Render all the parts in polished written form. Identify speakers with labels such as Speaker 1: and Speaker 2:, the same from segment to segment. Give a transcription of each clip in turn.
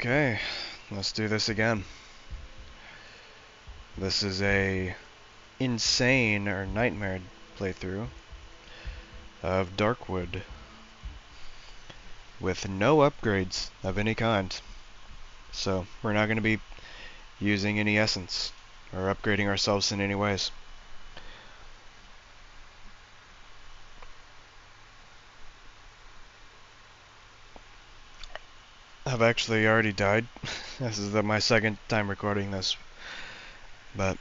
Speaker 1: Okay, let's do this again. This is a insane or nightmare playthrough of DarkWood with no upgrades of any kind. So we're not going to be using any essence or upgrading ourselves in any ways. I've actually already died. This is my second time recording this, but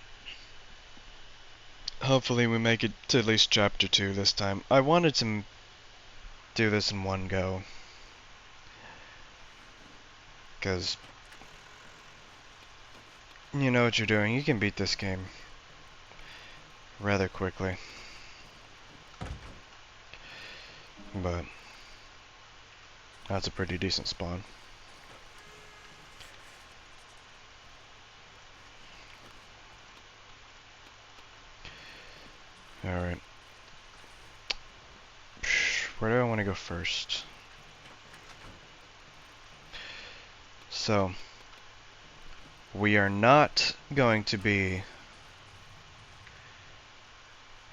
Speaker 1: hopefully we make it to at least chapter 2 this time. I wanted to do this in one go, because you know what you're doing. You can beat this game rather quickly, but that's a pretty decent spawn. Alright. Where do I want to go first? So, we are not going to be...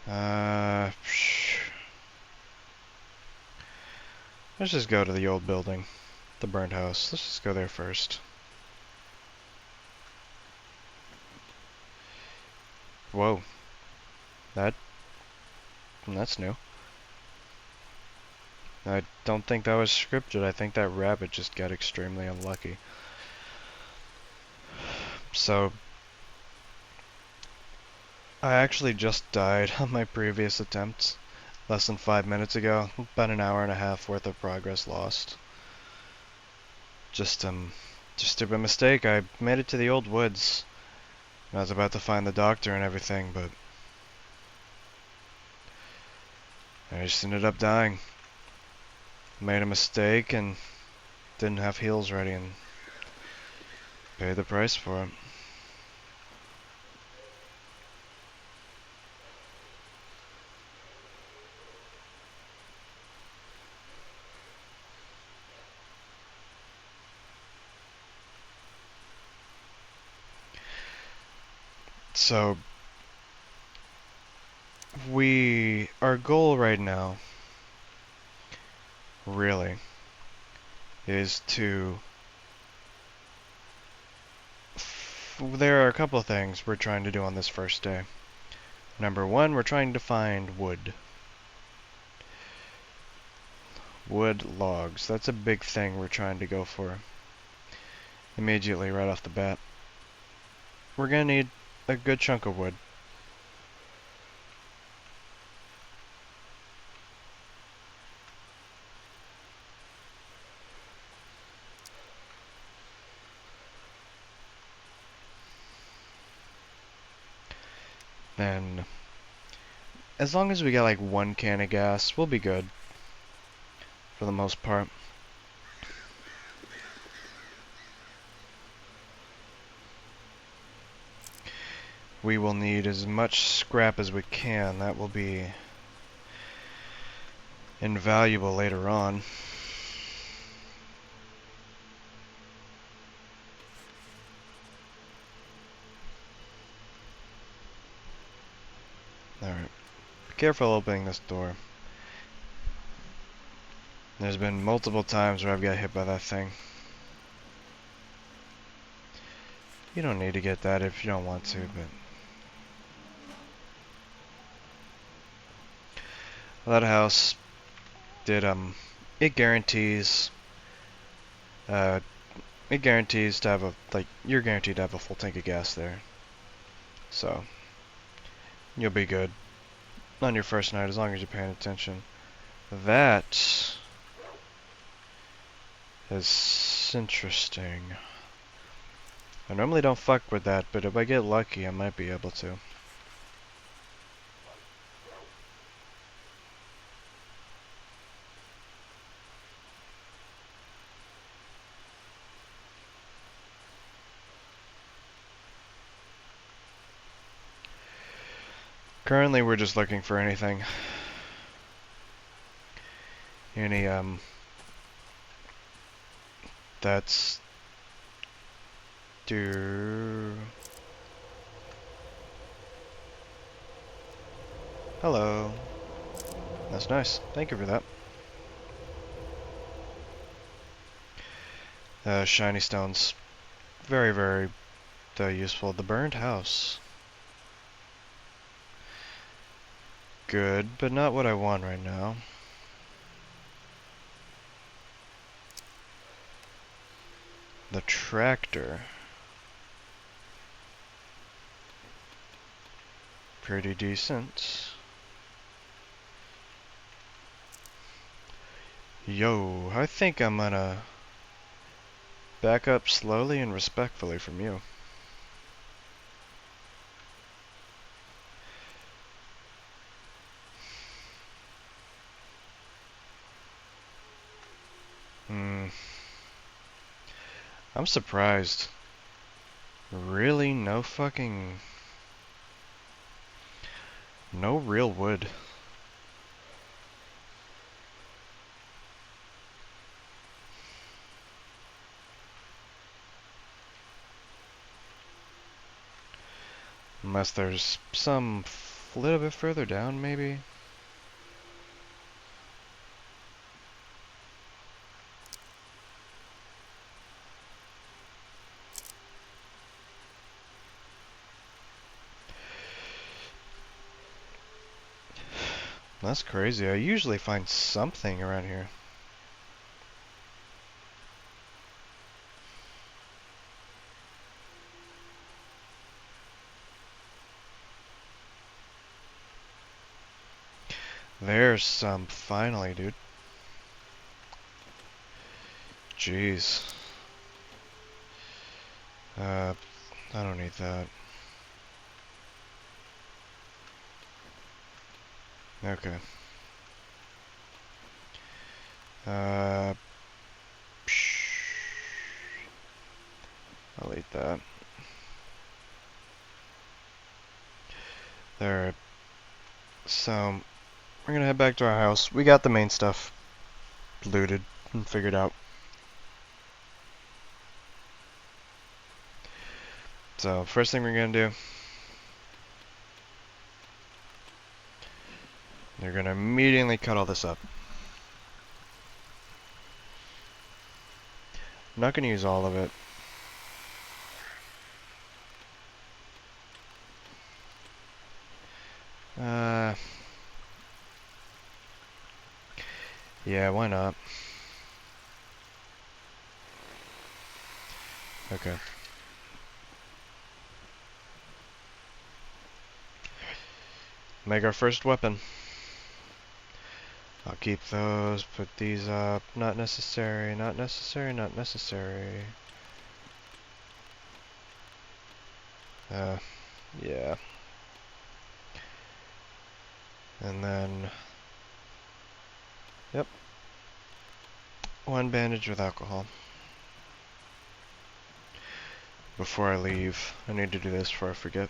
Speaker 1: let's just go to the old building. The burned house. Let's just go there first. Whoa. That's new. I don't think that was scripted. I think that rabbit just got extremely unlucky. So, I actually just died on my previous attempts. Less than 5 minutes ago. About an hour and a half worth of progress lost. Just a mistake. I made it to the old woods. I was about to find the doctor and everything, but I just ended up dying. Made a mistake and didn't have heals ready and paid the price for it. So, our goal right now, really, is to, there are a couple of things we're trying to do on this first day. Number one, we're trying to find wood. Wood logs, that's a big thing we're trying to go for. Immediately, right off the bat. We're gonna need a good chunk of wood. And as long as we get like 1 can of gas, we'll be good. For the most part. We will need as much scrap as we can. That will be invaluable later on. Alright. Be careful opening this door. There's been multiple times where I've got hit by that thing. You don't need to get that if you don't want to, but... that house did, it guarantees to have a, like, you're guaranteed to have a full tank of gas there. So, you'll be good on your first night as long as you're paying attention. That is interesting. I normally don't fuck with that, but if I get lucky, I might be able to. Currently, we're just looking for anything. Any, that's Do. Hello. That's nice. Thank you for that. Shiny stones. Very, very useful. The burned house. Good, but not what I want right now. The tractor. Pretty decent. Yo, I think I'm gonna back up slowly and respectfully from you. I'm surprised. Really? No fucking... No real wood. Unless there's some little bit further down, maybe? That's crazy. I usually find something around here. There's some, finally, dude. Jeez. I don't need that. Okay. I'll eat that. There. So, we're gonna head back to our house. We got the main stuff looted and figured out. So, first thing we're gonna do, they're gonna immediately cut all this up. I'm not gonna use all of it. Yeah, why not? Okay. Make our first weapon. I'll keep those, put these up. Not necessary, not necessary, not necessary. Yeah. And then, yep. One bandage with alcohol. Before I leave, I need to do this before I forget.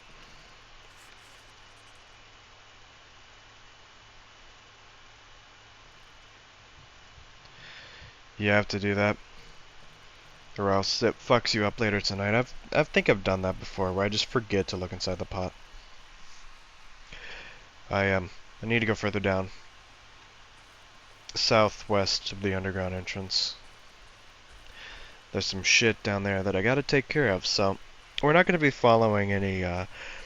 Speaker 1: You have to do that, or else it fucks you up later tonight. I think I've done that before, where I just forget to look inside the pot. I need to go further down. Southwest of the underground entrance. There's some shit down there that I gotta take care of, so we're not gonna be following any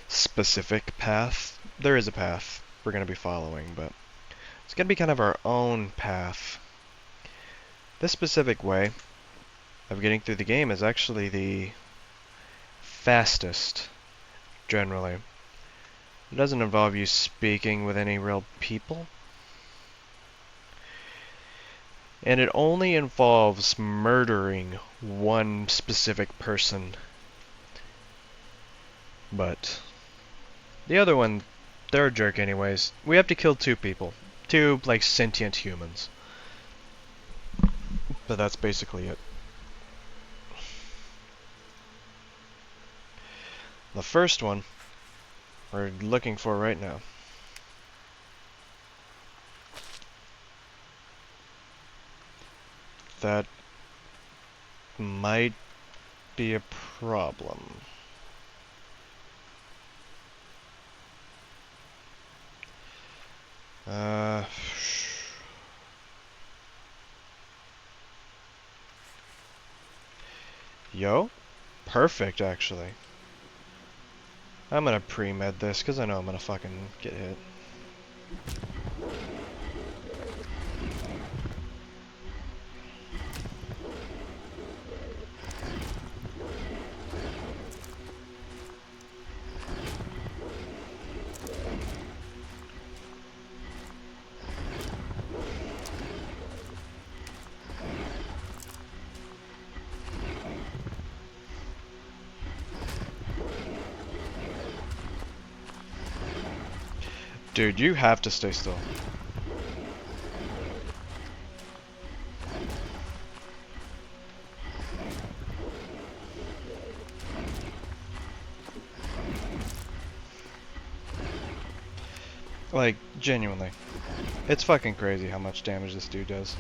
Speaker 1: specific path. There is a path we're gonna be following, but it's gonna be kind of our own path. This specific way of getting through the game is actually the fastest, generally. It doesn't involve you speaking with any real people. And it only involves murdering one specific person. But the other one, they're a jerk anyways. We have to kill two people. Two, like, sentient humans. But that's basically it. The first one we're looking for right now. That might be a problem. Yo? Perfect, actually. I'm gonna pre-med this, because I know I'm gonna fucking get hit. Dude, you have to stay still. Like, genuinely. It's fucking crazy how much damage this dude does.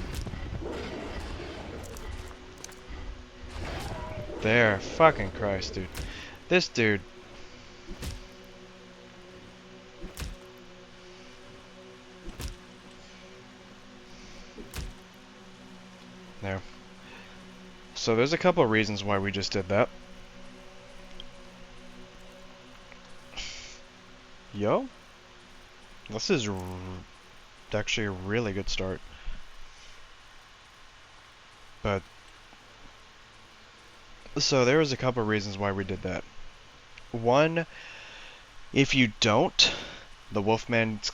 Speaker 1: There. Fucking Christ, dude. This dude. There. So there's a couple of reasons why we just did that. Yo? This is actually a really good start. But so there was a couple of reasons why we did that. One, if you don't, the Wolfman's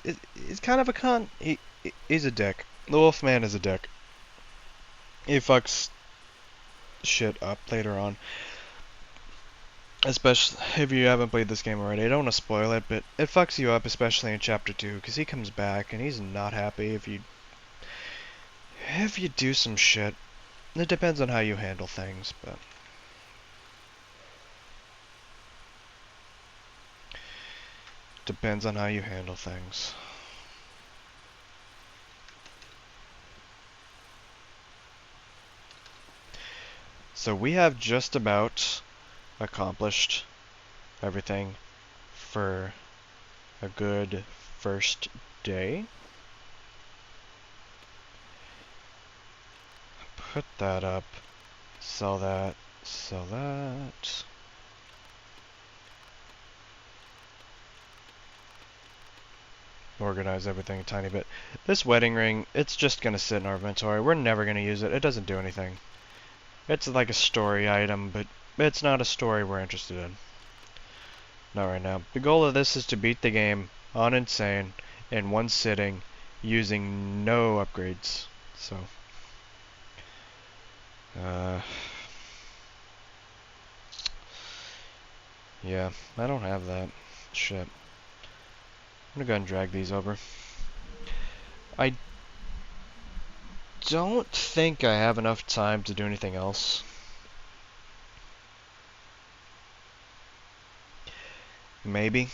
Speaker 1: is kind of a cunt. He's a dick. The Wolfman is a dick. He fucks shit up later on. Especially if you haven't played this game already. I don't want to spoil it, but it fucks you up, especially in Chapter 2, because he comes back and he's not happy if you do some shit. It depends on how you handle things, but depends on how you handle things. So we have just about accomplished everything for a good first day. Put that up, sell that, sell that. Organize everything a tiny bit. This wedding ring, it's just gonna sit in our inventory. We're never gonna use it. It doesn't do anything. It's like a story item, but it's not a story we're interested in. Not right now. The goal of this is to beat the game on Insane in one sitting using no upgrades. So, yeah, I don't have that. Shit. I'm gonna go ahead and drag these over. I don't think I have enough time to do anything else. Maybe.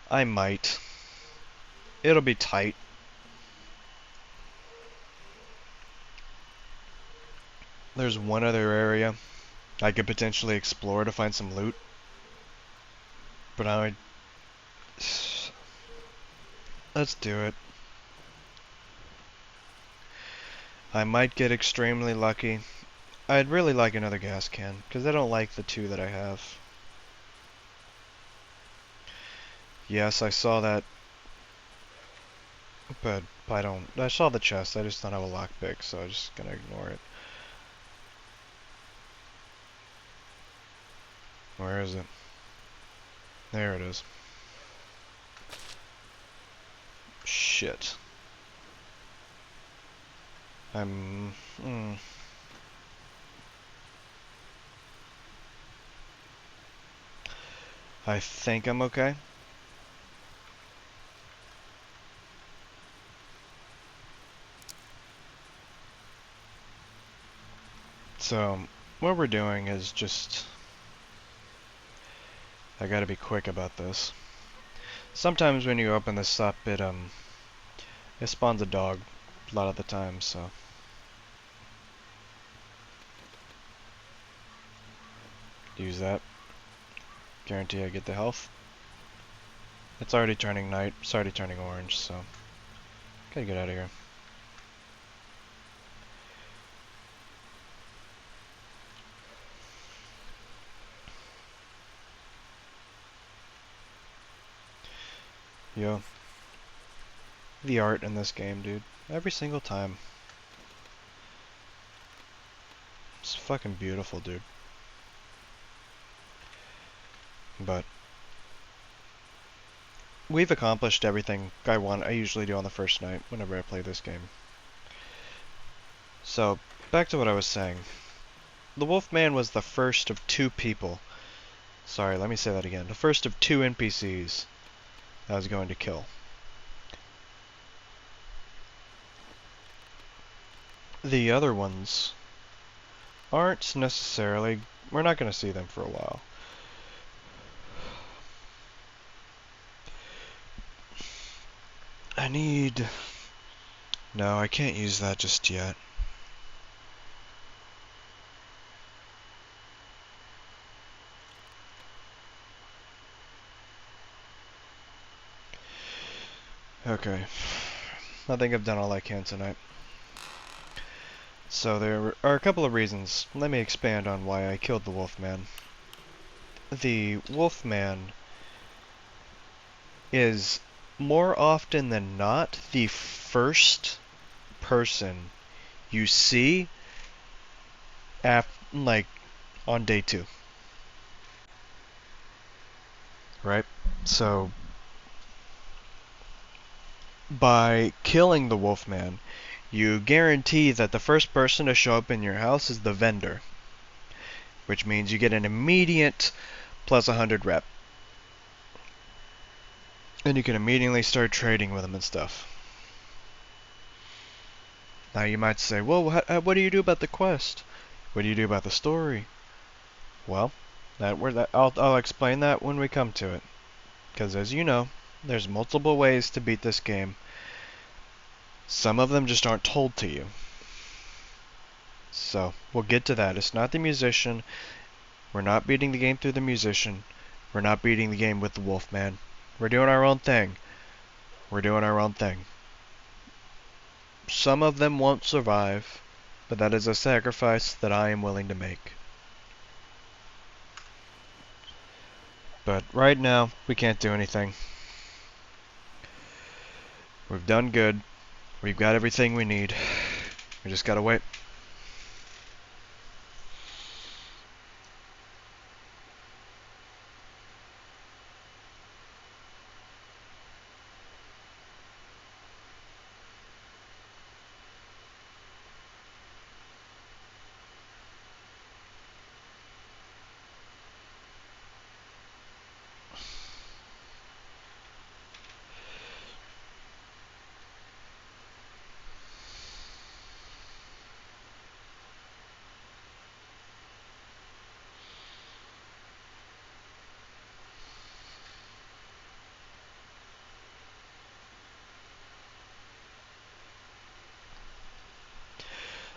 Speaker 1: I might. It'll be tight. There's one other area I could potentially explore to find some loot. But let's do it. I might get extremely lucky. I'd really like another gas can, because I don't like the two that I have. Yes, I saw that, but I saw the chest, I just don't have a lockpick, so I'm just gonna ignore it. Where is it? There it is. Shit. I think I'm okay. So, what we're doing is just... I gotta be quick about this. Sometimes when you open this up, it spawns a dog a lot of the time, so... Use that. Guarantee I get the health. It's already turning night. It's already turning orange, so gotta get out of here. Yo. The art in this game, dude. Every single time. It's fucking beautiful, dude. But we've accomplished everything I usually do on the first night whenever I play this game. So, back to what I was saying. The Wolfman was the first of two people. Sorry, let me say that again. The first of two NPCs I was going to kill. The other ones aren't necessarily... We're not going to see them for a while. I need... No, I can't use that just yet. Okay. I think I've done all I can tonight. So there are a couple of reasons. Let me expand on why I killed the Wolfman. The Wolfman is more often than not the first person you see like on day 2. Right? So by killing the Wolfman, you guarantee that the first person to show up in your house is the vendor, which means you get an immediate plus 100 rep. And you can immediately start trading with them and stuff. Now you might say, well, what do you do about the quest? What do you do about the story? Well, I'll explain that when we come to it. Because as you know, there's multiple ways to beat this game. Some of them just aren't told to you. So, we'll get to that. It's not the musician. We're not beating the game through the musician. We're not beating the game with the Wolfman. We're doing our own thing. We're doing our own thing. Some of them won't survive, but that is a sacrifice that I am willing to make. But right now, we can't do anything. We've done good. We've got everything we need. We just gotta wait.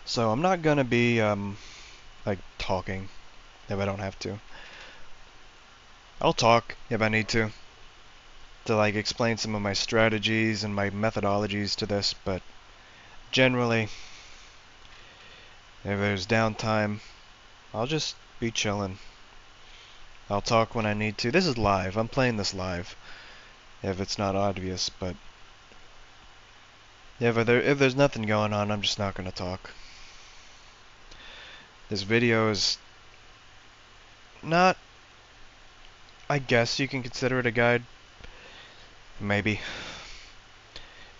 Speaker 1: So I'm not gonna be, like, talking if I don't have to. I'll talk if I need to like, explain some of my strategies and my methodologies to this, but generally, if there's downtime, I'll just be chilling. I'll talk when I need to. This is live. I'm playing this live, if it's not obvious, but if there's nothing going on, I'm just not gonna talk. This video is not... I guess you can consider it a guide. Maybe.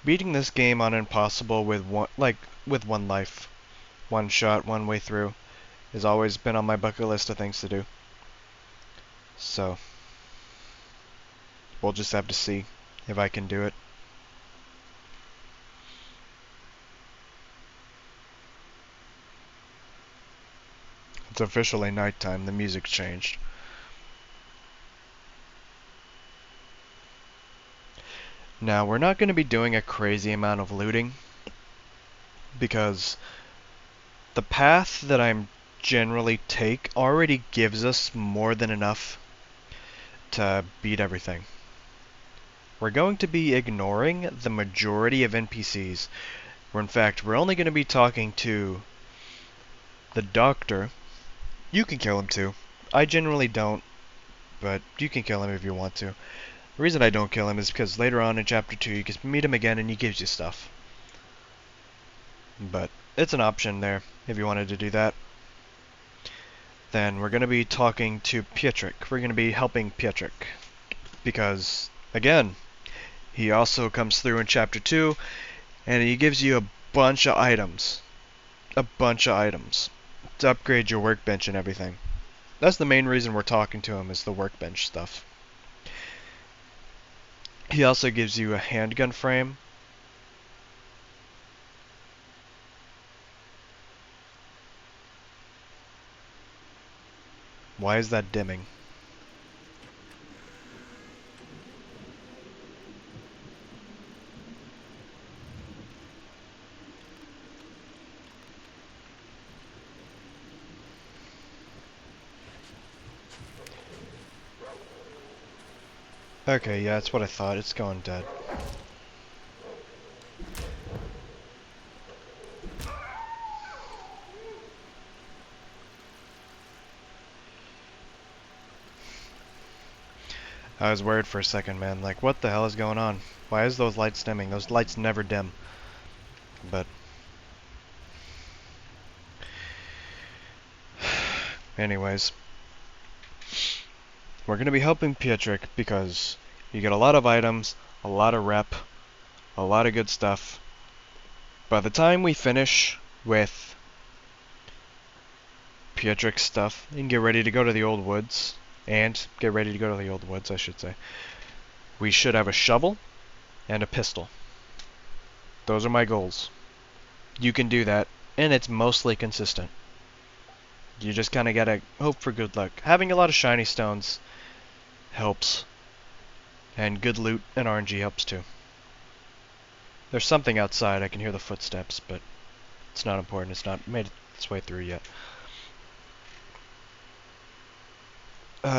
Speaker 1: Beating this game on impossible with one life, one shot, one way through, has always been on my bucket list of things to do. So, we'll just have to see if I can do it. It's officially nighttime. The music's changed. Now, we're not going to be doing a crazy amount of looting, because the path that I'm generally take already gives us more than enough to beat everything. We're going to be ignoring the majority of NPCs, where in fact we're only going to be talking to the doctor. You can kill him too. I generally don't, but you can kill him if you want to. The reason I don't kill him is because later on in Chapter 2 you can meet him again and he gives you stuff. But it's an option there if you wanted to do that. Then we're going to be talking to Pietrek. We're going to be helping Pietrek. Because, again, he also comes through in Chapter 2 and he gives you a bunch of items. A bunch of items to upgrade your workbench and everything. That's the main reason we're talking to him, is the workbench stuff. He also gives you a handgun frame. Why is that dimming? Okay, yeah, that's what I thought. It's going dead. I was worried for a second, man. Like, what the hell is going on? Why is those lights dimming? Those lights never dim. But anyways, we're going to be helping Pietrek because you get a lot of items, a lot of rep, a lot of good stuff. By the time we finish with Pietrek's stuff and get ready to go to the Old Woods, I should say, we should have a shovel and a pistol. Those are my goals. You can do that, and it's mostly consistent. You just kind of gotta hope for good luck. Having a lot of shiny stones helps, and good loot and RNG helps too. There's something outside. I can hear the footsteps, but it's not important. It's not made its way through yet.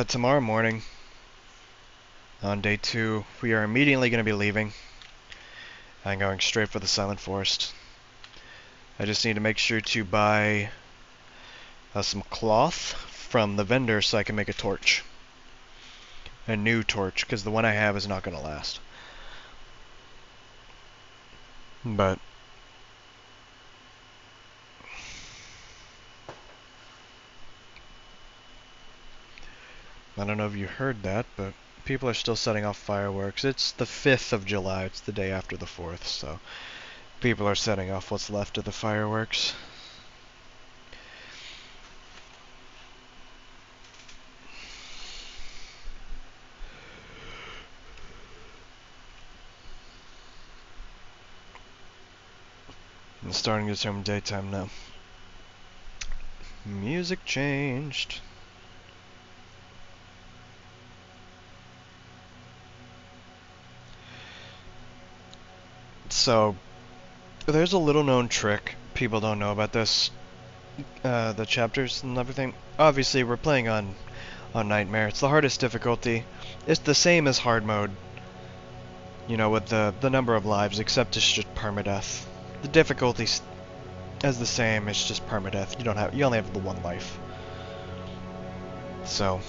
Speaker 1: Tomorrow morning, on day 2, we are immediately going to be leaving. I'm going straight for the Silent Forest. I just need to make sure to buy some cloth from the vendor so I can make a torch. A new torch, because the one I have is not going to last. But I don't know if you heard that, but people are still setting off fireworks. It's the 5th of July. It's the day after the 4th, so people are setting off what's left of the fireworks. It's starting to turn daytime now. Music changed. So, there's a little known trick. People don't know about this. The chapters and everything. Obviously, we're playing on Nightmare. It's the hardest difficulty. It's the same as hard mode. You know, with the number of lives, except it's just permadeath. The difficulty is the same. It's just permadeath. You only have the one life. So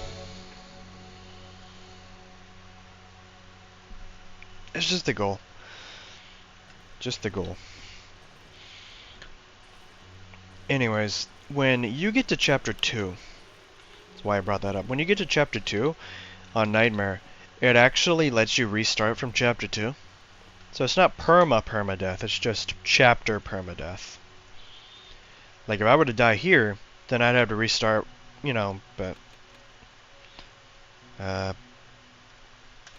Speaker 1: it's just the goal. Just the goal. Anyways, when you get to chapter 2, that's why I brought that up. When you get to chapter 2 on Nightmare, it actually lets you restart from chapter 2. So it's not permadeath, it's just chapter permadeath. Like if I were to die here, then I'd have to restart, you know, but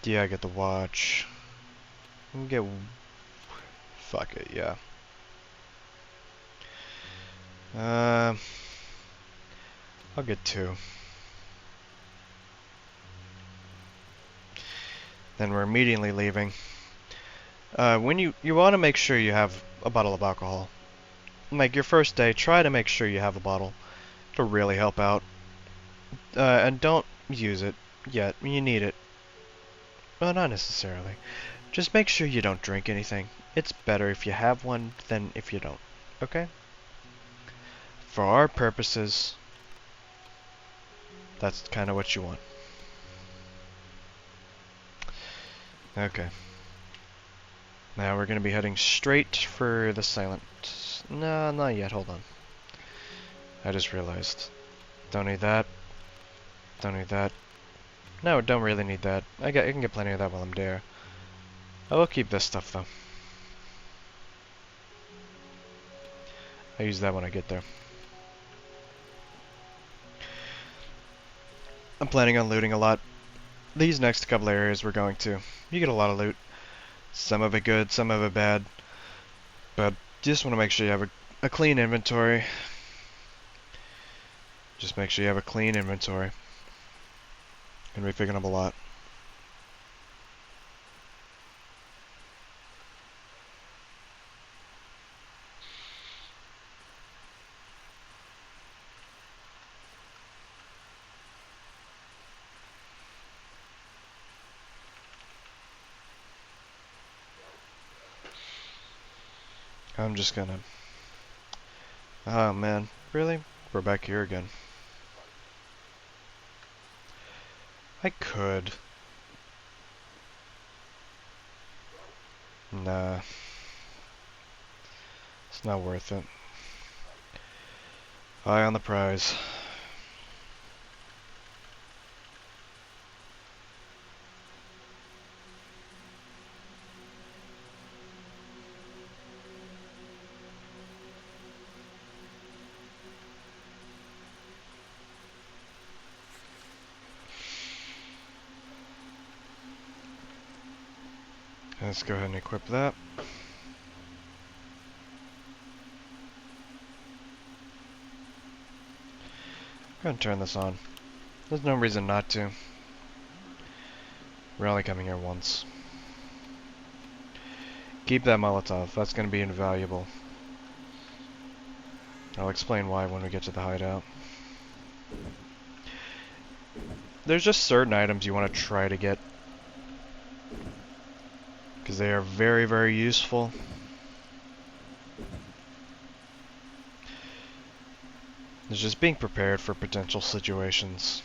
Speaker 1: yeah, I get the watch. Fuck it, yeah. I'll get 2. Then we're immediately leaving. When you want to make sure you have a bottle of alcohol. Like your first day, try to make sure you have a bottle. It'll really help out. And don't use it yet. You need it. Well, not necessarily. Just make sure you don't drink anything. It's better if you have one than if you don't. Okay? For our purposes, that's kind of what you want. Okay. Now we're going to be heading straight for the silent... No, not yet. Hold on. I just realized. Don't need that. Don't need that. No, don't really need that. I can get plenty of that while I'm there. I will keep this stuff, though. I use that when I get there. I'm planning on looting a lot. These next couple areas we're going to. You get a lot of loot. Some of it good, some of it bad. But just want to make sure you have a clean inventory. Just make sure you have a clean inventory. Gonna be picking up a lot. I'm just gonna... Oh man, really? We're back here again. I could. Nah. It's not worth it. Eye on the prize. Let's go ahead and equip that. Go ahead and turn this on. There's no reason not to. We're only coming here once. Keep that Molotov. That's going to be invaluable. I'll explain why when we get to the hideout. There's just certain items you want to try to get, because they are very, very useful. It's just being prepared for potential situations.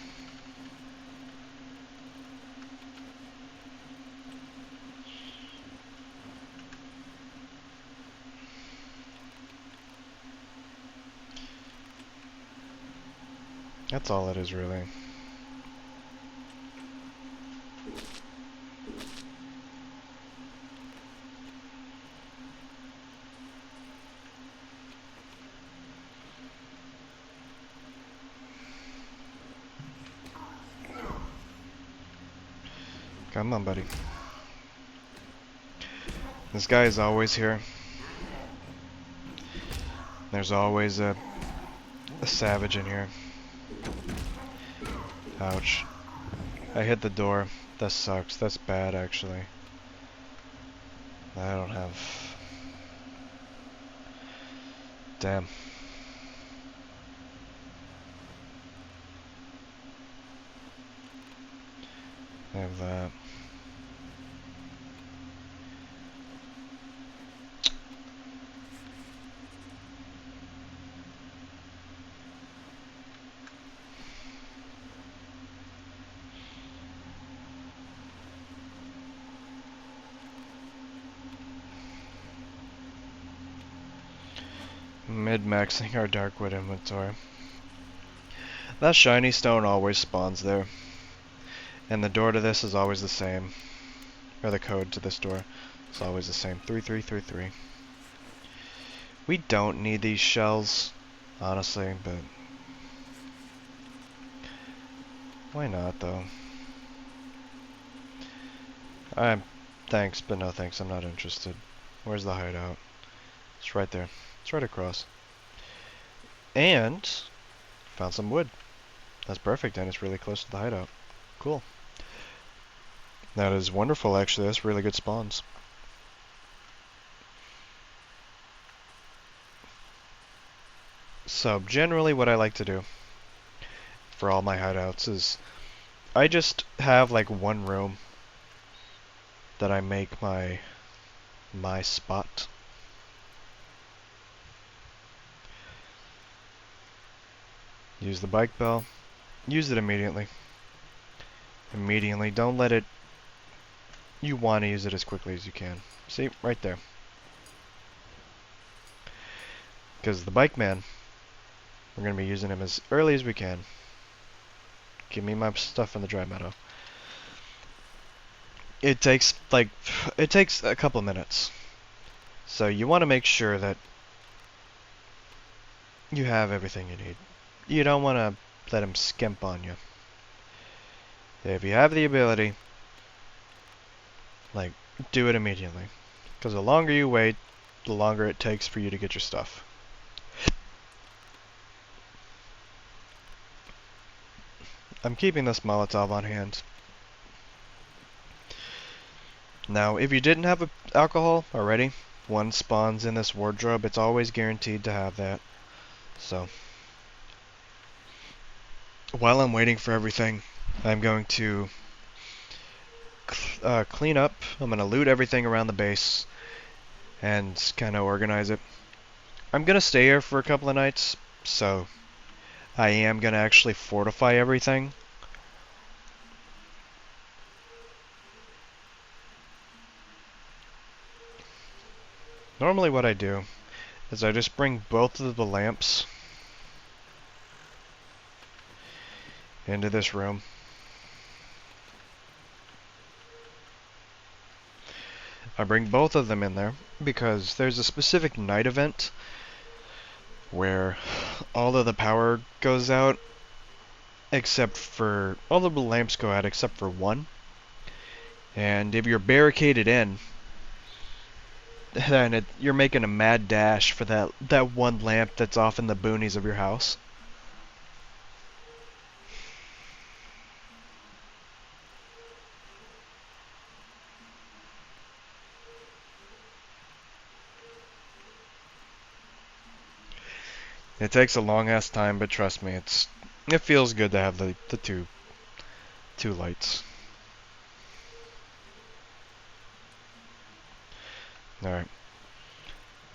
Speaker 1: That's all it is, really. Come on, buddy. This guy is always here. There's always a savage in here. Ouch. I hit the door. That sucks. That's bad, actually. I don't have... Damn. I have that. Mid-maxing our DarkWood inventory. That shiny stone always spawns there. And the door to this is always the same. Or the code to this door is always the same. 3333. We don't need these shells, honestly, but... Why not, though? Thanks, but no thanks. I'm not interested. Where's the hideout? It's right there. It's right across. And found some wood. That's perfect, and it's really close to the hideout. Cool. That is wonderful, actually. That's really good spawns. So, generally what I like to do for all my hideouts is I just have like one room that I make my spot. Use the bike bell. Use it immediately. Immediately. Don't let it... You want to use it as quickly as you can. See? Right there. Because the bike man, we're going to be using him as early as we can. Give me my stuff in the dry meadow. It takes a couple minutes. So you want to make sure that you have everything you need. You don't want to let him skimp on you. If you have the ability, like, do it immediately. Because the longer you wait, the longer it takes for you to get your stuff. I'm keeping this Molotov on hand. Now, if you didn't have alcohol already, one spawns in this wardrobe. It's always guaranteed to have that. So, while I'm waiting for everything, I'm going to clean up. I'm going to loot everything around the base and kind of organize it. I'm going to stay here for a couple of nights, so I am going to actually fortify everything. Normally what I do is I just bring both of the lamps into this room. I bring both of them in there because there's a specific night event where all of the power goes out except for... all of the lamps go out except for one. And if you're barricaded in, then you're making a mad dash for that one lamp that's off in the boonies of your house. It takes a long ass time, but trust me, it feels good to have the two lights. Alright.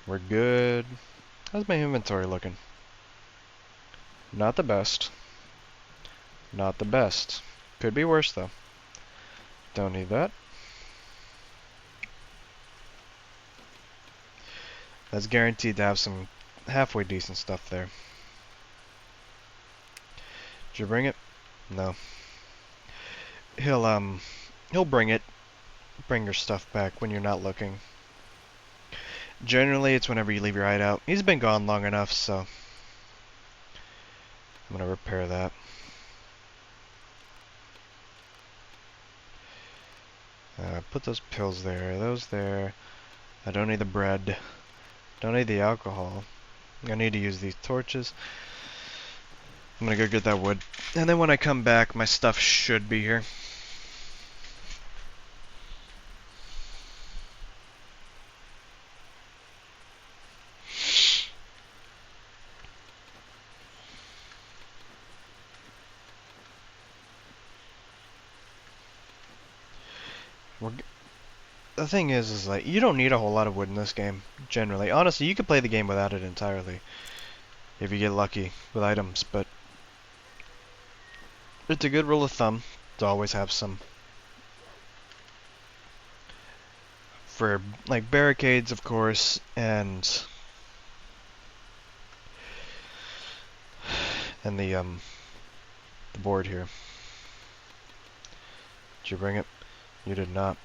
Speaker 1: We're good. How's my inventory looking? Not the best. Not the best. Could be worse though. Don't need that. That's guaranteed to have some halfway decent stuff there. Did you bring it? No. He'll bring it. Bring your stuff back when you're not looking. Generally, it's whenever you leave your hideout. He's been gone long enough, so I'm gonna repair that. Put those pills there, those there. I don't need the bread. Don't need the alcohol. I need to use these torches. I'm gonna go get that wood. And then when I come back, my stuff should be here. The thing is like, you don't need a whole lot of wood in this game, generally. Honestly, you could play the game without it entirely, if you get lucky with items, but it's a good rule of thumb to always have some. For, like, barricades, of course, and the board here. Did you bring it? You did not.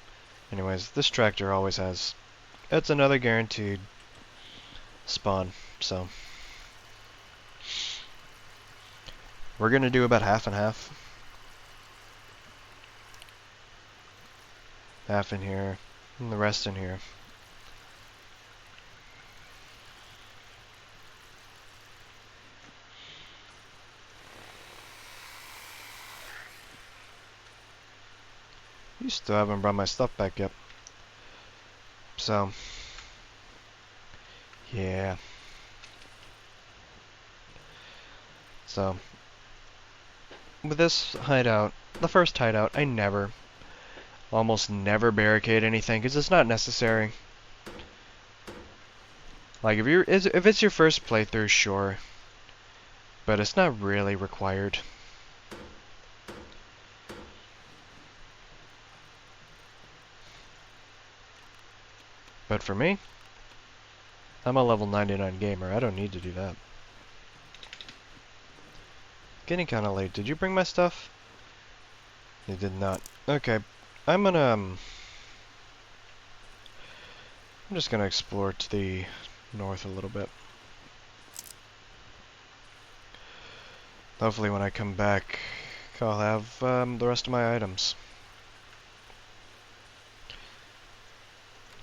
Speaker 1: Anyways, this tractor always has... It's another guaranteed spawn, so... We're gonna do about half and half. Half in here, and the rest in here. You still haven't brought my stuff back yet. So, yeah. So, with this hideout, the first hideout, I almost never barricade anything because it's not necessary. Like if it's your first playthrough, sure, but it's not really required. But for me, I'm a level 99 gamer. I don't need to do that. Getting kind of late. Did you bring my stuff? You did not. Okay, I'm just gonna explore to the north a little bit. Hopefully when I come back, I'll have the rest of my items.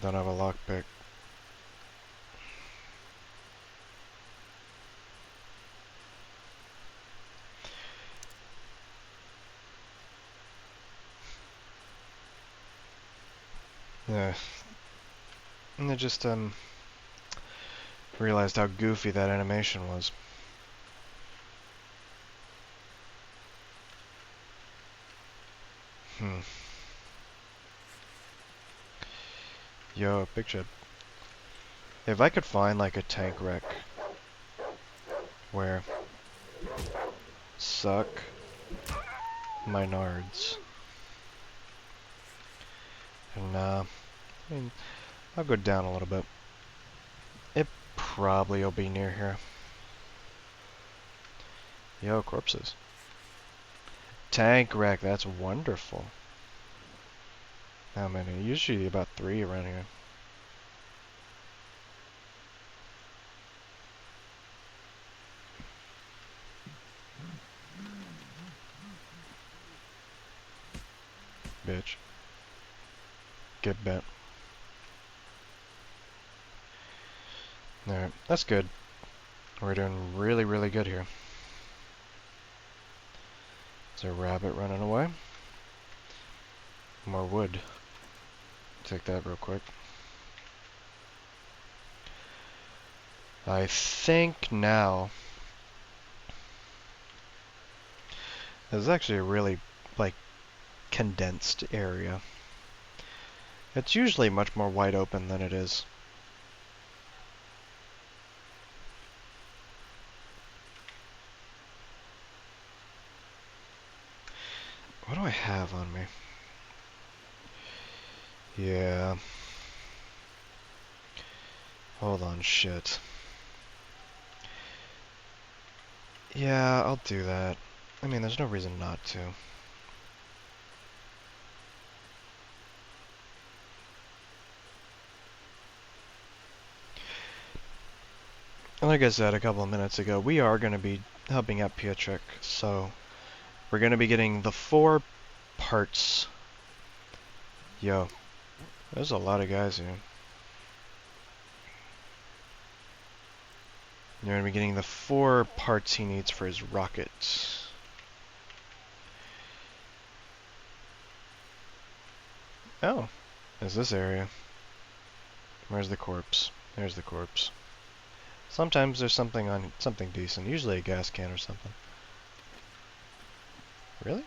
Speaker 1: Don't have a lockpick. Yeah. And I just realized how goofy that animation was. Yo, big shit. If I could find like a tank wreck where suck my nards. And I mean, I'll go down a little bit. It probably will be near here. Yo, corpses. Tank wreck, that's wonderful. How many? Usually about 3 around here. Bitch. Get bent. Alright, that's good. We're doing really, really good here. Is there a rabbit running away? More wood. Take that real quick. I think now this is actually a really, like, condensed area. It's usually much more wide open than it is. What do I have on me? Yeah. Hold on, shit. Yeah, I'll do that. I mean, there's no reason not to. And like I said a couple of minutes ago, we are going to be helping out Pietrek, so we're going to be getting the 4 parts. Yo, there's a lot of guys here. You're going to be getting the 4 parts he needs for his rocket. Oh, is this area? Where's the corpse? There's the corpse. Sometimes there's something decent, usually a gas can or something. Really?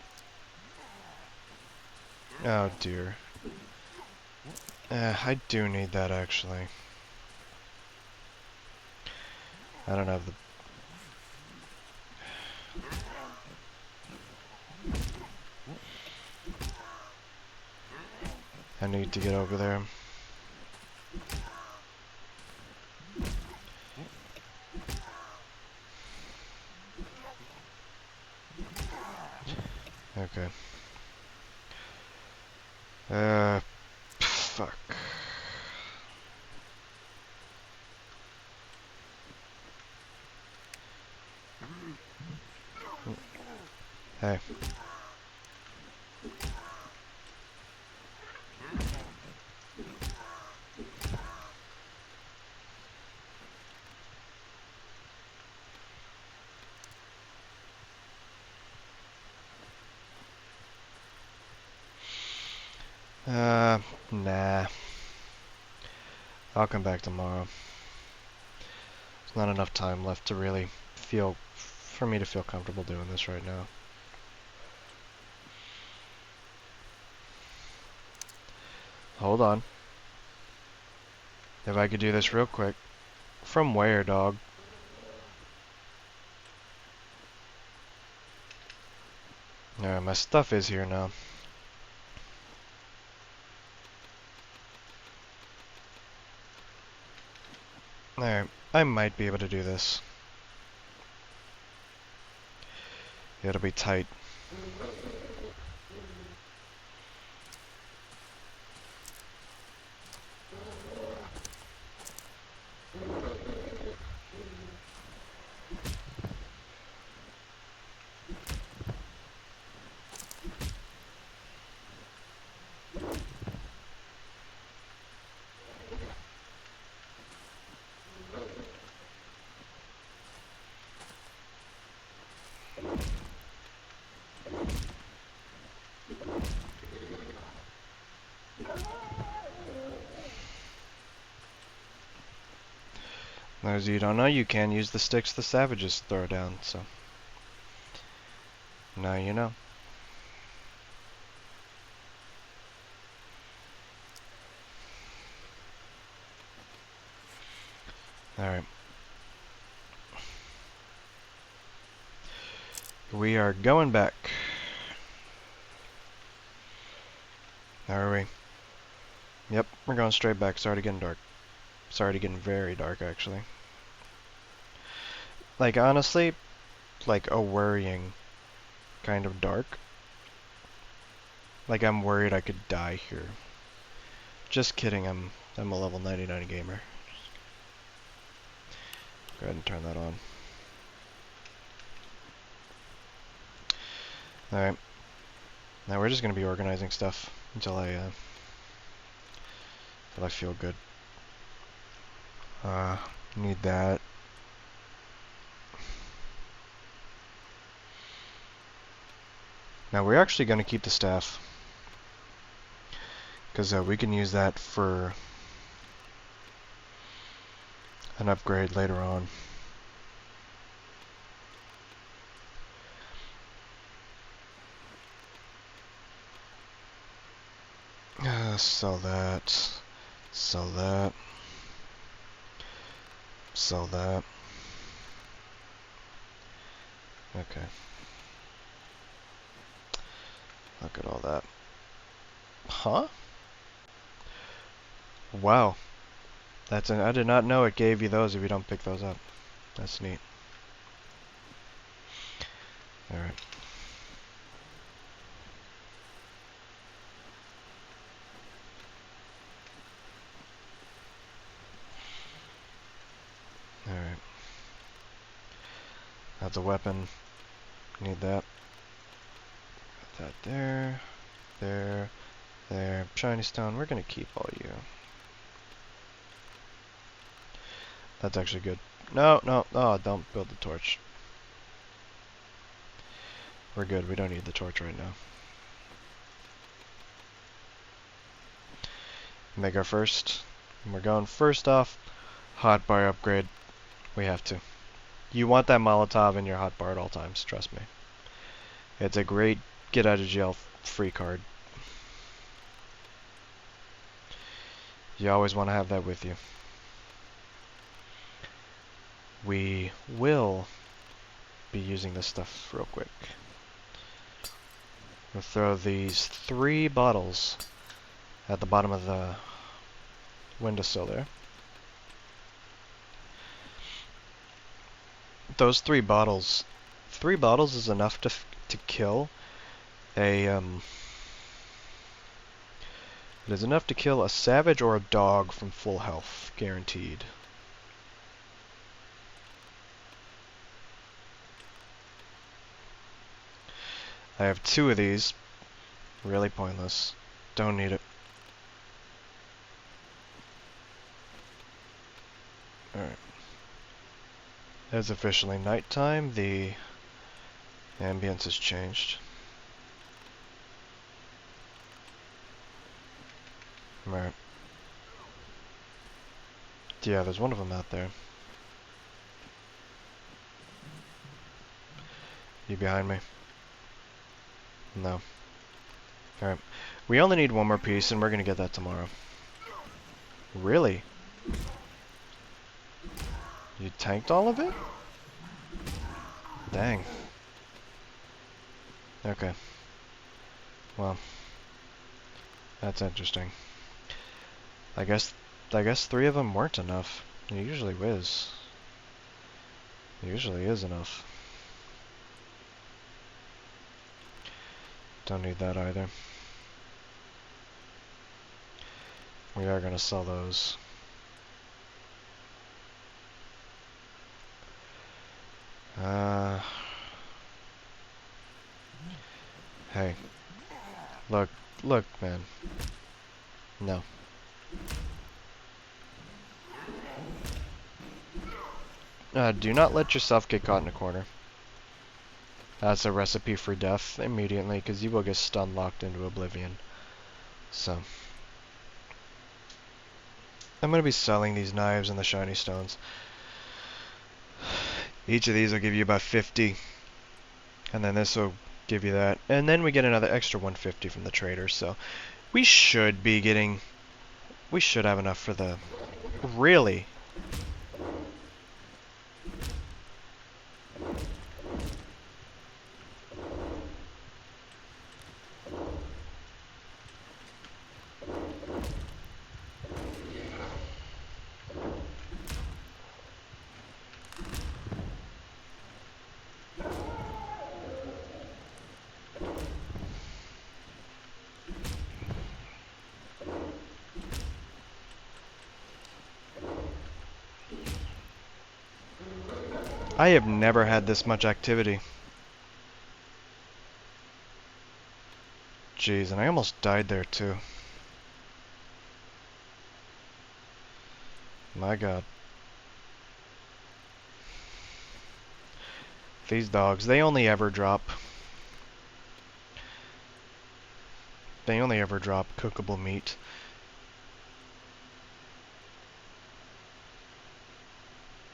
Speaker 1: Oh dear. I do need that actually. I don't have the... I need to get over there. Okay. Fuck. Hey. Nah. I'll come back tomorrow. There's not enough time left to really for me to feel comfortable doing this right now. Hold on. If I could do this real quick. From where, dog? Alright, my stuff is here now. Alright, I might be able to do this. It'll be tight. Those of you who don't know, you can use the sticks the savages throw down, so now you know. Alright. We are going back. How are we? Yep, we're going straight back. It's already getting dark. It's already getting very dark, actually. Like, honestly, like a worrying kind of dark. Like, I'm worried I could die here. Just kidding, I'm a level 99 gamer. Go ahead and turn that on. Alright. Now we're just gonna be organizing stuff until I feel good. Need that. Now we're actually gonna keep the staff. Because we can use that for an upgrade later on. Sell that. Sell that. Sell that. Okay. Look at all that. Huh? Wow. I did not know it gave you those if you don't pick those up. That's neat. Alright. Alright. That's a weapon. Need that. Put that there. There. There. Shiny stone. We're gonna keep all you. That's actually good. No, no. Oh, don't build the torch. We're good. We don't need the torch right now. Make our first. And we're going first off. Hotbar upgrade. We have to. You want that Molotov in your hotbar at all times. Trust me. It's a great get out of jail free card. You always want to have that with you. We will be using this stuff real quick. We'll throw these 3 bottles at the bottom of the windowsill there. Those 3 bottles is enough to kill a it is enough to kill a savage or a dog from full health, guaranteed. I have 2 of these. Really pointless. Don't need it. Alright. It's officially nighttime. The ambience has changed. Alright. Yeah, there's one of them out there. You behind me? No. Alright. We only need one more piece, and we're gonna get that tomorrow. Really? You tanked all of it? Dang. Okay. Well, that's interesting. I guess 3 of them weren't enough. It usually is. It usually is enough. Don't need that either. We are gonna sell those. Hey. Look, man. No. Do not let yourself get caught in a corner. That's a recipe for death immediately, because you will get stun locked into oblivion. So. I'm going to be selling these knives and the shiny stones. Each of these will give you about 50. And then this will give you that. And then we get another extra 150 from the trader, so we should be getting... We should have enough for the... Really? I have never had this much activity. Jeez, and I almost died there too. My god. These dogs, they only ever drop cookable meat.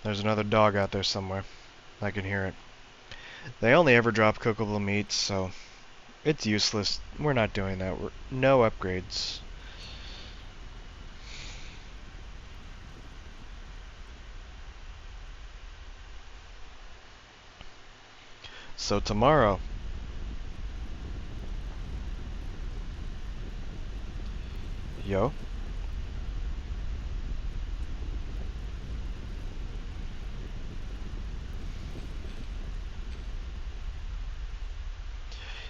Speaker 1: There's another dog out there somewhere. I can hear it. They only ever drop cookable meat, so it's useless. We're not doing that. No upgrades. So tomorrow, yo.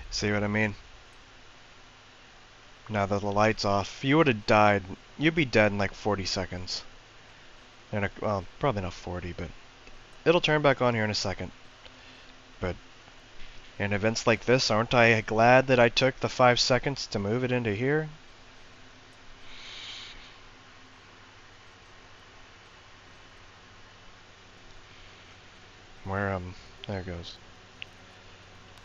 Speaker 1: See what I mean? Now that the light's off, if you would have died, you'd be dead in like 40 seconds. Well, probably not 40, but it'll turn back on here in a second. But in events like this, aren't I glad that I took the 5 seconds to move it into here? Where, there it goes.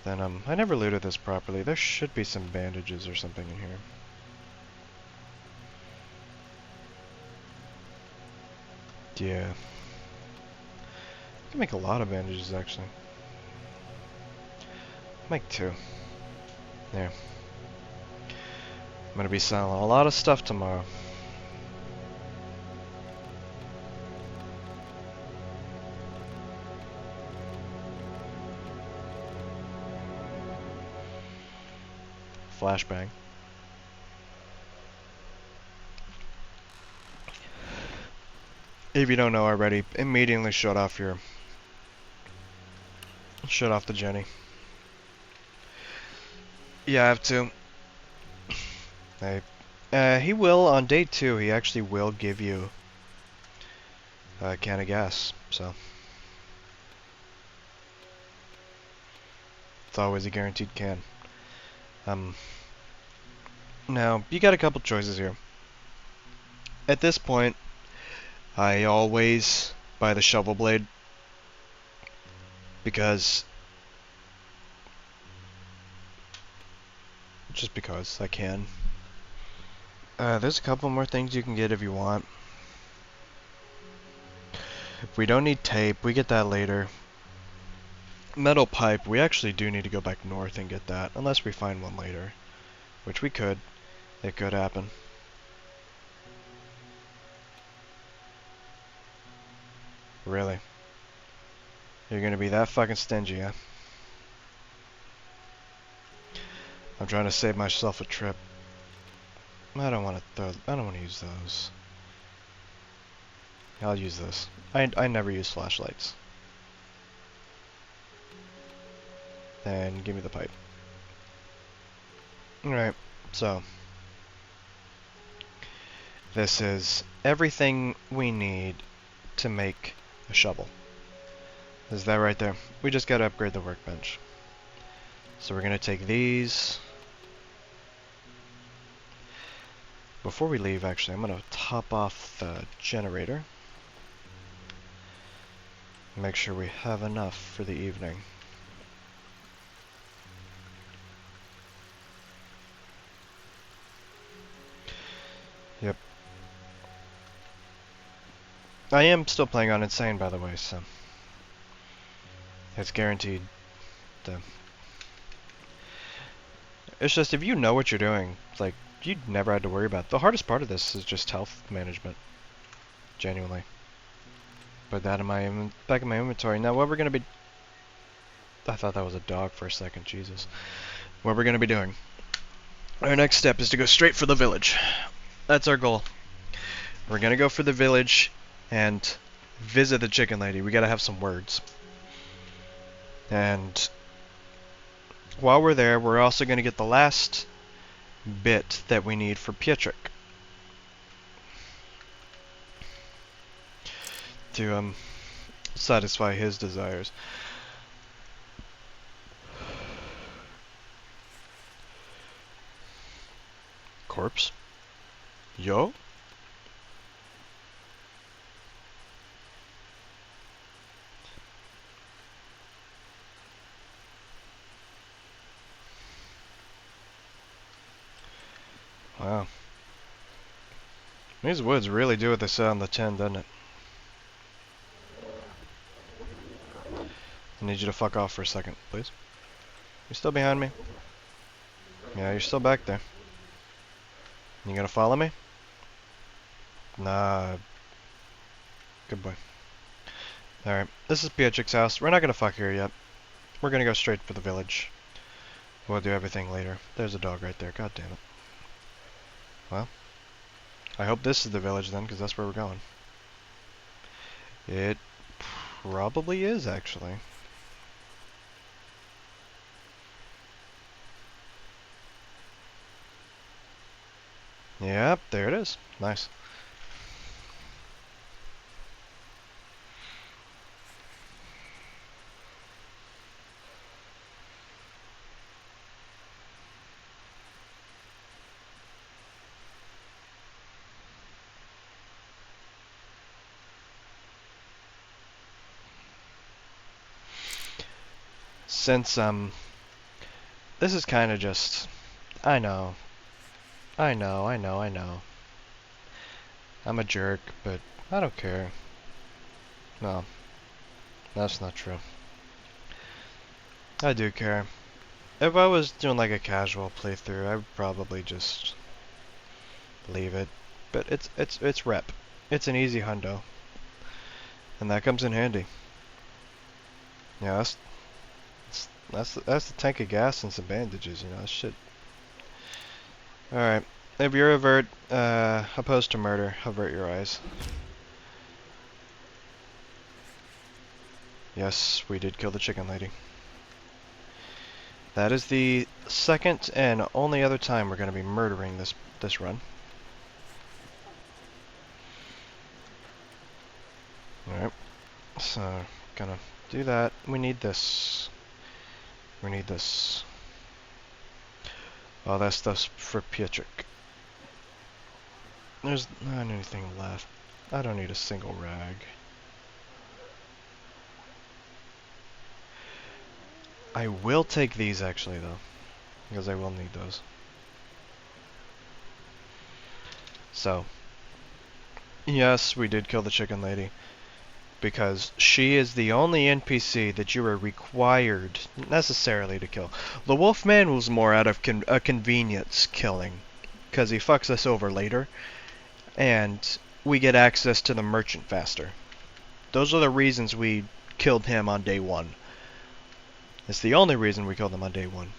Speaker 1: Then, I never looted this properly. There should be some bandages or something in here. Yeah. I can make a lot of bandages, actually. Make 2. There. I'm gonna be selling a lot of stuff tomorrow. Flashbang. If you don't know already, immediately shut off the Jenny. Yeah, I have to. He will, on day 2, he actually will give you a can of gas, so. It's always a guaranteed can. Now, you got a couple choices here. At this point, I always buy the shovel blade, because just because I can. There's a couple more things you can get if you want. If we don't need tape, we get that later. Metal pipe, we actually do need to go back north and get that, unless we find one later, which we could. It could happen. Really? You're gonna be that fucking stingy, huh? I'm trying to save myself a trip. I don't want to use those. I'll use this. I never use flashlights. Then give me the pipe. Alright, so this is everything we need to make a shovel. Is that right there? We just gotta upgrade the workbench. So we're gonna take these. Before we leave, actually, I'm gonna top off the generator. Make sure we have enough for the evening. Yep. I am still playing on Insane, by the way, so it's guaranteed. It's just, if you know what you're doing, like, you never had to worry about it. The hardest part of this is just health management. Genuinely. Put that in my back in my inventory. Now what we're gonna be... I thought that was a dog for a second, Jesus. What we're gonna be doing. Our next step is to go straight for the village. That's our goal. We're gonna go for the village and visit the chicken lady. We gotta have some words. And while we're there, we're also gonna get the last bit that we need for Pietrek. To satisfy his desires. Corpse? Yo? Wow. These woods really do what they say on the tin, doesn't it? I need you to fuck off for a second, please. You still behind me? Yeah, you're still back there. You gonna follow me? Nah. Good boy. Alright, this is Pietrek's house. We're not gonna fuck here yet. We're gonna go straight for the village. We'll do everything later. There's a dog right there. God damn it. Well, I hope this is the village then, because that's where we're going. It probably is, actually. Yep, there it is. Nice. Since, this is kind of just... I know. I'm a jerk, but I don't care. No. That's not true. I do care. If I was doing like a casual playthrough, I would probably just leave it. But it's rep. It's an easy hundo. And that comes in handy. Yeah, that's the tank of gas and some bandages, you know, that shit. Alright. If you're opposed to murder, avert your eyes. Yes, we did kill the chicken lady. That is the second and only other time we're going to be murdering this run. Alright. So, gonna do that. We need this. We need this. Oh, that stuff's for Pietrek. There's not anything left. I don't need a single rag. I will take these actually though, because I will need those. So, yes, we did kill the chicken lady, because she is the only NPC that you are required necessarily to kill. The Wolfman was more out of a convenience killing, because he fucks us over later, and we get access to the merchant faster. Those are the reasons we killed him on day 1. It's the only reason we killed him on day 1.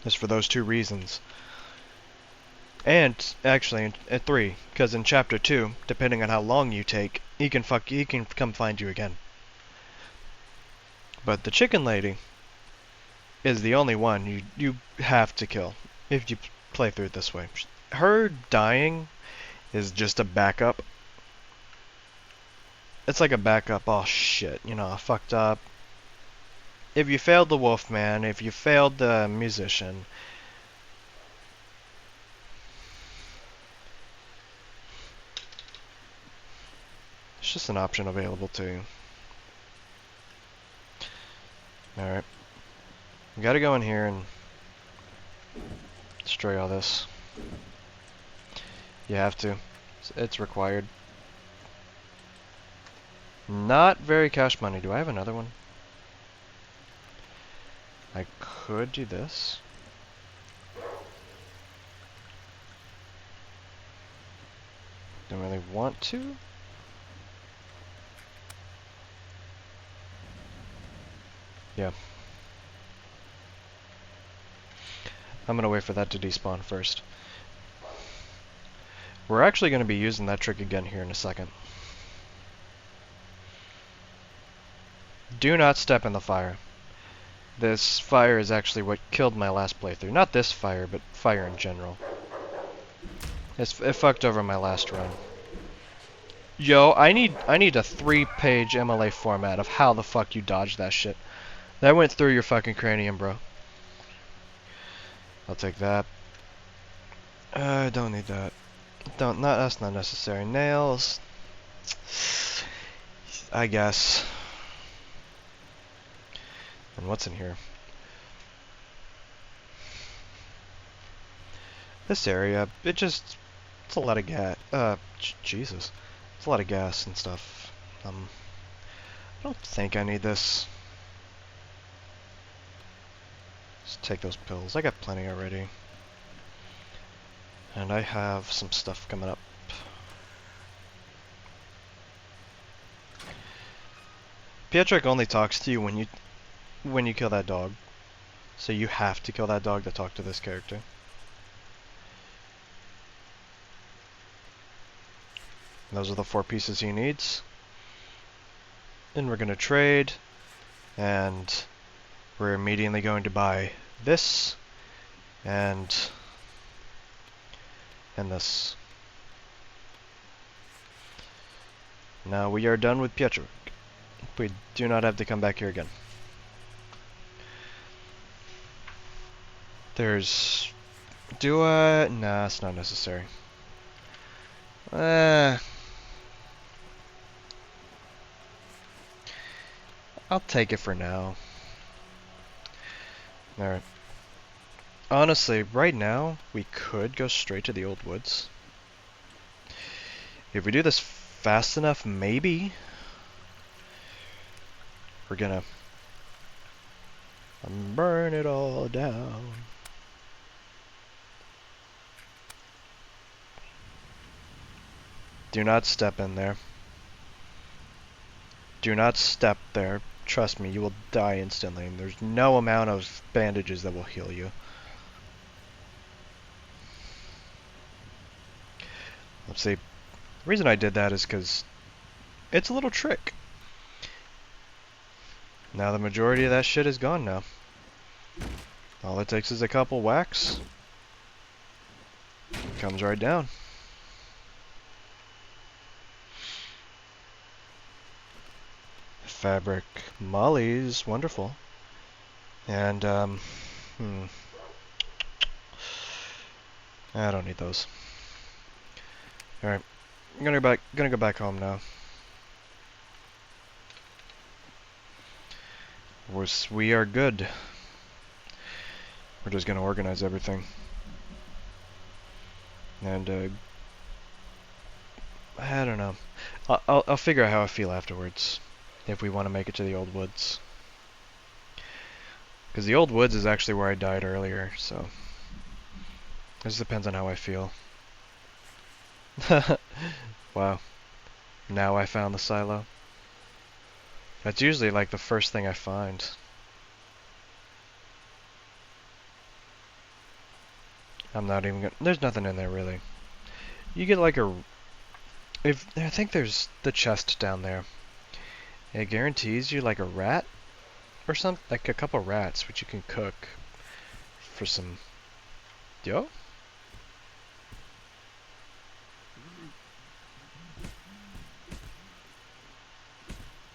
Speaker 1: It's for those 2 reasons. And actually, at 3, because in chapter 2, depending on how long you take, he can come find you again. But the chicken lady is the only one you have to kill if you play through it this way. Her dying is just a backup. It's like a backup. Oh shit, you know, I fucked up. If you failed the Wolfman, if you failed the musician, it's just an option available to you. Alright. We gotta go in here and destroy all this. You have to. It's required. Not very cash money. Do I have another one? I could do this. Don't really want to. Yeah. I'm gonna wait for that to despawn first. We're actually gonna be using that trick again here in a second. Do not step in the fire. This fire is actually what killed my last playthrough. Not this fire, but fire in general. It fucked over my last run. Yo, I need a 3-page MLA format of how the fuck you dodged that shit. That went through your fucking cranium, bro. I'll take that. I don't need that. That's not necessary. Nails. I guess. And what's in here? This area, it's a lot of gas. Jesus. It's a lot of gas and stuff. I don't think I need this. Just take those pills. I got plenty already. And I have some stuff coming up. Pietrek only talks to you when you kill that dog. So you have to kill that dog to talk to this character. Those are the 4 pieces he needs. Then we're going to trade, and we're immediately going to buy this, and this. Now we are done with Pietrek. We do not have to come back here again. There's... Nah, it's not necessary. I'll take it for now. Alright. Honestly, right now, we could go straight to the old woods. If we do this fast enough, maybe we're gonna burn it all down. Do not step in there. Do not step there. Trust me, you will die instantly. There's no amount of bandages that will heal you. Let's see. The reason I did that is because it's a little trick. Now the majority of that shit is gone now. All it takes is a couple whacks. It comes right down. Fabric mollies, wonderful. And I don't need those. All right, I'm gonna go back home now. We are good. We're just gonna organize everything, and I don't know. I'll figure out how I feel afterwards if we want to make it to the old woods. Because the old woods is actually where I died earlier, so this depends on how I feel. Wow. Now I found the silo. That's usually like the first thing I find. I'm not even gonna... There's nothing in there, really. You get like a... I think there's the chest down there. It guarantees you like a rat or something. Like a couple rats, which you can cook for some... Yo?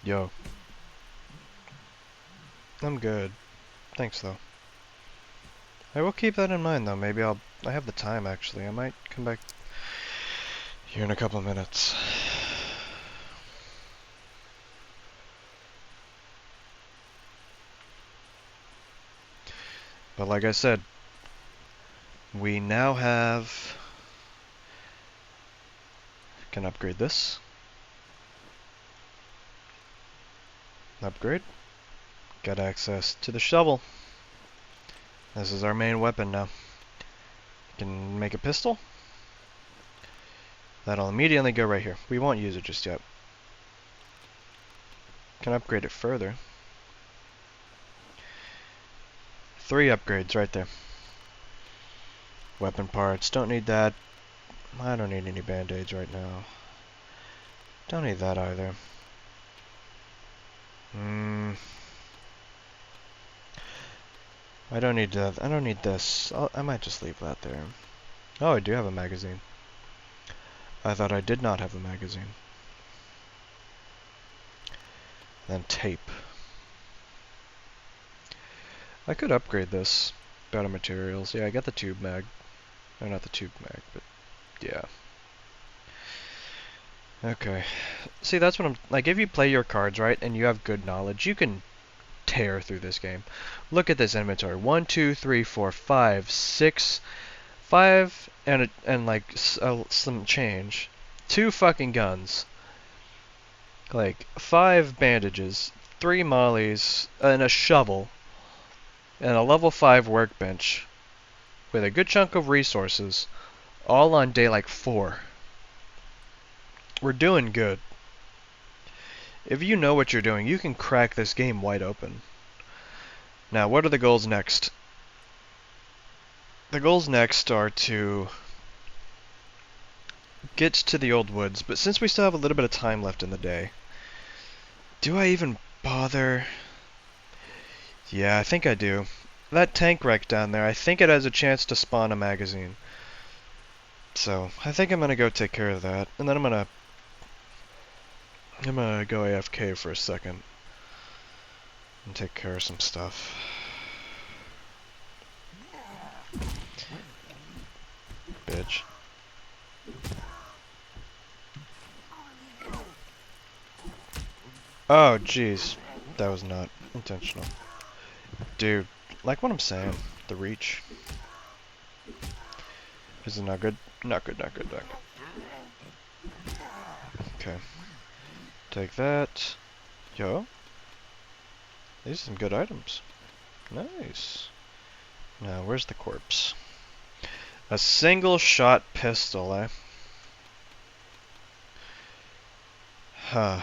Speaker 1: Yo. I'm good. Thanks, though. I will keep that in mind, though. Maybe I have the time, actually. I might come back here in a couple of minutes. But like I said, we now have... Can upgrade this. Upgrade. Got access to the shovel. This is our main weapon now. Can make a pistol. That'll immediately go right here. We won't use it just yet. Can upgrade it further. 3 upgrades right there. Weapon parts, don't need that. I don't need any band-aids right now. Don't need that either. I don't need that. I don't need this. I might just leave that there. Oh, I do have a magazine. I thought I did not have a magazine. Then tape. I could upgrade this. Better materials. Yeah, I got the tube mag. Or not the tube mag, but yeah. Okay. See, that's what I'm... Like, if you play your cards right, and you have good knowledge, you can tear through this game. Look at this inventory. 1, 2, 3, 4, 5, 6... 5 and like some change. 2 fucking guns. Like 5 bandages, 3 mollies, and a shovel, and a level 5 workbench with a good chunk of resources, all on day like 4. We're doing good. If you know what you're doing, you can crack this game wide open. Now, what are the goals next? The goals next are to get to the old woods, but since we still have a little bit of time left in the day, do I even bother? Yeah, I think I do. That tank wreck down there, I think it has a chance to spawn a magazine. So, I think I'm gonna go take care of that, and then I'm gonna go AFK for a second and take care of some stuff. Bitch. Oh, jeez. That was not intentional. Dude, like what I'm saying, the reach. This is not good. Not good, not good, not good. Okay. Take that. Yo. These are some good items. Nice. Now, where's the corpse? A single shot pistol, eh? Huh.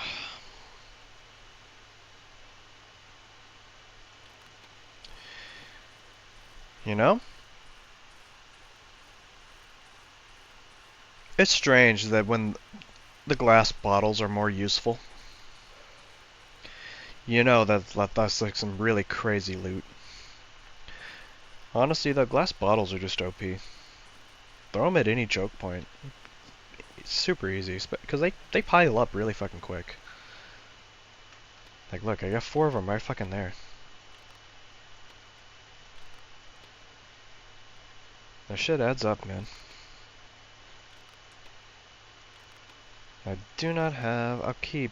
Speaker 1: You know? It's strange that when the glass bottles are more useful, you know that's like some really crazy loot. Honestly, the glass bottles are just OP. Throw them at any choke point. It's super easy, because they pile up really fucking quick. Like, look, I got 4 of them right fucking there. That shit adds up, man. I do not have... I'll keep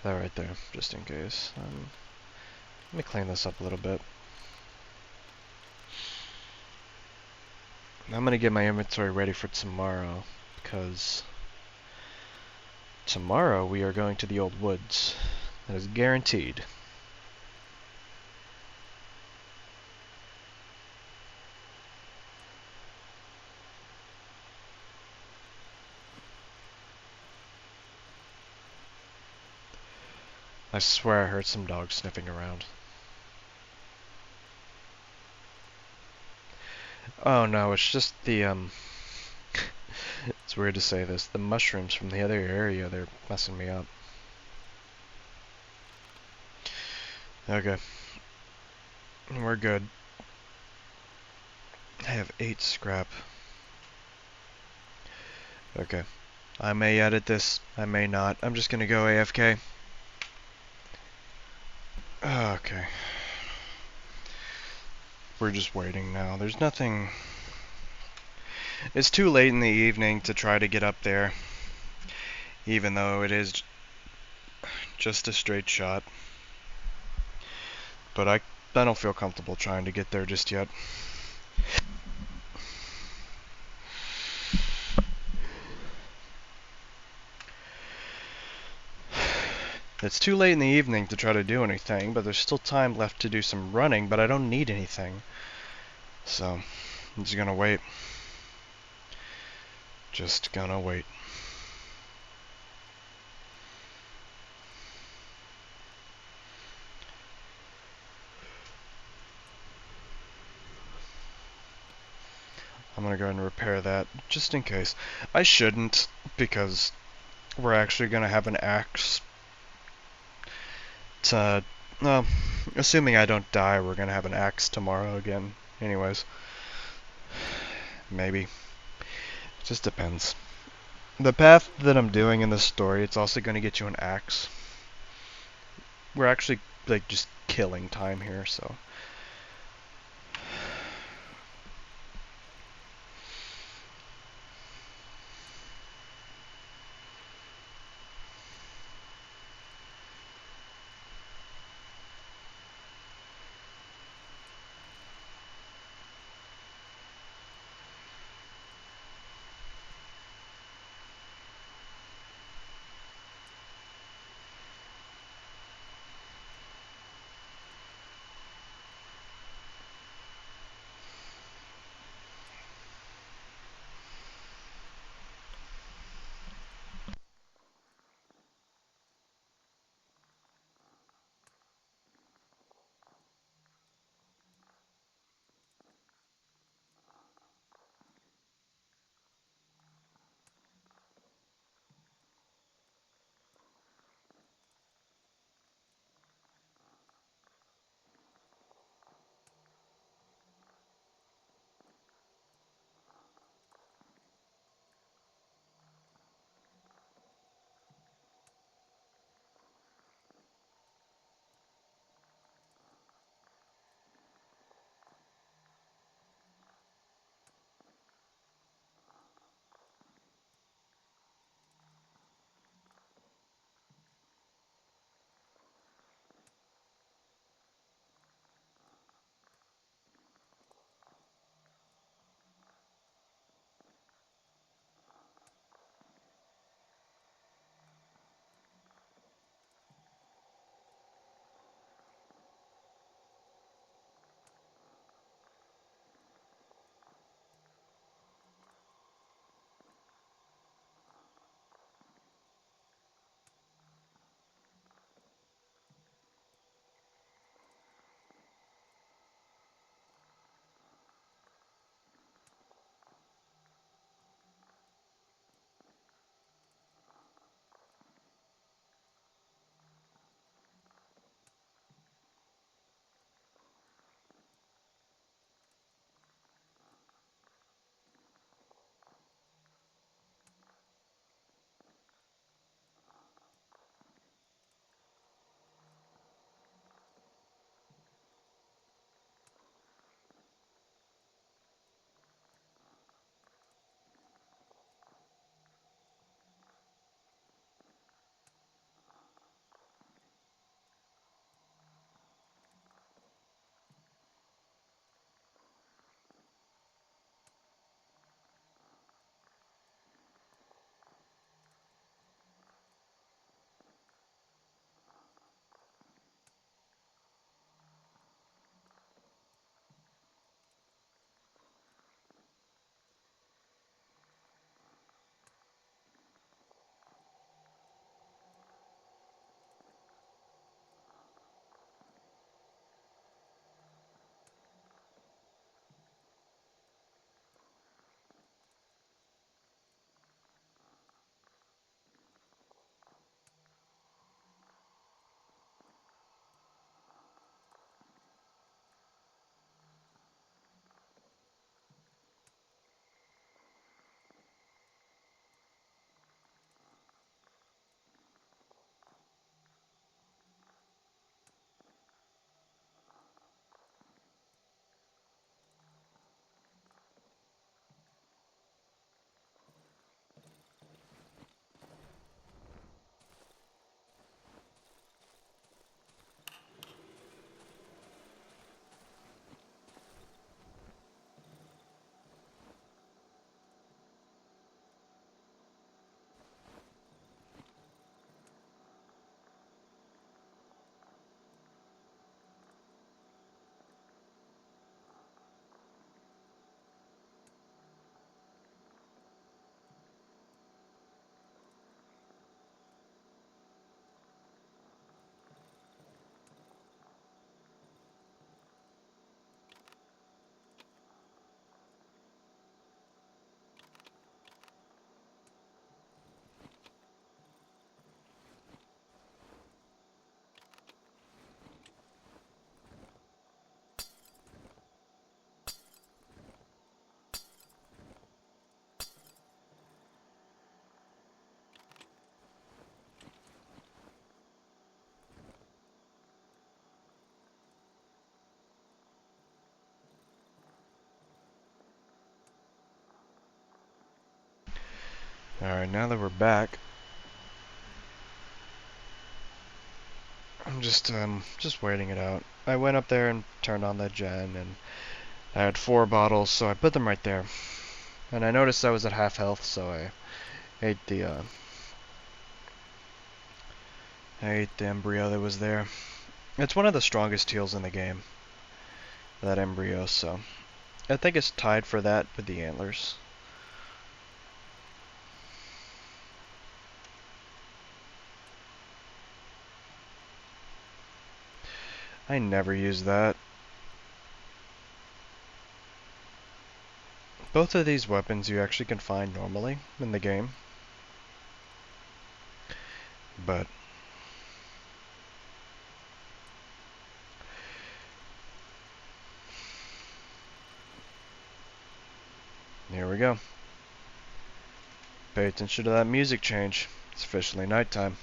Speaker 1: that right there, just in case. Let me clean this up a little bit. I'm gonna get my inventory ready for tomorrow, because tomorrow we are going to the old woods. That is guaranteed. I swear I heard some dogs sniffing around. Oh no, it's just the, it's weird to say this, the mushrooms from the other area, they're messing me up. Okay. We're good. I have 8 scrap. Okay. I may edit this, I may not. I'm just gonna go AFK. Okay. We're just waiting now. There's nothing... It's too late in the evening to try to get up there, even though it is just a straight shot. But I don't feel comfortable trying to get there just yet. It's too late in the evening to try to do anything, but there's still time left to do some running, but I don't need anything. So, I'm just gonna wait. Just gonna wait. I'm gonna go ahead and repair that, just in case. I shouldn't, because we're actually gonna have an axe to... Well, assuming I don't die, we're gonna have an axe tomorrow again. Anyways. Maybe. It just depends. The path that I'm doing in this story, it's also gonna get you an axe. We're actually, like, just killing time here, so... Alright, now that we're back, I'm just waiting it out. I went up there and turned on the gen, and I had 4 bottles, so I put them right there. And I noticed I was at half health, so I ate the embryo that was there. It's one of the strongest heals in the game, that embryo, so I think it's tied for that with the antlers. I never use that. Both of these weapons you actually can find normally in the game, but here we go. Pay attention to that music change. It's officially nighttime.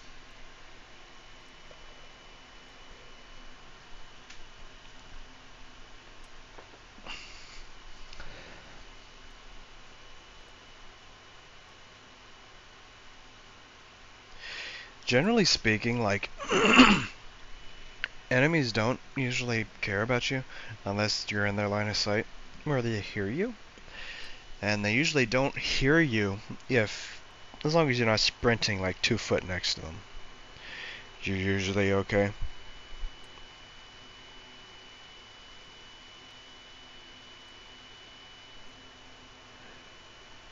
Speaker 1: Generally speaking, like, enemies don't usually care about you unless you're in their line of sight where they hear you. And they usually don't hear you as long as you're not sprinting like 2 foot next to them. You're usually okay.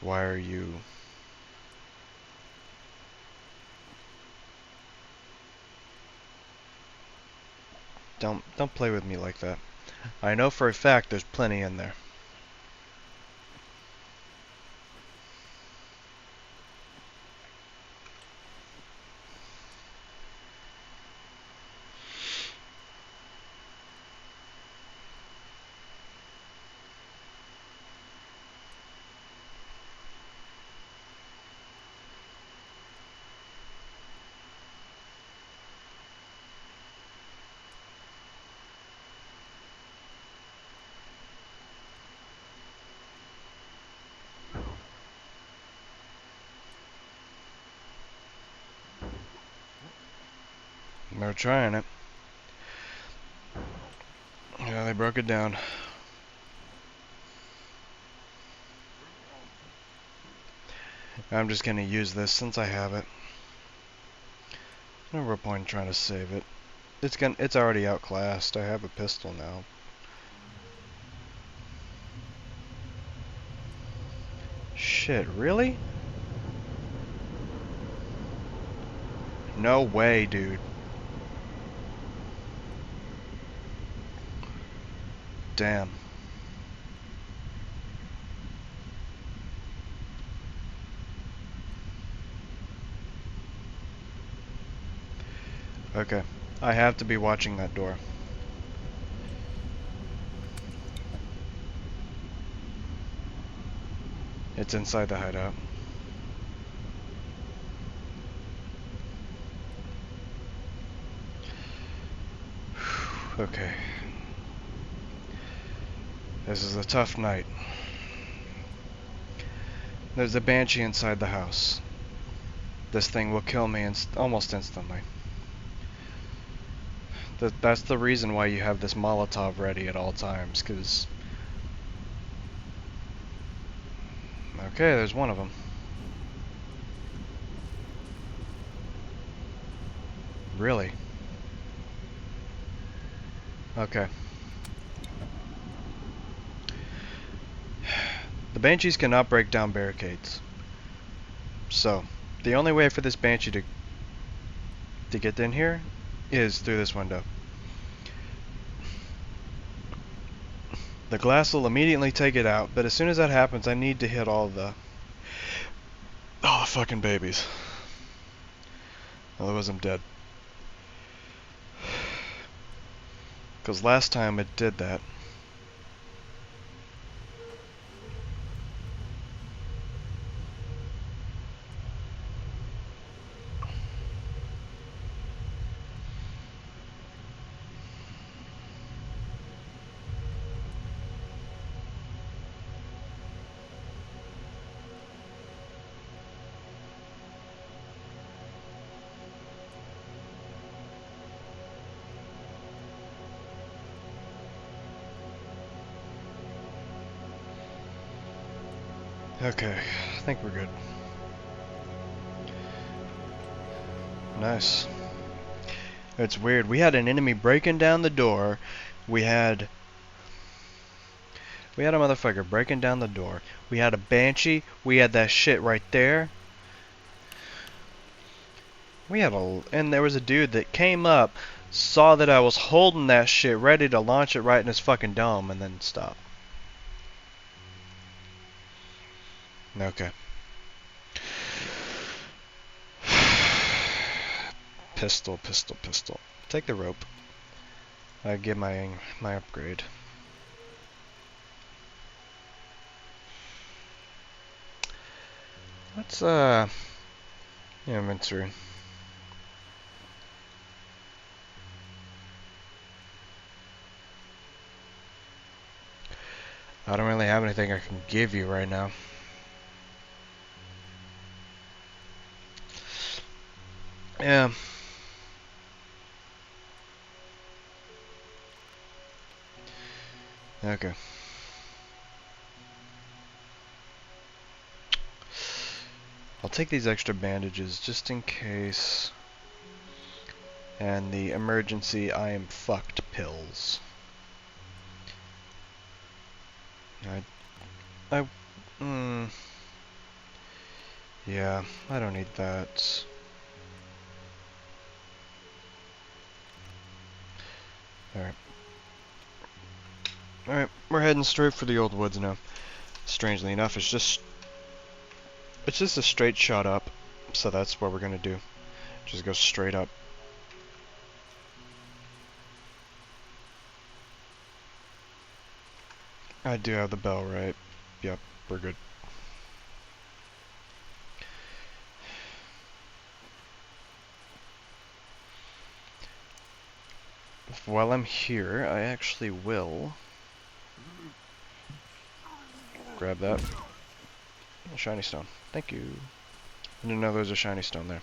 Speaker 1: Why are you... Don't play with me like that. I know for a fact there's plenty in there. They're trying it. Yeah, they broke it down. I'm just gonna use this since I have it. No real point in trying to save it. It's already outclassed. I have a pistol now. Shit, really? No way, dude. Damn. Okay. I have to be watching that door. It's inside the hideout. Okay. This is a tough night. There's a banshee inside the house. This thing will kill me almost instantly. That's the reason why you have this Molotov ready at all times, because... Okay, there's one of them. Really? Okay. The banshees cannot break down barricades. So, the only way for this banshee to get in here is through this window. The glass will immediately take it out, but as soon as that happens, I need to hit all the fucking babies. Otherwise I'm dead. Because last time it did that. Okay, I think we're good. Nice. It's weird. We had an enemy breaking down the door. We had a motherfucker breaking down the door. We had a banshee. We had that shit right there. And there was a dude that came up, saw that I was holding that shit, ready to launch it right in his fucking dome, and then stopped. Okay. Pistol, pistol, pistol. Take the rope. I get my upgrade. Let's inventory. I don't really have anything I can give you right now. Yeah. Okay. I'll take these extra bandages just in case. And the emergency I am fucked pills. Yeah, I don't need that. Alright. Alright, we're heading straight for the old woods now. Strangely enough, it's just a straight shot up. So that's what we're gonna do. Just go straight up. I do have the bell, right? Yep, we're good. While I'm here, I actually will grab that. A shiny stone. Thank you. I didn't know there was a shiny stone there.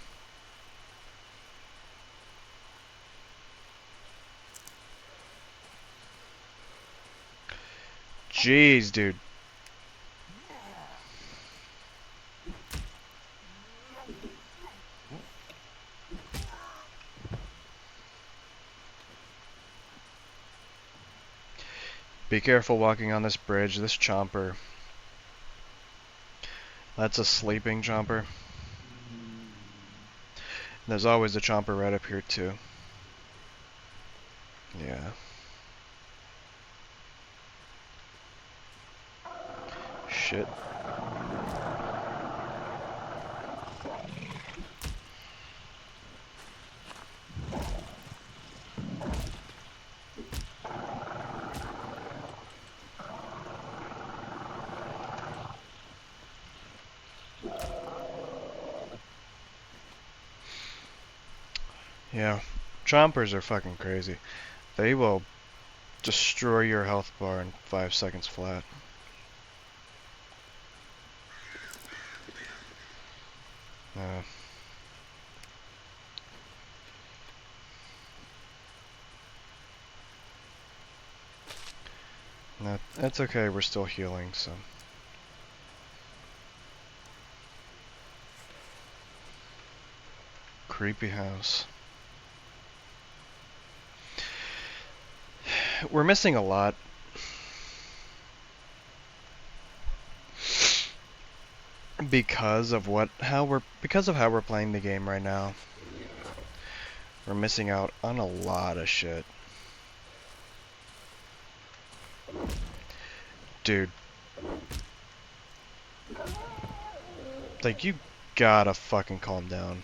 Speaker 1: Jeez, dude. Be careful walking on this bridge. This chomper. That's a sleeping chomper. There's always a chomper right up here too. Yeah. Shit. Yeah. Chompers are fucking crazy. They will destroy your health bar in 5 seconds flat. No, that's okay, we're still healing, so. Creepy house. We're missing a lot. Because of how we're playing the game right now. We're missing out on a lot of shit. Dude. Like, you gotta fucking calm down.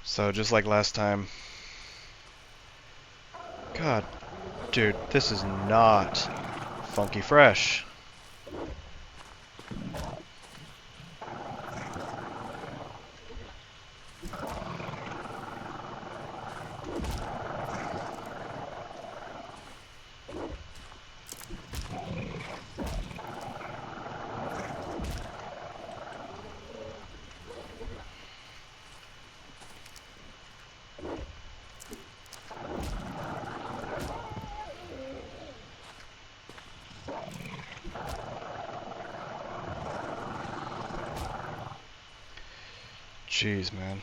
Speaker 1: So, just like last time. God, dude, this is not funky fresh. Jeez, man.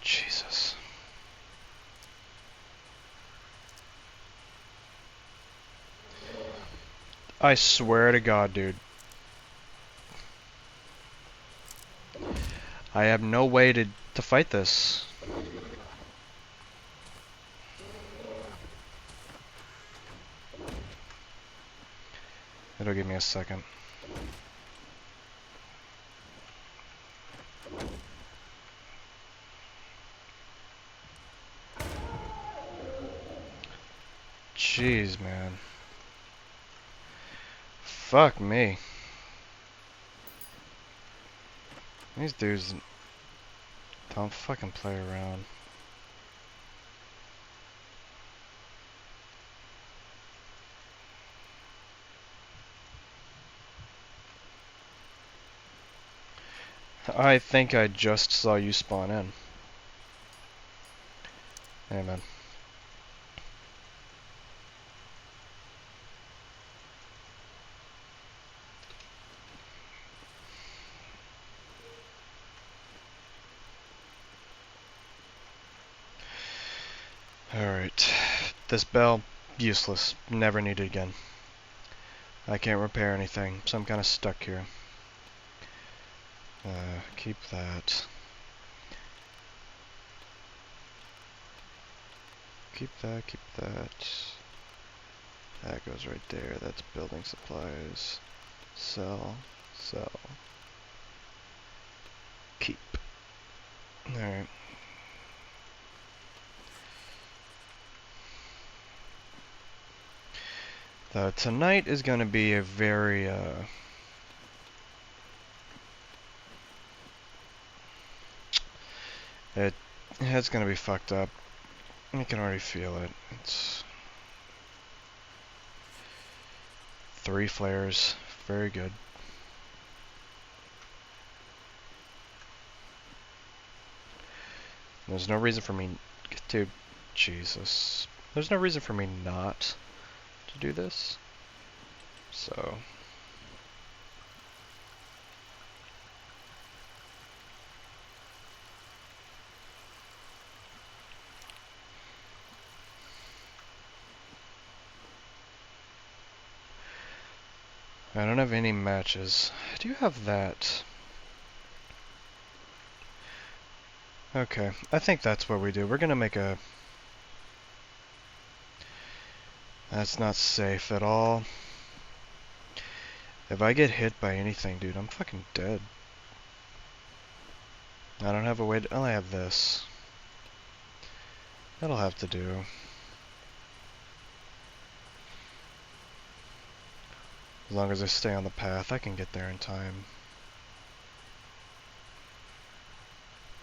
Speaker 1: Jesus. I swear to God, dude. I have no way to fight this. It'll give me a second. Jeez, man. Fuck me. These dudes don't fucking play around. I think I just saw you spawn in. Hey, man. Alright. This bell, useless. Never needed again. I can't repair anything, so I'm kind of stuck here. Keep that. Keep that, keep that. That goes right there. That's building supplies. Sell, sell. Keep. Alright. Tonight is going to be a very, it's going to be fucked up. You can already feel it. It's 3 flares. Very good. There's no reason for me to... Jesus. There's no reason for me not to do this. So... I don't have any matches. I do have that. Okay, I think that's what we do. We're gonna make a... That's not safe at all. If I get hit by anything, dude, I'm fucking dead. I don't have a way to... I only have this. That'll have to do. As long as I stay on the path, I can get there in time.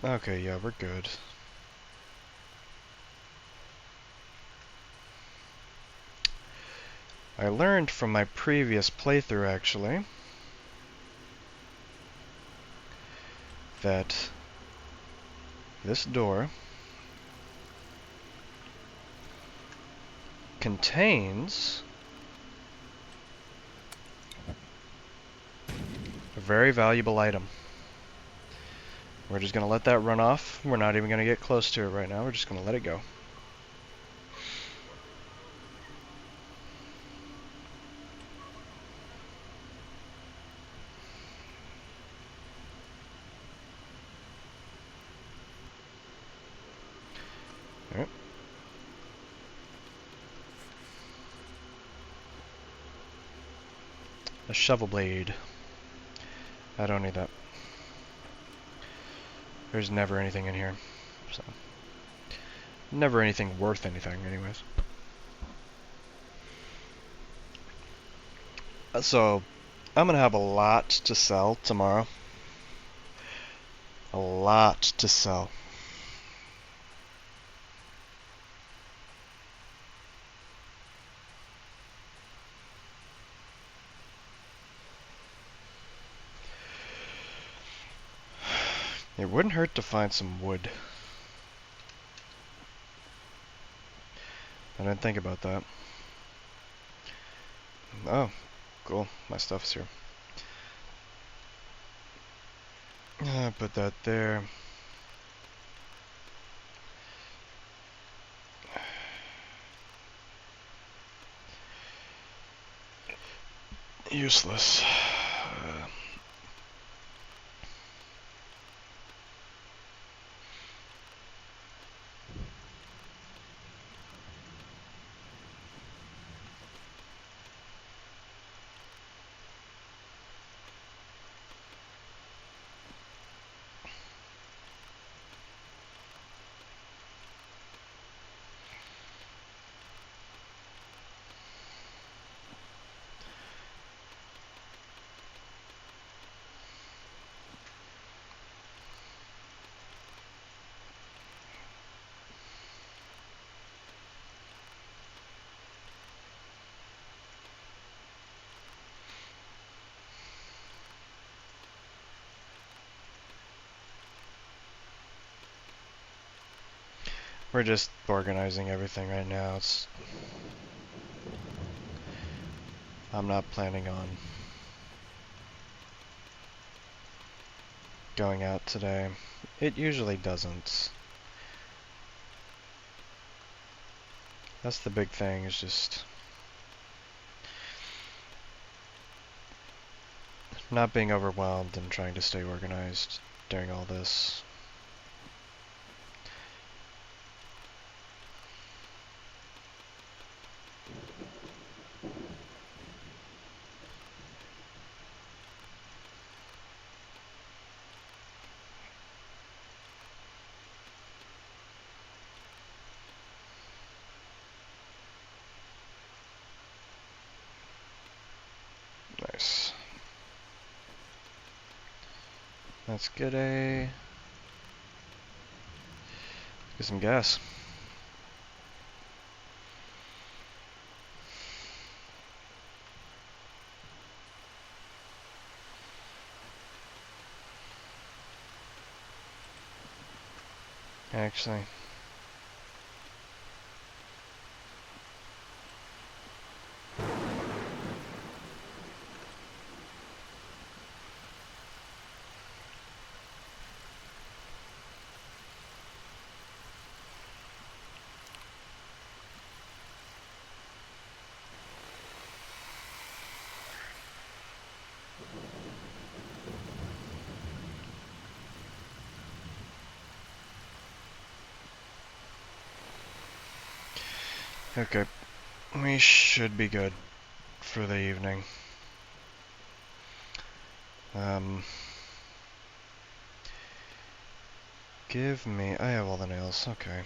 Speaker 1: Okay, yeah, we're good. I learned from my previous playthrough, actually, that this door contains a very valuable item. We're just going to let that run off. We're not even going to get close to it right now. We're just going to let it go. Alright. A shovel blade. I don't need that. There's never anything in here. So. Never anything worth anything, anyways. So, I'm gonna have a lot to sell tomorrow. A lot to sell. wouldn't hurt to find some wood. I didn't think about that. Oh, cool. My stuff's here. Put that there. Useless. We're just organizing everything right now. I'm not planning on going out today. It usually doesn't. That's the big thing, is just not being overwhelmed and trying to stay organized during all this. Nice. Let's get some gas. Actually, okay, we should be good for the evening. Give me, I have all the nails, okay.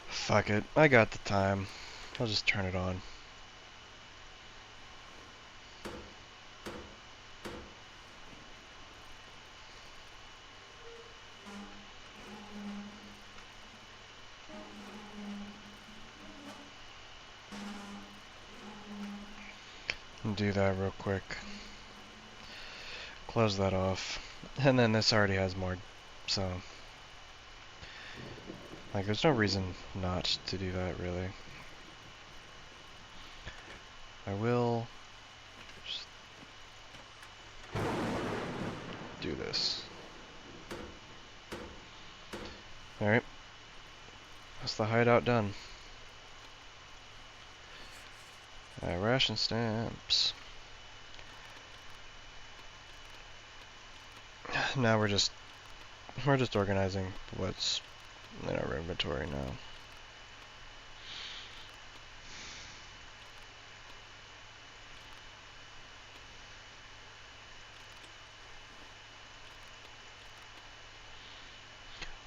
Speaker 1: Fuck it, I got the time. I'll just turn it on. Do that real quick. Close that off. And then this already has more, so... like, there's no reason not to do that, really. I will... just do this. Alright. That's the hideout done. Ration stamps. Now we're just We're just organizing what's in our inventory now.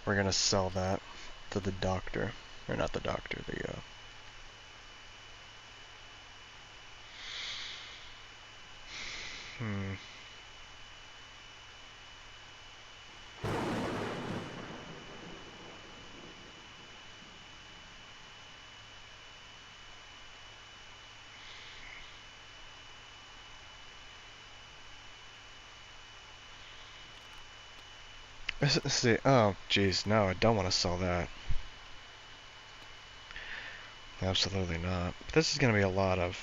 Speaker 1: We're gonna sell that to the doctor. Or not the doctor, the, hmm. Let's see. Oh, jeez, no, I don't want to sell that. Absolutely not. But this is gonna be a lot of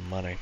Speaker 1: money.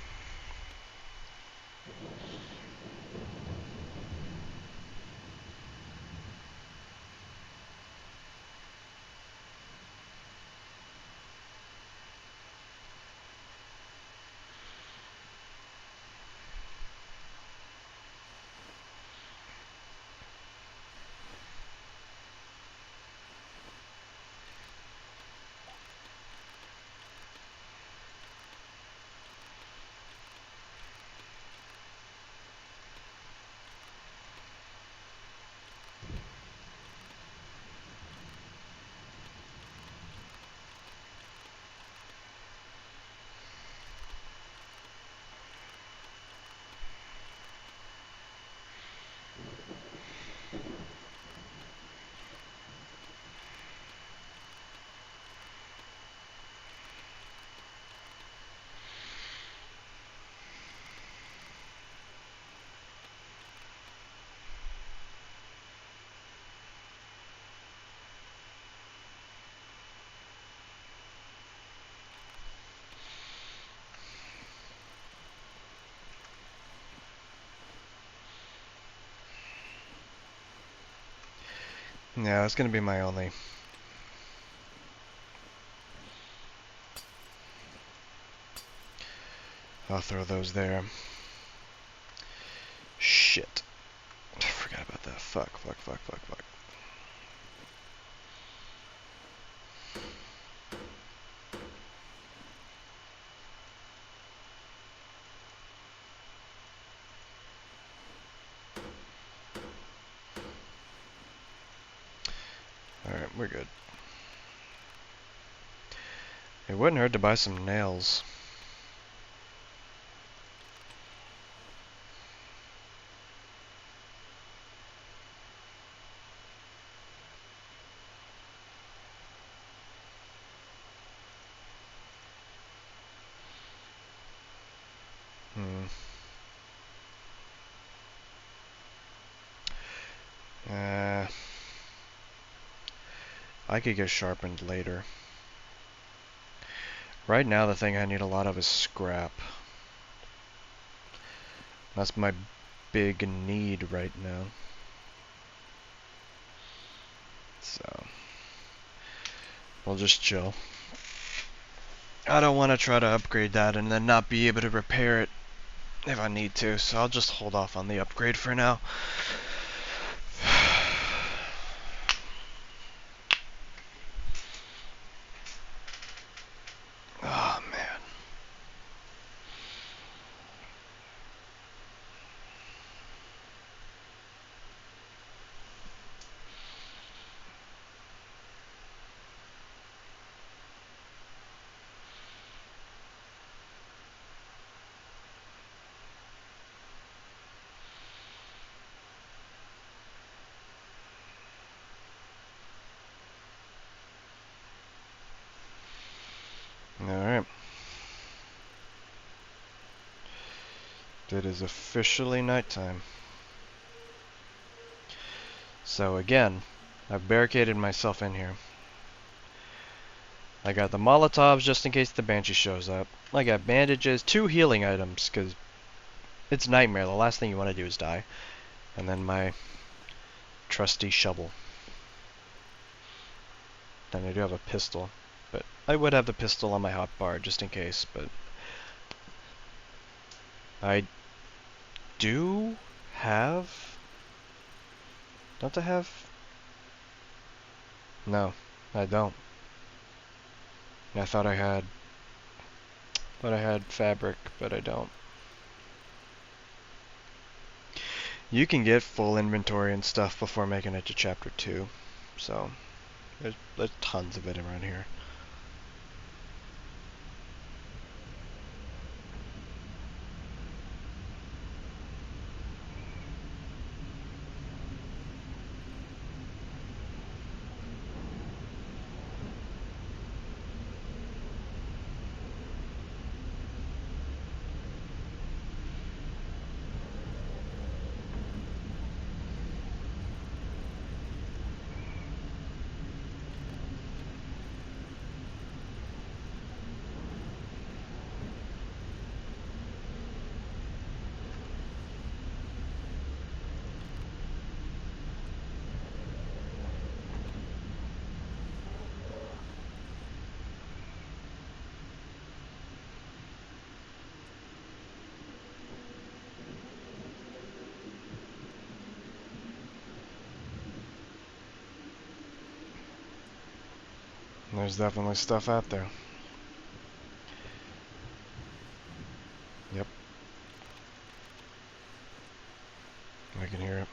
Speaker 1: Yeah, it's gonna be my only. I'll throw those there. Shit. I forgot about that. Fuck. Alright, we're good. It wouldn't hurt to buy some nails. Hmm. Uh, I could get sharpened later. Right now, the thing I need a lot of is scrap. That's my big need right now. So, we'll just chill. I don't want to try to upgrade that and then not be able to repair it if I need to, so I'll just hold off on the upgrade for now. Oh, man. Alright. It is officially nighttime. So again, I've barricaded myself in here. I got the Molotovs just in case the Banshee shows up. I got bandages, 2 healing items, because it's Nightmare. The last thing you want to do is die. And then my trusty shovel. Then I do have a pistol. But I would have the pistol on my hotbar just in case, but I do have Don't I have... No, I don't. I thought I had... Thought I had fabric, but I don't. You can get full inventory and stuff before making it to chapter 2. So, there's tons of it around here. There's definitely stuff out there. Yep. I can hear it.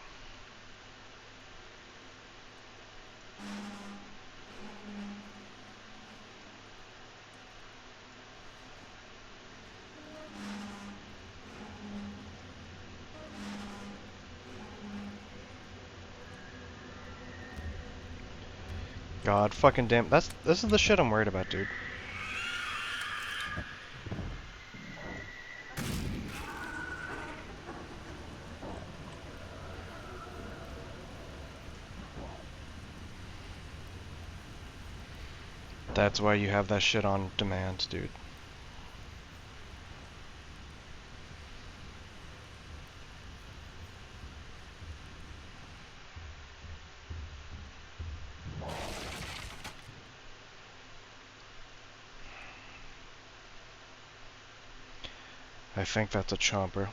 Speaker 1: God fucking damn. This is the shit I'm worried about, dude. That's why you have that shit on demand, dude. I think that's a chomper.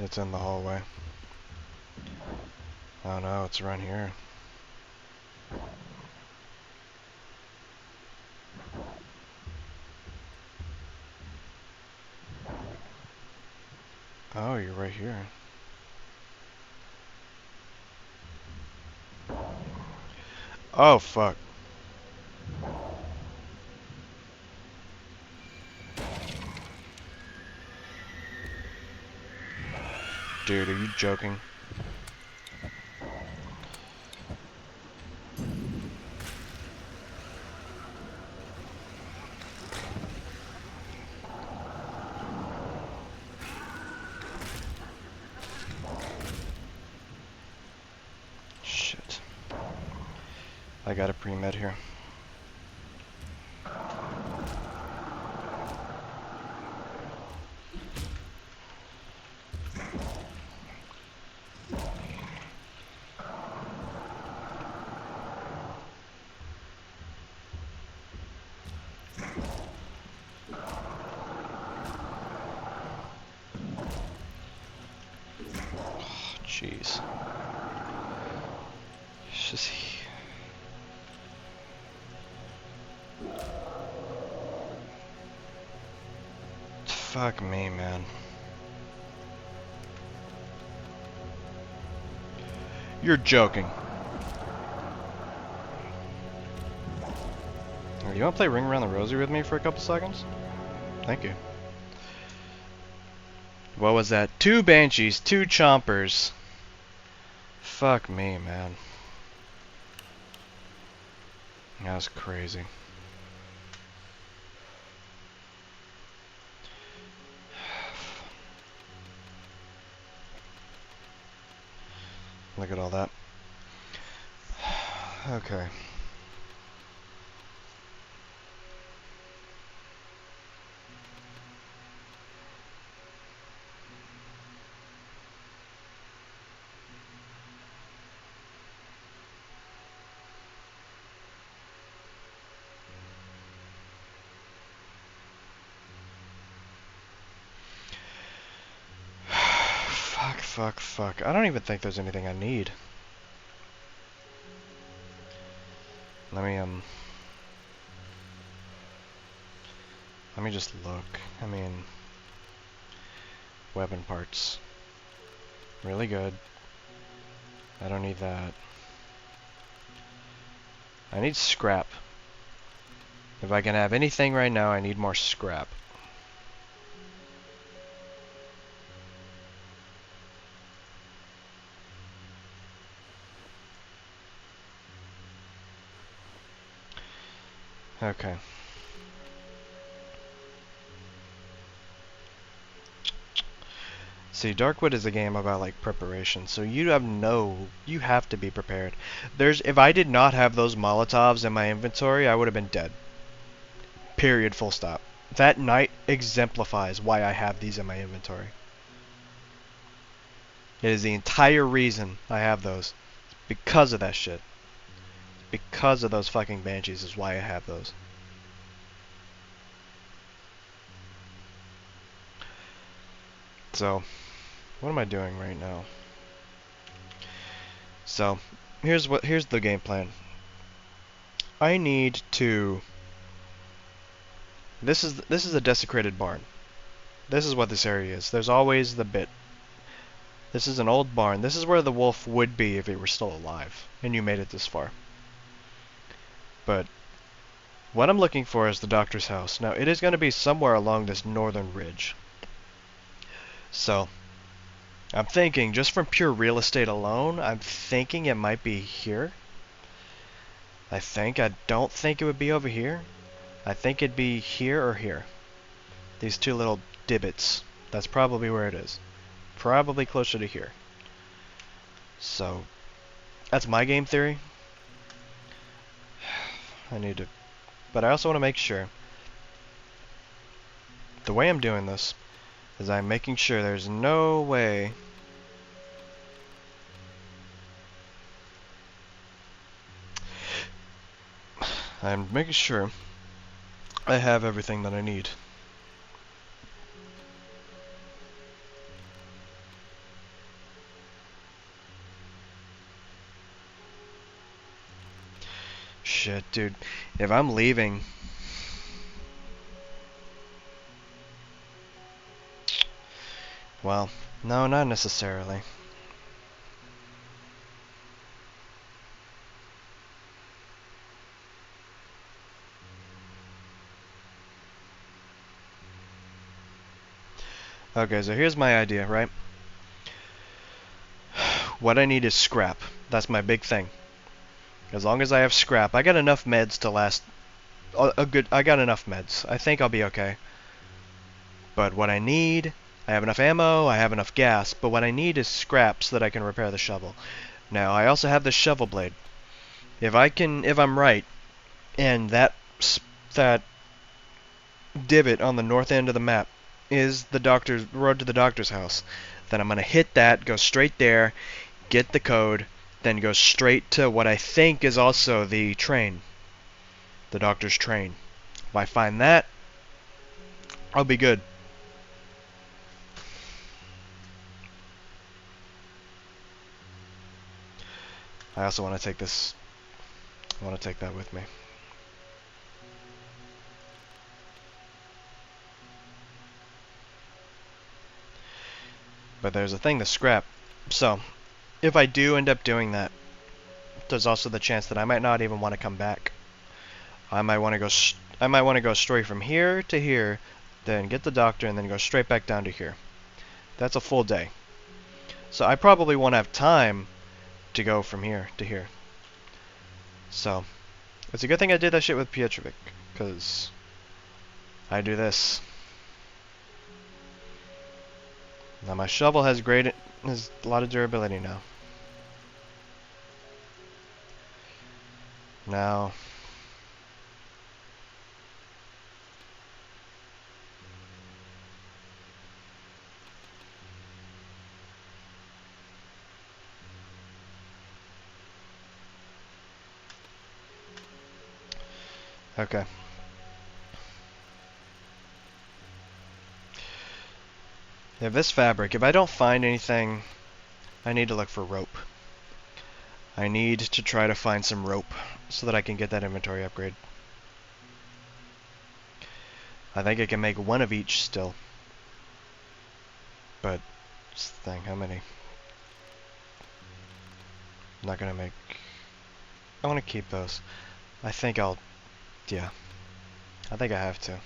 Speaker 1: It's in the hallway. Oh no, it's around here. Oh, you're right here. Oh, fuck. Dude, are you joking? Shit. I got a pre-med here. Jeez. It's just... Fuck me, man. You're joking. You wanna play Ring Around the Rosie with me for a couple seconds? Thank you. What was that? 2 Banshees, 2 Chompers. Fuck me, man. That was crazy. Look at all that. Okay. fuck. I don't even think there's anything I need. Let me just look. I mean, weapon parts. Really good. I don't need that. I need scrap. If I can have anything right now, I need more scrap. Okay. See, DarkWood is a game about like preparation, so you have to be prepared. If I did not have those Molotovs in my inventory, I would have been dead. Period, full stop. That night exemplifies why I have these in my inventory. It is the entire reason I have those. Because of that shit. Because of those fucking banshees is why I have those. So, what am I doing right now? So, here's the game plan. I need to. This is a desecrated barn. This is what this area is. There's always the bit. This is an old barn. This is where the wolf would be if it were still alive, and you made it this far. But what I'm looking for is the doctor's house. Now, it is going to be somewhere along this northern ridge. So, I'm thinking, just from pure real estate alone, I'm thinking it might be here. I don't think it would be over here. I think it'd be here or here. These two little divots. That's probably where it is. Probably closer to here. So, that's my game theory. But I also want to make sure. The way I'm doing this is I'm making sure there's no way I'm making sure I have everything that I need. Shit, dude. If I'm leaving... Well, no, not necessarily. Okay, so here's my idea, right? What I need is scrap. That's my big thing. As long as I have scrap, I got enough meds to last I got enough meds. I think I'll be okay. But what I need, I have enough ammo, I have enough gas, but what I need is scrap so that I can repair the shovel. Now, I also have this shovel blade. If I'm right, and that divot on the north end of the map is the road to the doctor's house, then I'm gonna hit that, go straight there, get the code, then go straight to what I think is also the train. The doctor's train. If I find that, I'll be good. I also want to take this. I want to take that with me. But there's a thing to scrap. So, if I do end up doing that, there's also the chance that I might not even want to come back. I might want to go straight from here to here, then get the doctor, and then go straight back down to here. That's a full day. So I probably won't have time to go from here to here. So, it's a good thing I did that shit with Pietrovic, because I do this. Now my shovel has a lot of durability now. Now, okay. If this fabric, if I don't find anything I need to look for rope. I need to try to find some rope so that I can get that inventory upgrade. I think I can make one of each still. But, it's the thing, how many? I'm not gonna make... I want to keep those. I think I'll... yeah. I think I have to.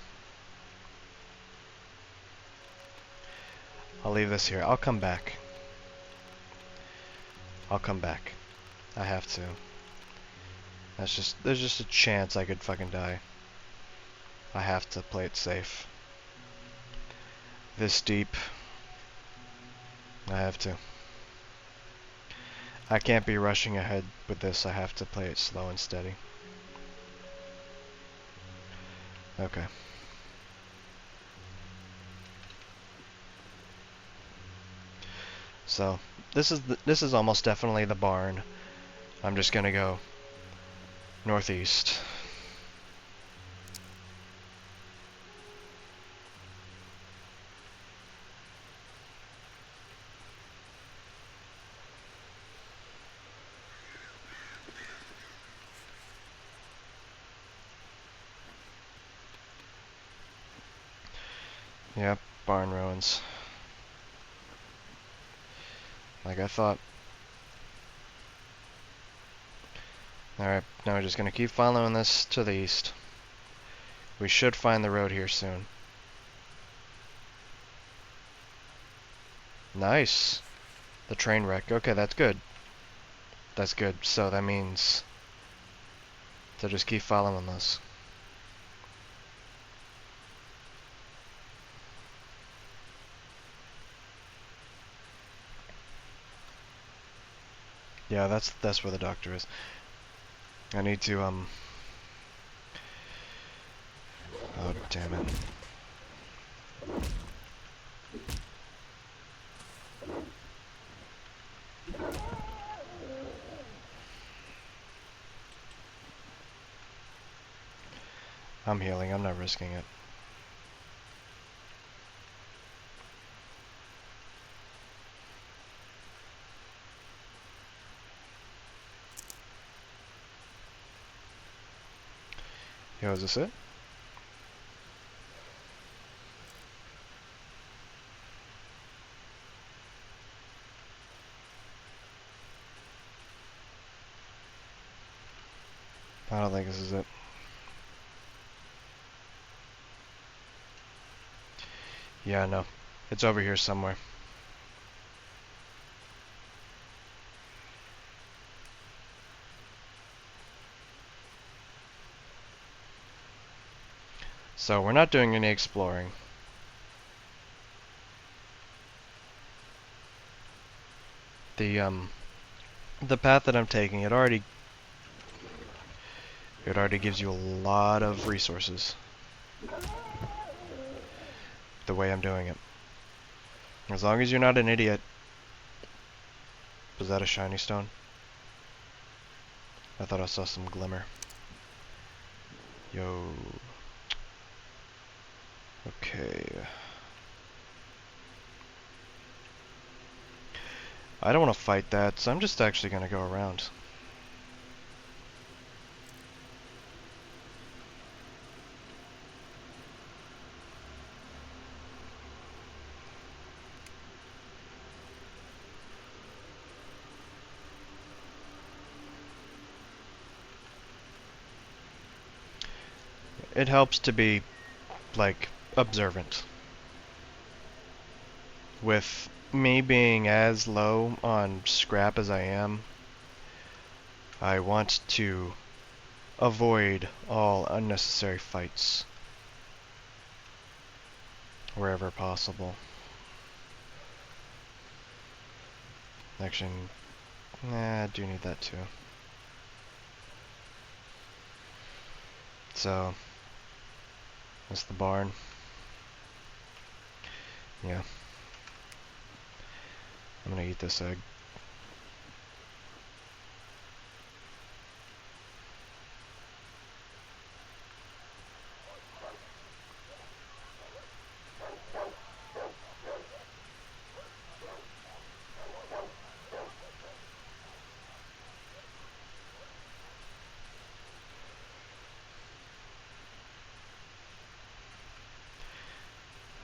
Speaker 1: I'll leave this here. I'll come back. I'll come back. I have to. That's just... there's just a chance I could fucking die. I have to play it safe. This deep. I have to. I can't be rushing ahead with this. I have to play it slow and steady. Okay. So, this is almost definitely the barn. I'm just gonna go northeast. Yep, barn ruins. Like I thought. Alright, now we're just gonna keep following this to the east. We should find the road here soon. Nice! The train wreck. Okay, that's good. That's good. So that means to just keep following this. Yeah, that's where the doctor is. I need to oh damn it. I'm healing, I'm not risking it. Yo, is this it? I don't think this is it. Yeah, no. It's over here somewhere. So we're not doing any exploring. The path that I'm taking, it already gives you a lot of resources. The way I'm doing it. As long as you're not an idiot. Was that a shiny stone? I thought I saw some glimmer. Yo. Okay. I don't want to fight that, so I'm just actually going to go around. It helps to be, like, observant. With me being as low on scrap as I am, I want to avoid all unnecessary fights wherever possible. Actually, nah, I do need that too. So, that's the barn. Yeah. I'm gonna eat this egg.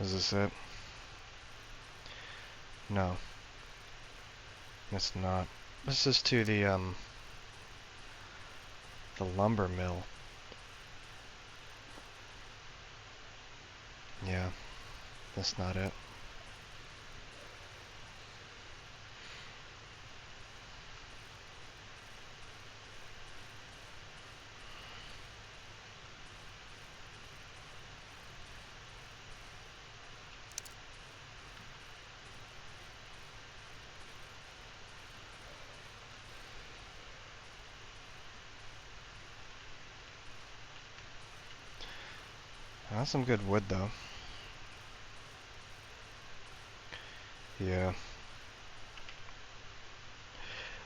Speaker 1: Is this it? No. It's not. This is to the lumber mill. Yeah, that's not it. That's some good wood, though. Yeah.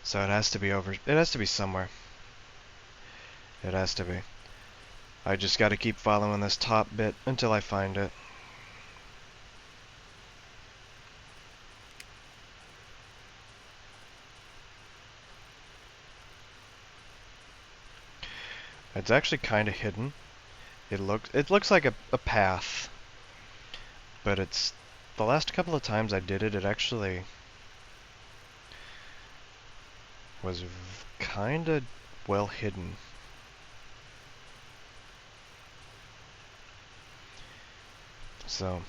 Speaker 1: So it has to be over. It has to be somewhere. It has to be. I just gotta keep following this top bit until I find it. It's actually kind of hidden. It looks like a path, but it's the last couple of times I did it, it actually was kind of well hidden. So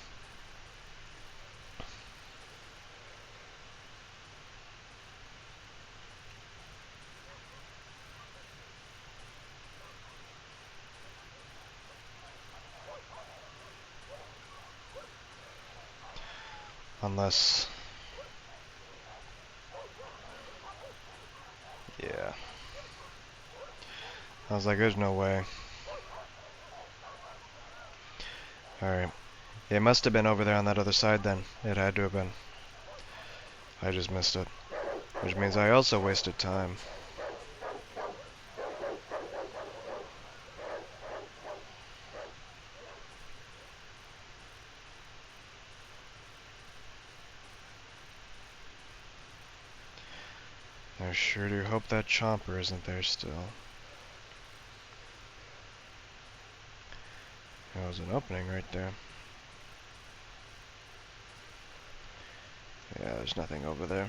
Speaker 1: unless, yeah, I was like, there's no way. All right, it must have been over there on that other side then. It had to have been. I just missed it, which means I also wasted time. I sure do hope that chomper isn't there still. There was an opening right there. Yeah, there's nothing over there.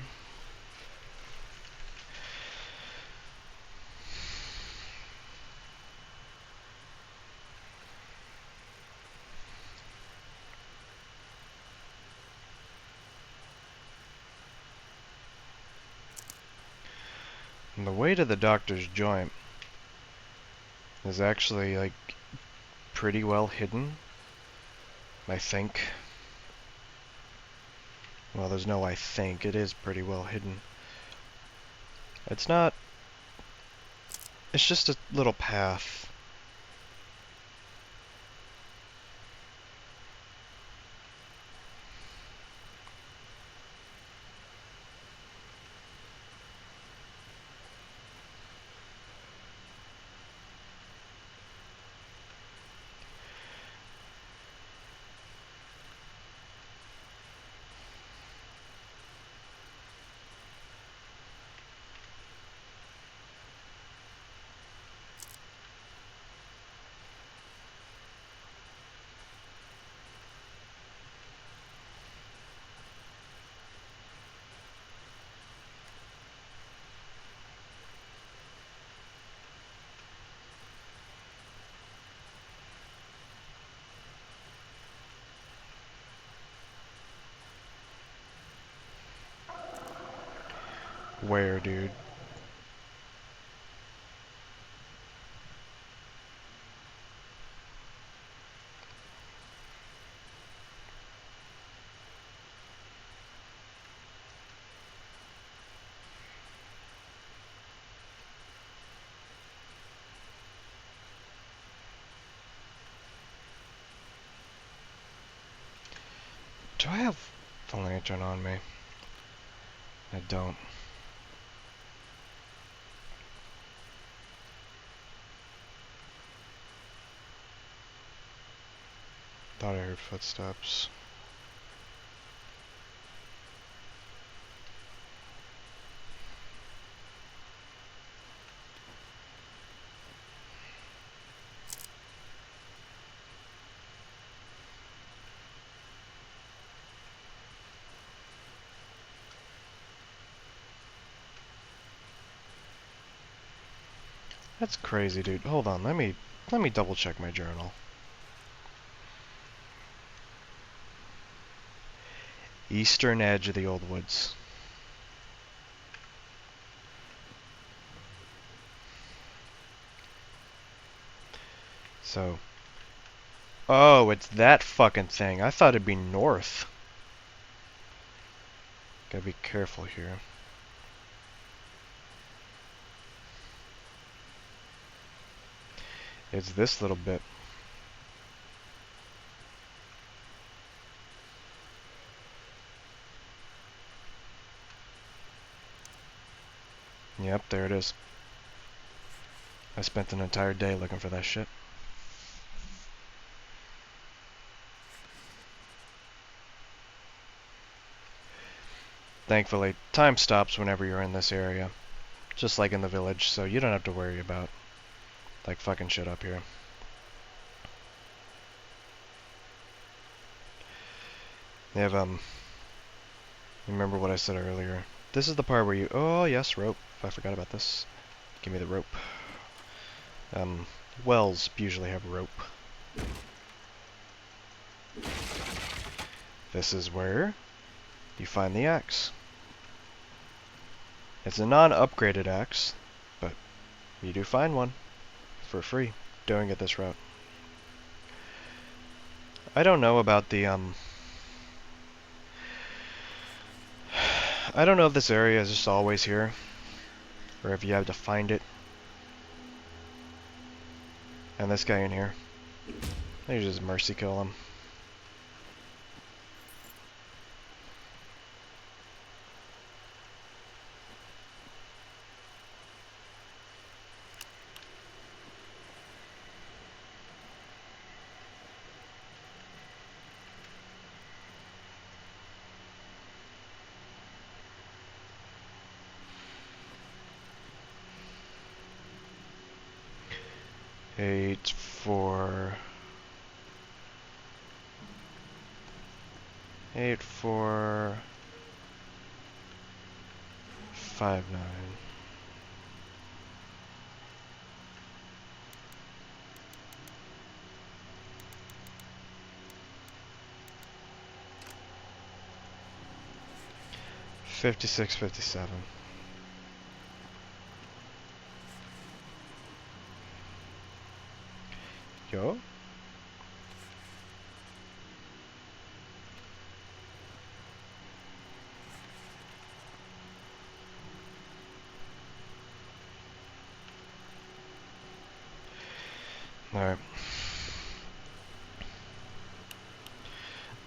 Speaker 1: And the way to the doctor's joint is actually, like, pretty well hidden, I think. Well, there's no I think. It is pretty well hidden. It's not... It's just a little path. Where, dude? Do I have the lantern on me? I don't. Thought I heard footsteps. That's crazy, dude. Hold on, let me double check my journal. Eastern edge of the old woods. So, oh, it's that fucking thing. I thought it'd be north. Gotta be careful here. It's this little bit. Yep, there it is. I spent an entire day looking for that shit. Thankfully, time stops whenever you're in this area. Just like in the village, so you don't have to worry about, like, fucking shit up here. They have, remember what I said earlier. This is the part where you, oh yes, rope. I forgot about this. Give me the rope. Wells usually have rope. This is where you find the axe. It's a non-upgraded axe, but you do find one for free doing it this route. I don't know about the, I don't know if this area is just always here, or if you have to find it. And this guy in here, I just mercy kill him. Eight, 4, 8, 4, 5, 9. $56, 57. Yo. Alright.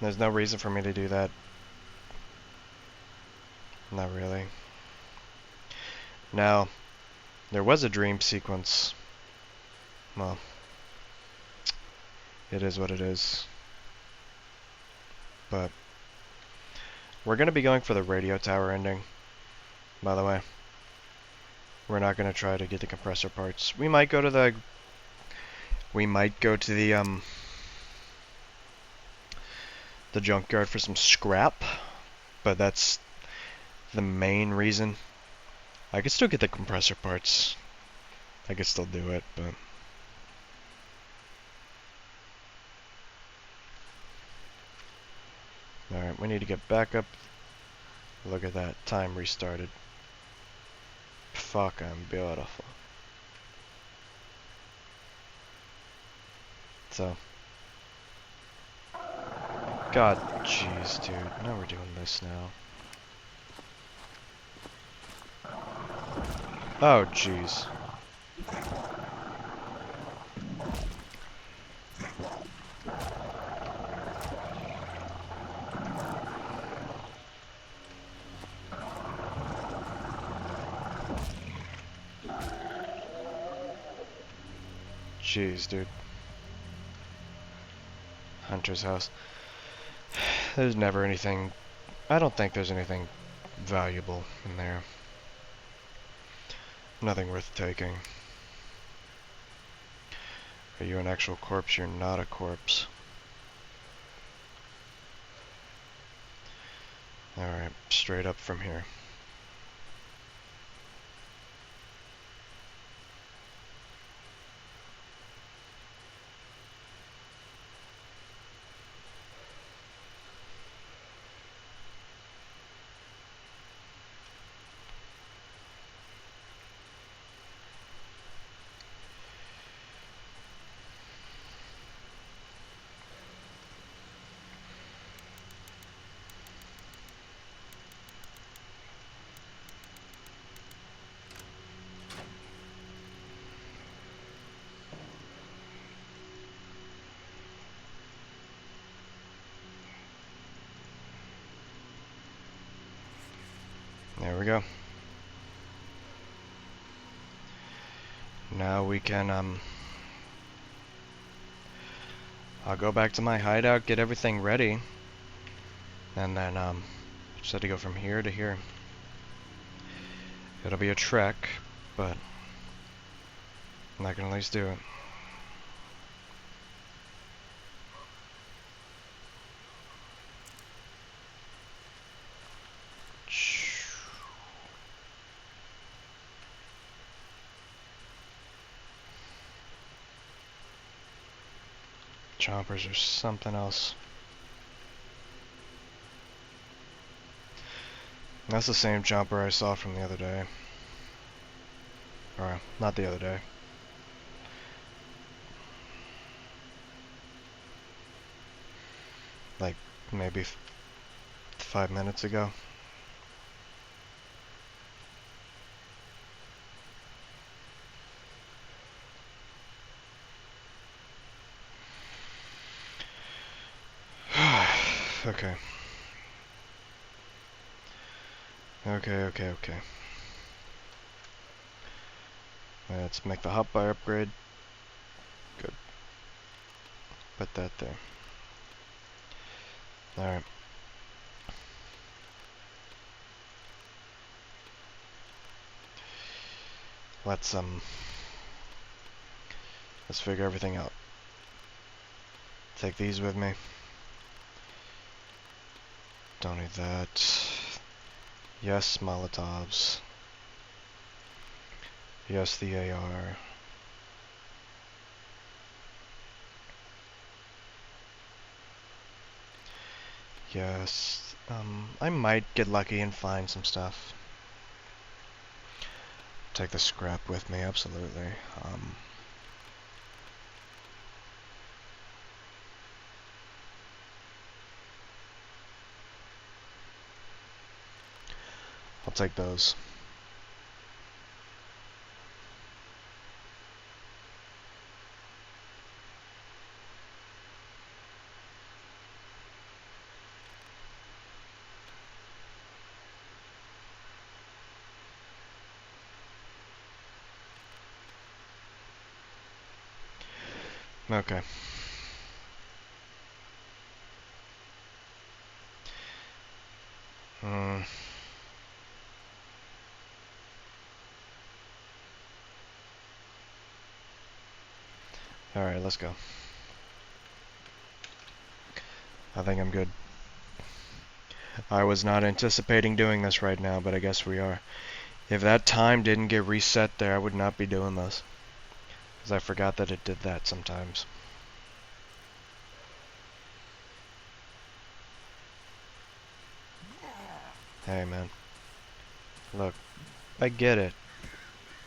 Speaker 1: There's no reason for me to do that. Not really. Now, there was a dream sequence. Well, it is what it is. But we're going to be going for the radio tower ending, by the way. We're not going to try to get the compressor parts. We might go to the junkyard for some scrap, but that's the main reason. I could still get the compressor parts. I could still do it, but alright, we need to get back up. Look at that, time restarted. Fuck, I'm beautiful. So, God, jeez, dude. Now we're doing this now. Oh, jeez. Jeez, dude. Hunter's house. There's never anything... I don't think there's anything valuable in there. Nothing worth taking. Are you an actual corpse? You're not a corpse. Alright, straight up from here. There we go. Now we can, I'll go back to my hideout, get everything ready, and then, just had to go from here to here. It'll be a trek, but I can at least do it. Chompers are something else. That's the same chomper I saw from the other day. Or, not the other day. Like, maybe 5 minutes ago. Okay. Okay. Let's make the hotbar upgrade. Good. Put that there. Alright. Let's figure everything out. Take these with me. Don't need that. Yes, Molotovs. Yes, the AR. Yes, I might get lucky and find some stuff. Take the scrap with me, absolutely. I'll take those. Okay. Alright, let's go. I think I'm good. I was not anticipating doing this right now, but I guess we are. If that time didn't get reset there, I would not be doing this. Because I forgot that it did that sometimes. Hey, man. Look, I get it.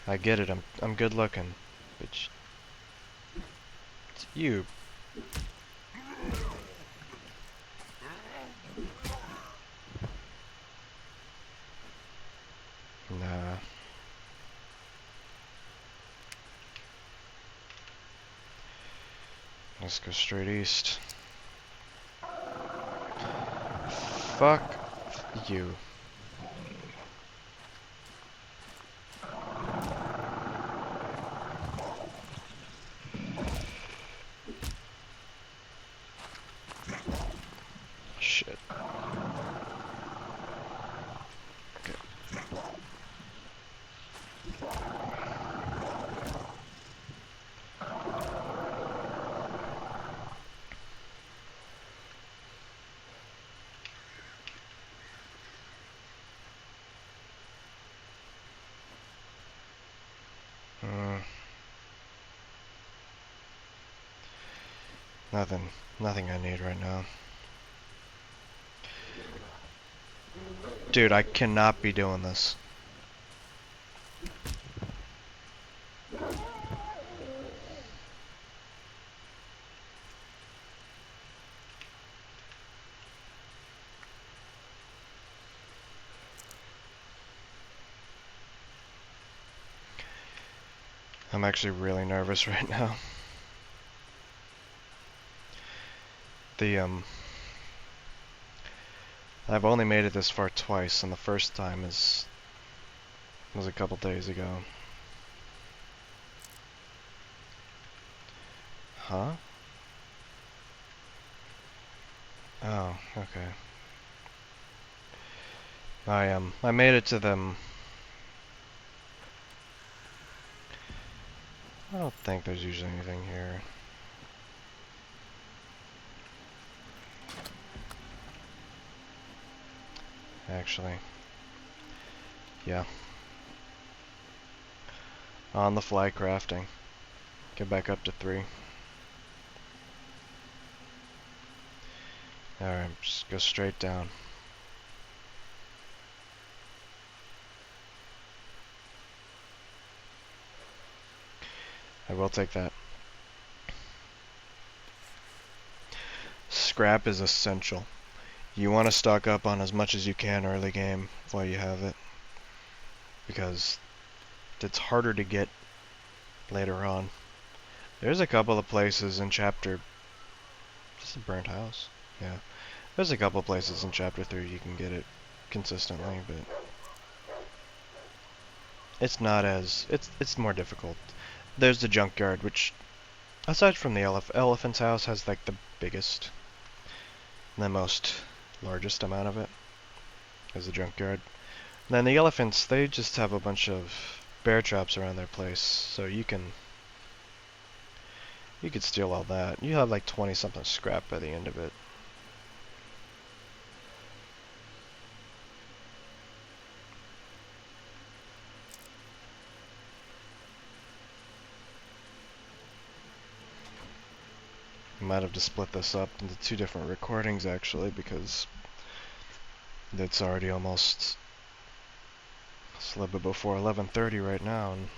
Speaker 1: I get it. I'm good looking, bitch. It's you. Nah. Let's go straight east. Fuck you. Shit. Okay. Nothing I need right now. Dude, I cannot be doing this. I'm actually really nervous right now. I've only made it this far twice, and the first time is It was a couple days ago. Huh? Oh, okay. I made it to them. I don't think there's usually anything here. Actually. Yeah. On the fly crafting. Get back up to 3. Alright, just go straight down. I will take that. Scrap is essential. You want to stock up on as much as you can early game while you have it. Because it's harder to get later on. There's a couple of places in chapter... Is this a burnt house? Yeah. There's a couple of places in chapter 3 you can get it consistently, but... It's not as... It's more difficult. There's the junkyard, which... Aside from the elephant's house, has like the biggest... the most largest amount of it. Is the junkyard. And then the elephants, they just have a bunch of bear traps around their place, so you could steal all that. You have like 20 something scrap by the end of it. Might have to split this up into 2 different recordings actually, because it's already almost a little bit before 11:30 right now, and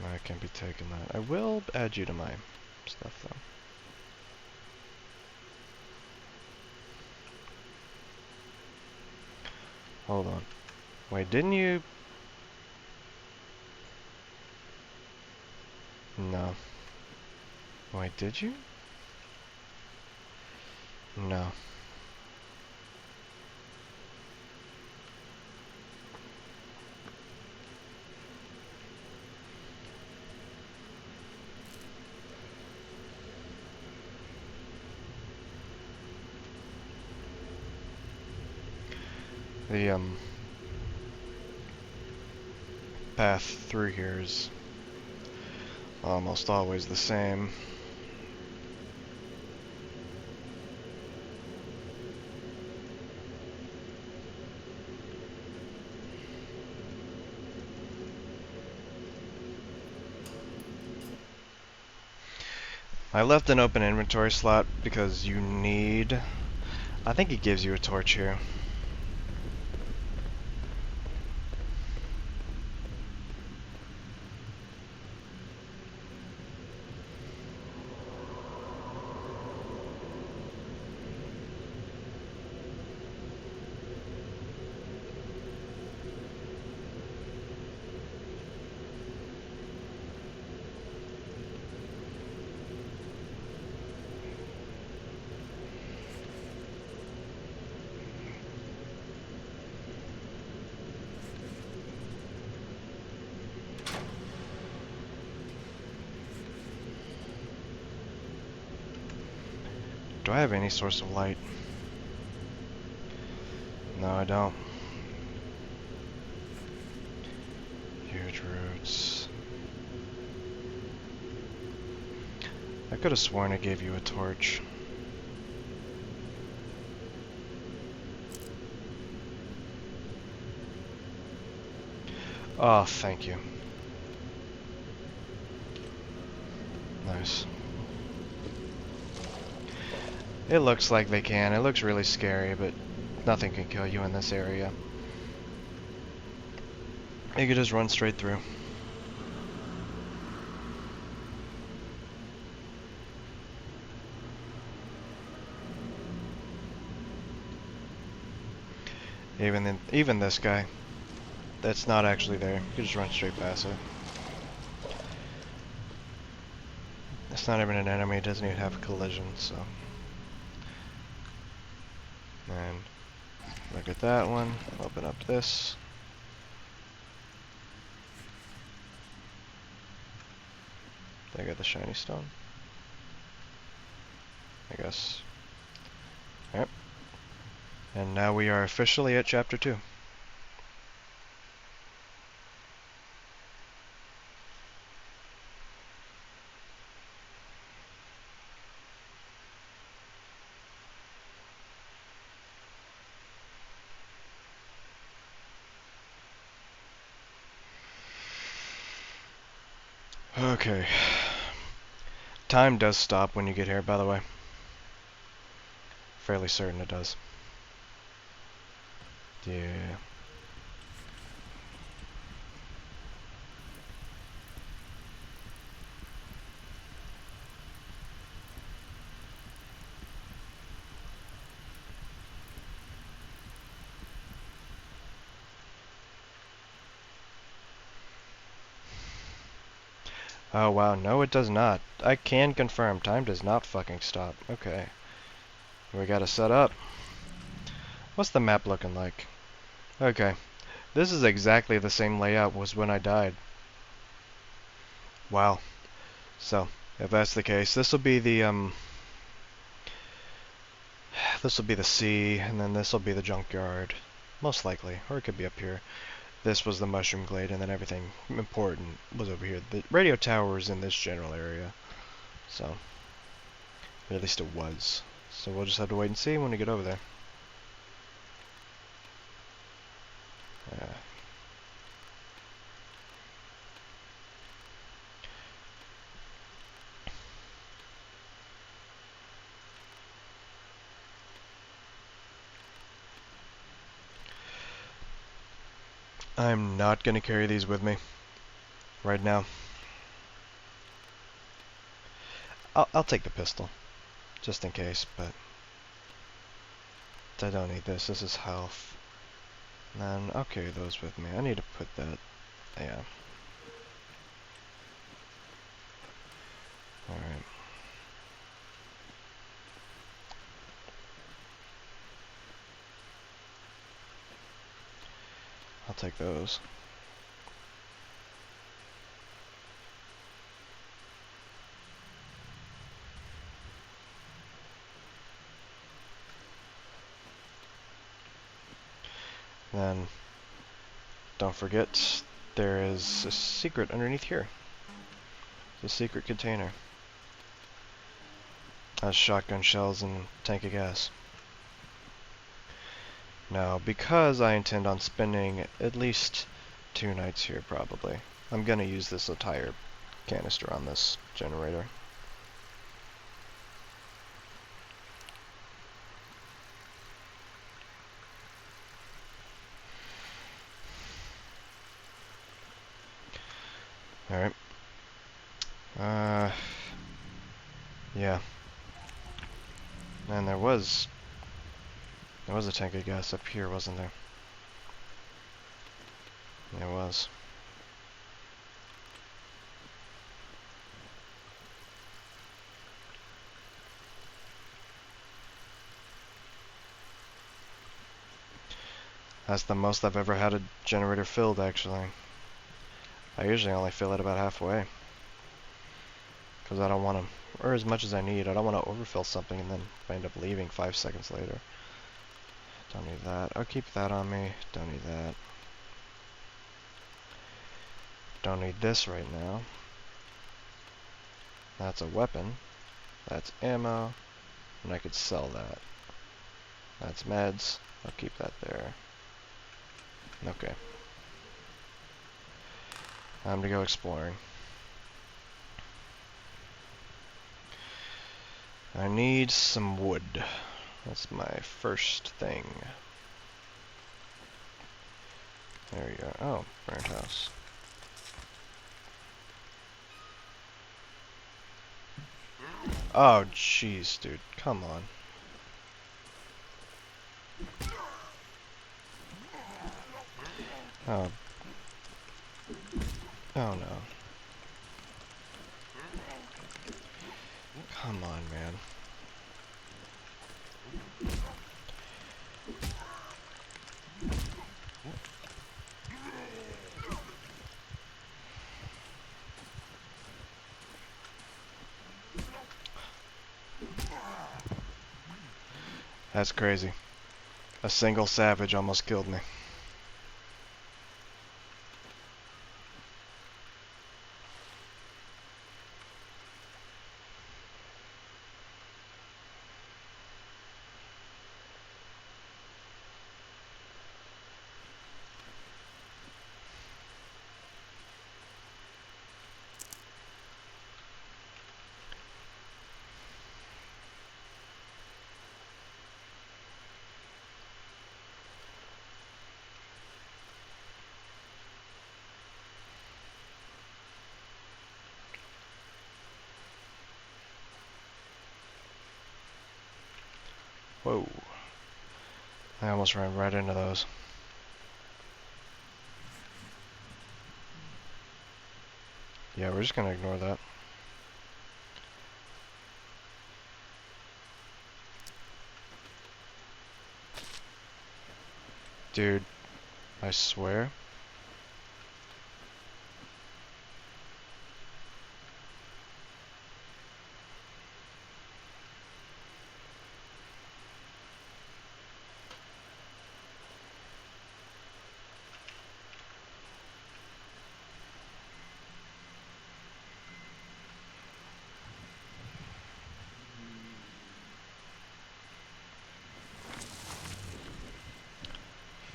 Speaker 1: I can't be taking that. I will add you to my stuff though. Hold on. Wait, didn't you? No. Wait, did you? No. The path through here is almost always the same. I left an open inventory slot because you need... I think it gives you a torch here. Do I have any source of light? No, I don't. Huge roots. I could have sworn I gave you a torch. Oh, thank you. Nice. It looks like they can. It looks really scary, but nothing can kill you in this area. You can just run straight through. Even this guy, that's not actually there. You can just run straight past it. It's not even an enemy. It doesn't even have a collision, so. And Look at that one. Open up this. They got the shiny stone. I guess. Yep. And now we are officially at chapter 2. Okay. Time does stop when you get here, by the way. Fairly certain it does. Yeah. Oh wow, no it does not. I can confirm, time does not fucking stop. Okay. We gotta set up. What's the map looking like? Okay. This is exactly the same layout was when I died. Wow. So, if that's the case, this will be the sea, and then this will be the junkyard. Most likely. Or it could be up here. This was the mushroom glade, and then everything important was over here. The radio tower is in this general area. So, or at least it was. So we'll just have to wait and see when we get over there. I'm not going to carry these with me right now. I'll take the pistol, just in case, but I don't need this. This is health. And then I'll carry those with me. I need to put that, yeah. Alright. I'll take those. Then, don't forget, there is a secret underneath here. The secret container. Has shotgun shells and a tank of gas. Now, because I intend on spending at least 2 nights here, probably, I'm gonna use this entire canister on this generator. Alright. Yeah. And there was a tank of gas up here, wasn't there? There was. That's the most I've ever had a generator filled, actually. I usually only fill it about halfway. Because I don't want to, or as much as I need, I don't want to overfill something and then I end up leaving 5 seconds later. Don't need that. I'll keep that on me. Don't need that. Don't need this right now. That's a weapon. That's ammo. And I could sell that. That's meds. I'll keep that there. Okay. Time to go exploring. I need some wood. That's my first thing. There you go. Oh, burnt house. Oh, jeez, dude. Come on. Oh. Oh, no. Come on, man. That's crazy. A single savage almost killed me. Whoa. I almost ran right into those. Yeah, we're just gonna ignore that. Dude, I swear.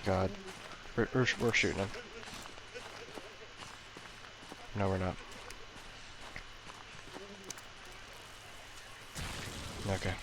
Speaker 1: God. We're shooting him. No, we're not. Okay.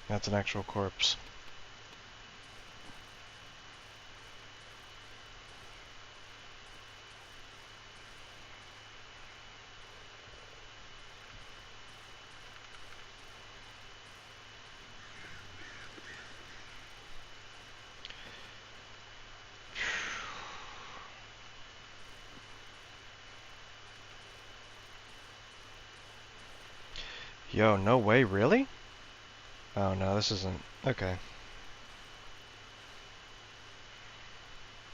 Speaker 1: That's an actual corpse. Yo, no way, really? Oh no, this isn't... Okay.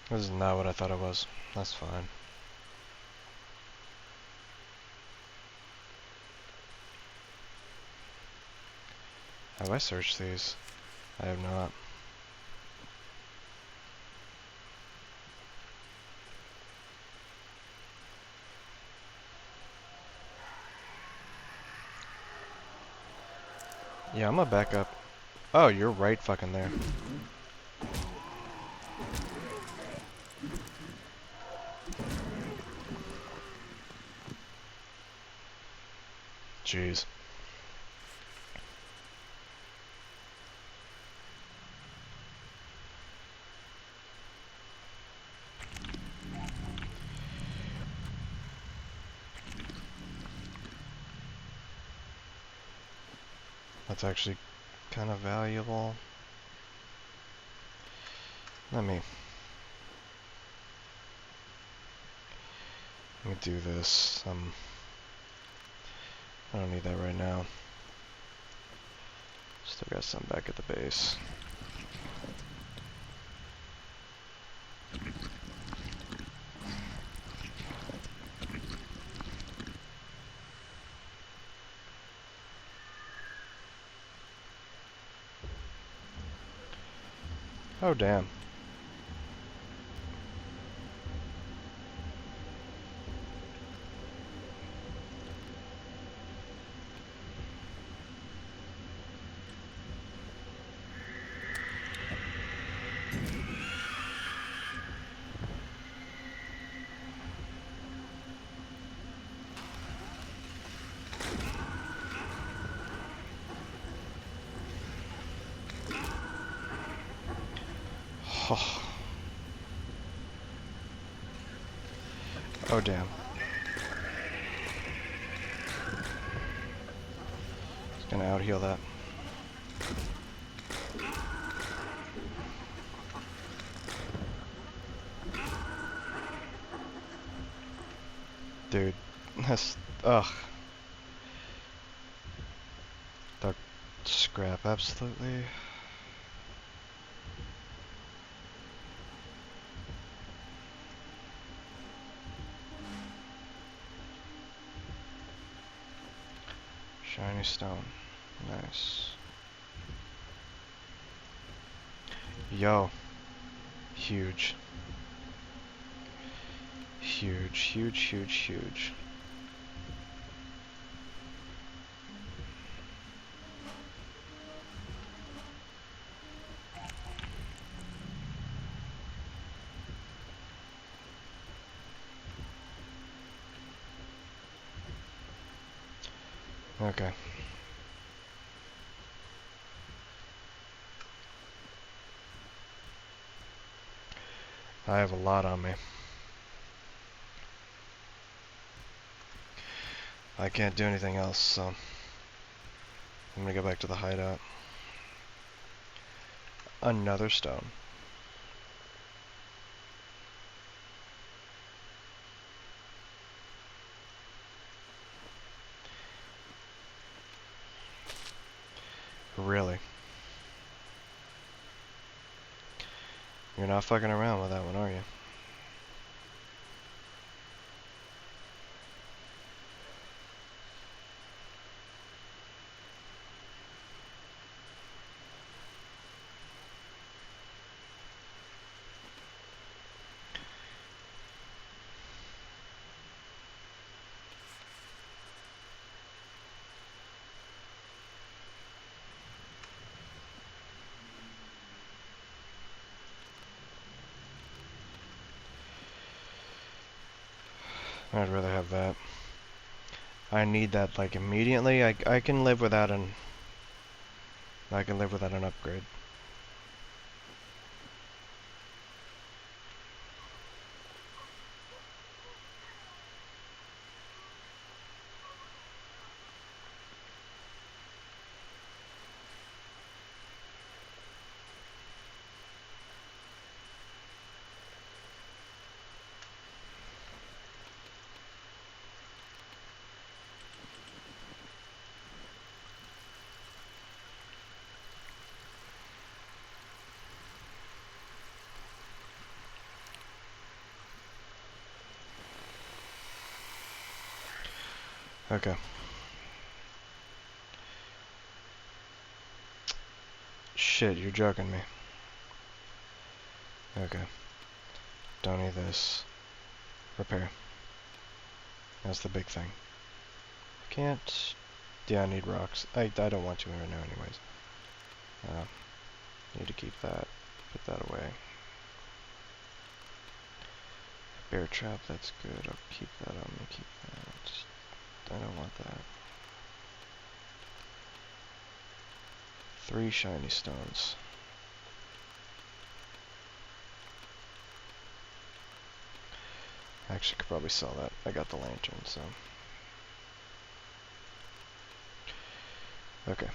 Speaker 1: This is not what I thought it was. That's fine. Have I searched these? I have not. Yeah, I'm gonna back up. Oh, you're right fucking there. Jeez. That's actually kind of valuable. Let me do this. I don't need that right now. Still got some back at the base. Oh damn. Oh damn. Just gonna out heal that. Dude, that's... Ugh. Dark scrap, absolutely. Shiny stone. Nice. Yo. Huge. Huge, huge, huge, huge. Okay. I have a lot on me. I can't do anything else, so I'm gonna go back to the hideout. Another stone. Really? You're not fucking around with that one, are you? I'd rather have that. I need that like immediately. I can live without an upgrade. Okay. Shit, you're joking me. Okay. Don't need this. Repair. That's the big thing. Can't... Yeah, I need rocks. I don't want to right now anyways. Need to keep that. Put that away. Bear trap, that's good. I'll keep that. I'm gonna keep that. I don't want that. 3 shiny stones. Actually, could probably sell that. I got the lantern, so... Okay.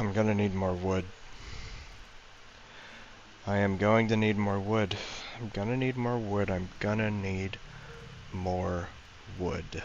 Speaker 1: I'm gonna need more wood. I am going to need more wood. I'm gonna need more wood. I'm gonna need more wood.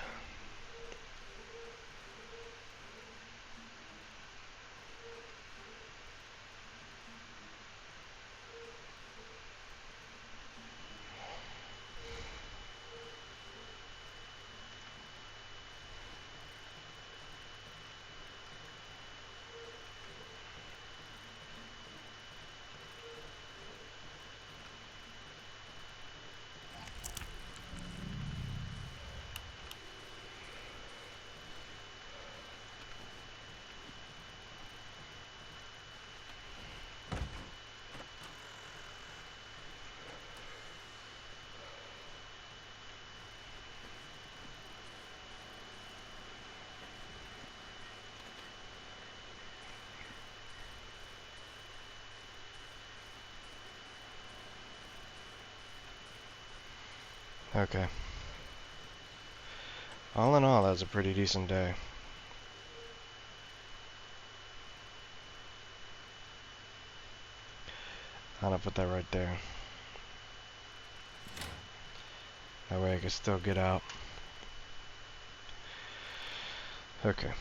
Speaker 1: Okay. All in all, that was a pretty decent day. I'm gonna put that right there. That way I can still get out. Okay.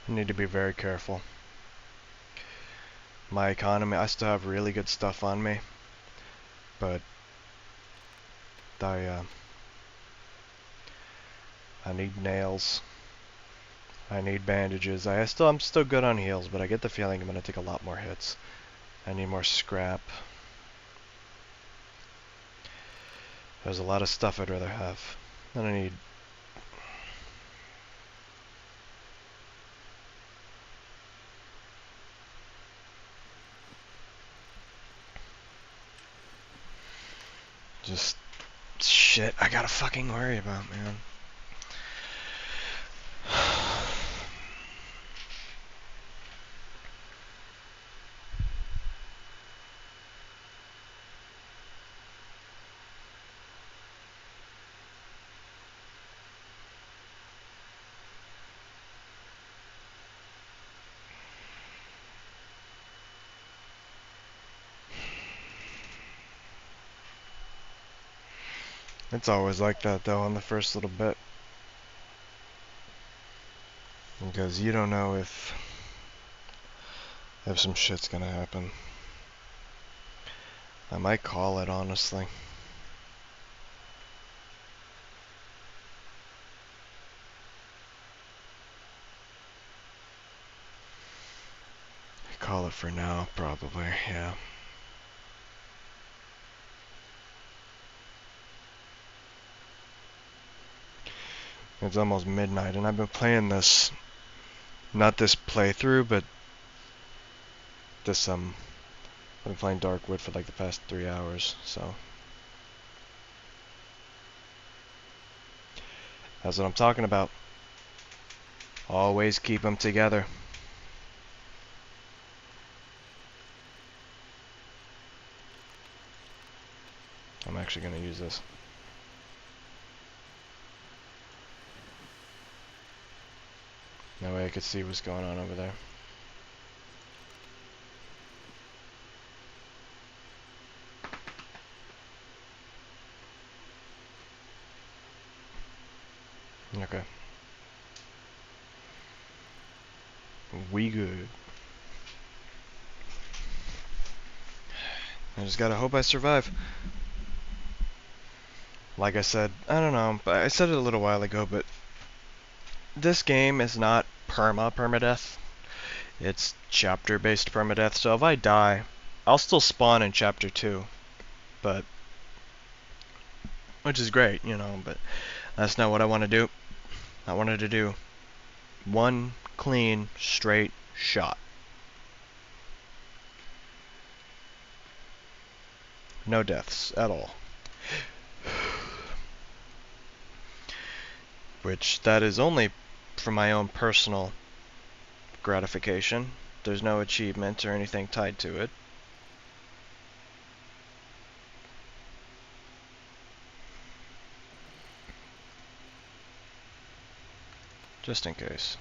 Speaker 1: I need to be very careful. My economy, I still have really good stuff on me, but I need nails. I need bandages. I'm still good on heals, but I get the feeling I'm gonna take a lot more hits. I need more scrap. There's a lot of stuff I'd rather have. And I need just shit I gotta fucking worry about, man. It's always like that though in the first little bit. Because you don't know if some shit's gonna happen. I might call it, honestly. Call it for now, probably, yeah. It's almost midnight, and I've been playing this, not this playthrough, but this, I've been playing DarkWood for like the past 3 hours, so. That's what I'm talking about. Always keep them together. I'm actually gonna use this. That way I could see what's going on over there. Okay. We good. I just gotta hope I survive. Like I said, I don't know, but I said it a little while ago, but this game is not permadeath. It's chapter-based permadeath, so if I die, I'll still spawn in chapter 2, but which is great, you know, but that's not what I want to do. I wanted to do one clean, straight shot. No deaths at all. Which, that is only for my own personal gratification. There's no achievement or anything tied to it. Just in case.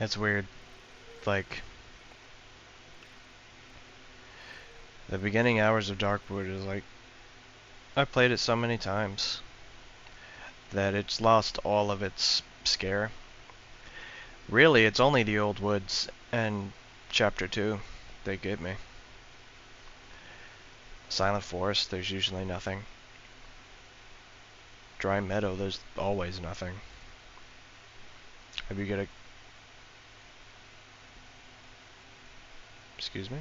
Speaker 1: It's weird. Like, the beginning hours of DarkWood is like, I played it so many times that it's lost all of its scare. Really, it's only the old woods and chapter 2 they give me. Silent forest, there's usually nothing. Dry meadow, there's always nothing. Have you get a... Excuse me?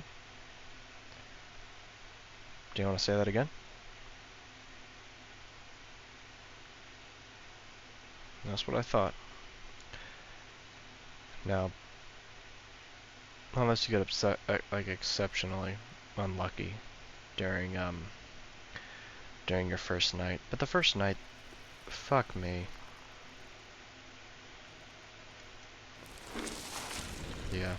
Speaker 1: Do you want to say that again? That's what I thought. Now, unless you get upset, like exceptionally unlucky during your first night. But the first night, fuck me. Yeah.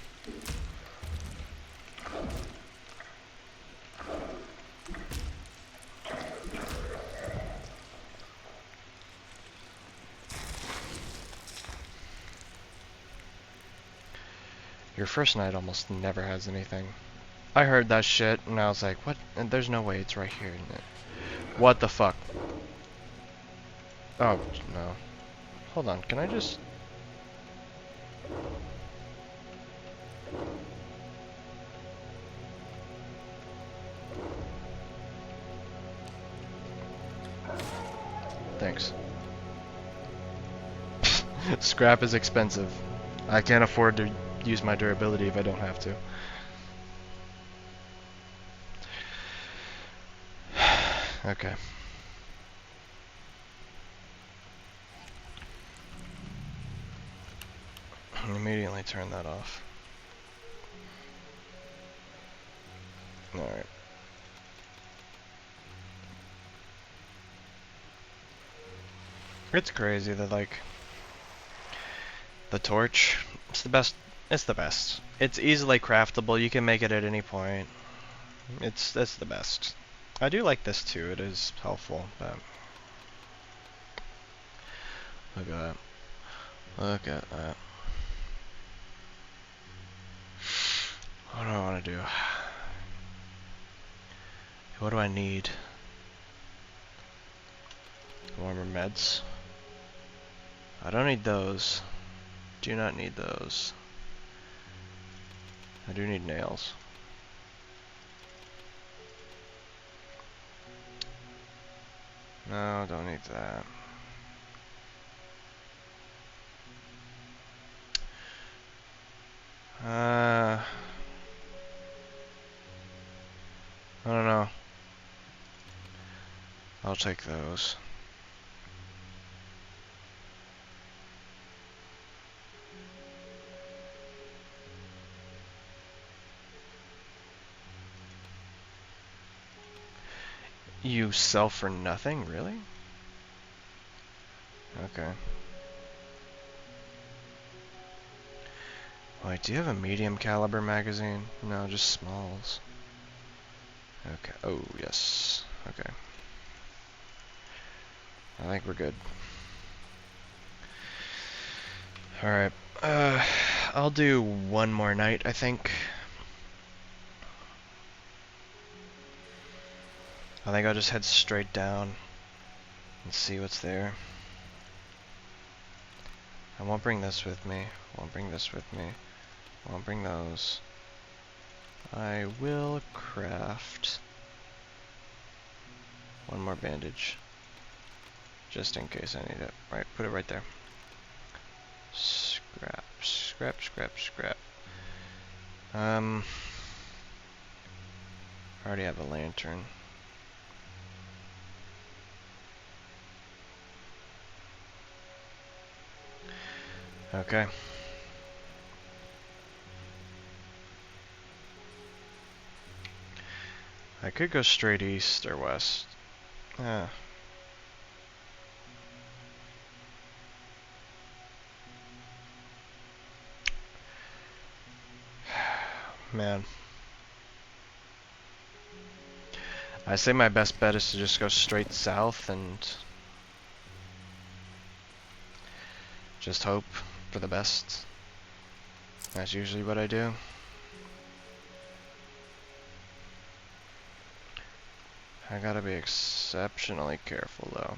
Speaker 1: Your first night almost never has anything. I heard that shit and I was like, what? And there's no way it's right here. What the fuck? Oh, no. Hold on, can I just... Thanks. Scrap is expensive. I can't afford to use my durability if I don't have to. Okay. Immediately turn that off. Alright. It's crazy that, like, the torch, it's the best. It's the best. It's easily craftable. You can make it at any point. It's the best. I do like this too. It is helpful, but look at that. Look at that. What do I want to do? What do I need? Warmer meds. I don't need those. Do not need those. I do need nails. No, don't need that. I don't know. I'll take those. You sell for nothing, really? Okay. Wait, do you have a medium caliber magazine? No, just smalls. Okay. Oh, yes. Okay. I think we're good. Alright. I'll do one more night, I think. I think I'll just head straight down and see what's there. I won't bring this with me. Won't bring this with me. Won't bring those. I will craft one more bandage. Just in case I need it. Right, put it right there. Scrap, scrap, scrap, scrap. I already have a lantern. Okay. I could go straight east or west. Ah. Man. I say my best bet is to just go straight south and just hope for the best. That's usually what I do. I gotta be exceptionally careful though.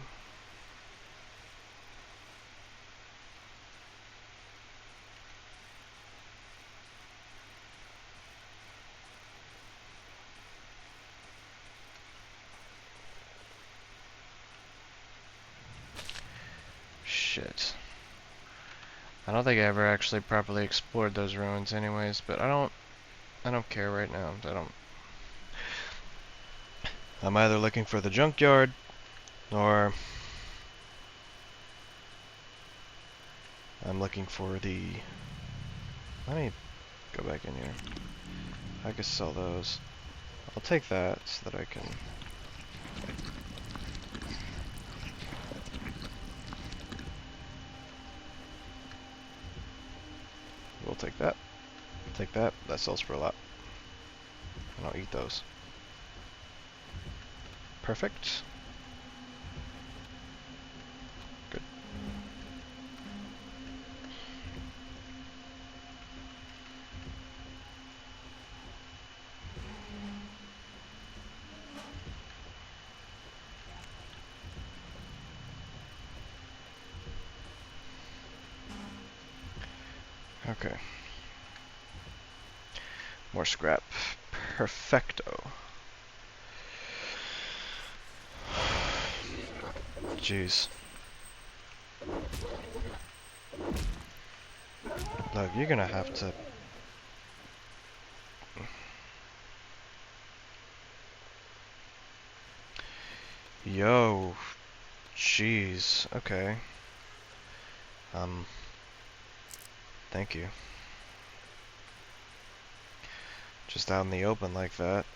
Speaker 1: Shit. I don't think I ever actually properly explored those ruins anyways, but I don't care right now. I'm either looking for the junkyard or I'm looking for the... Let me go back in here. I could sell those. I'll take that so that I can... We'll take that. Take that. That sells for a lot. And I'll eat those. Perfect. Good. Okay. More scrap. Perfecto. Jeez. Look, you're gonna have to... Yo. Jeez. Okay. Thank you. Just out in the open like that.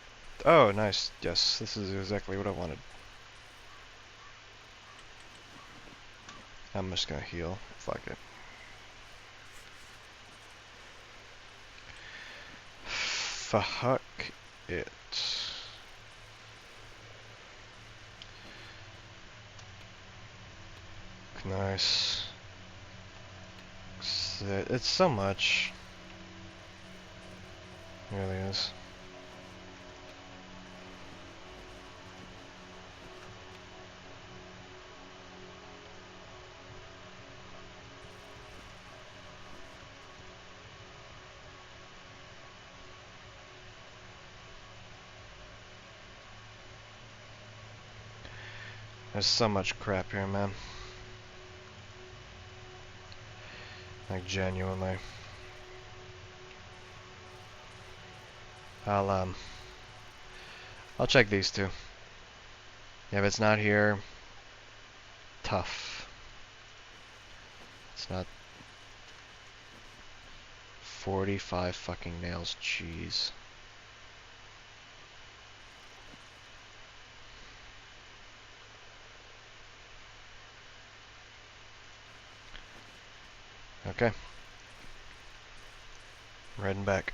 Speaker 1: Oh, nice. Yes, this is exactly what I wanted. I'm just gonna heal. Fuck it. Fuck it. Nice. It's so much. It really is. There's so much crap here, man. Like, genuinely. I'll check these two. If it's not here, tough. It's not 45 fucking nails, jeez. Okay. I'm heading back.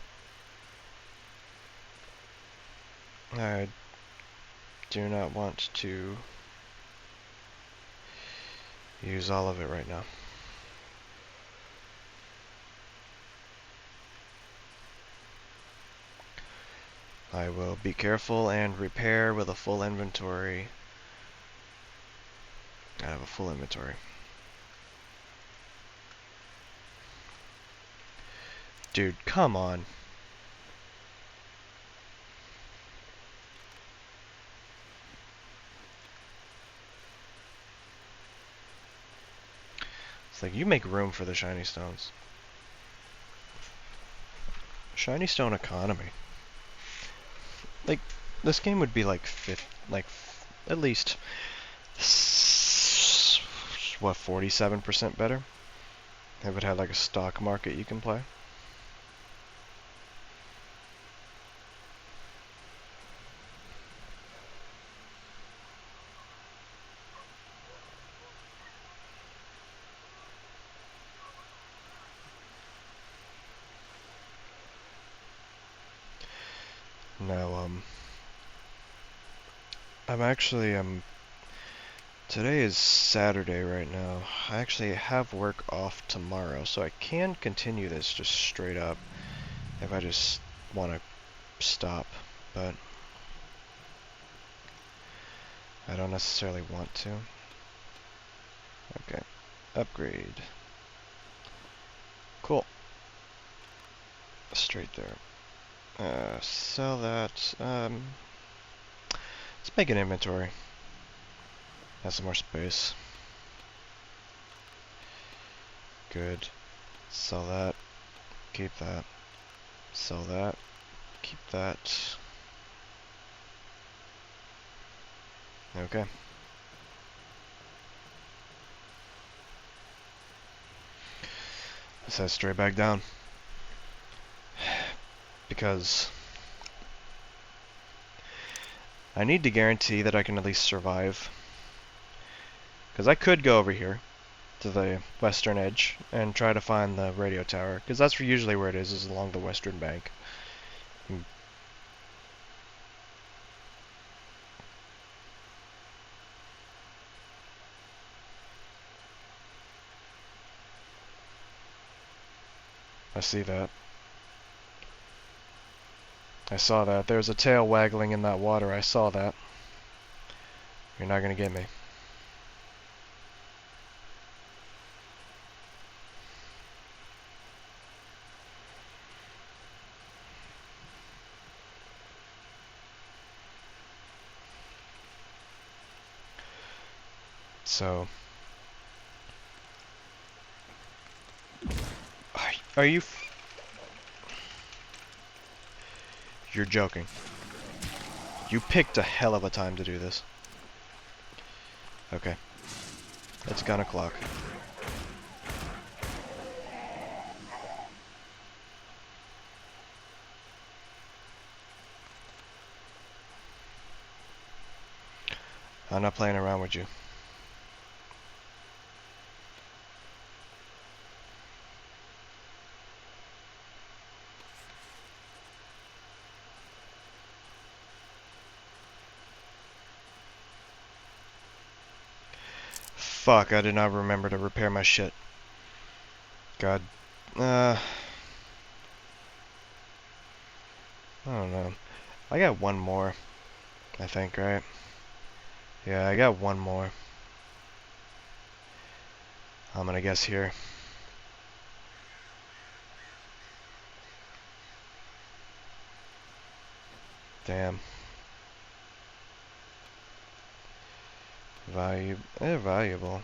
Speaker 1: I do not want to use all of it right now. I will be careful and repair with a full inventory. I have a full inventory. Dude, come on. It's like, you make room for the shiny stones. Shiny stone economy. Like, this game would be like at least, what, 47% better? If it had like a stock market you can play. Now, I'm actually, today is Saturday right now. I actually have work off tomorrow, so I can continue this just straight up if I just want to stop, but I don't necessarily want to. Okay, upgrade. Cool. Straight there. Sell that. Let's make an inventory. Have some more space. Good. Sell that. Keep that. Sell that. Keep that. Okay. Let's head straight back down. Because I need to guarantee that I can at least survive. Because I could go over here to the western edge and try to find the radio tower. Because that's usually where it is along the western bank. I see that. I saw that. There's a tail waggling in that water. I saw that. You're not gonna get me. So, are you? You're joking. You picked a hell of a time to do this. Okay. It's gonna clock. I'm not playing around with you. Fuck, I did not remember to repair my shit. God. I don't know. I got one more, I think, right? Yeah, I got one more. I'm gonna guess here. Damn. Valuable.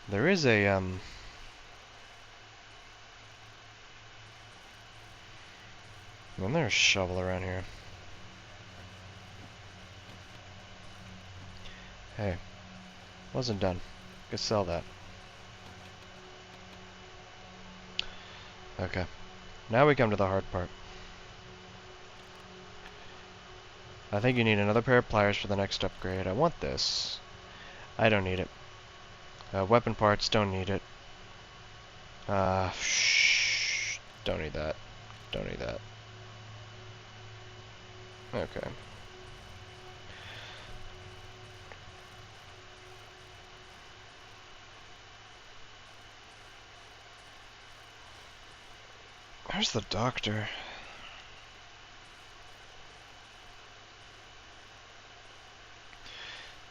Speaker 1: There is a, and there's a shovel around here. Hey. Wasn't done. Could sell that. Okay. Now we come to the hard part. I think you need another pair of pliers for the next upgrade. I want this. I don't need it. Weapon parts, don't need it. Shh. Don't need that. Don't need that. Okay. Where's the doctor?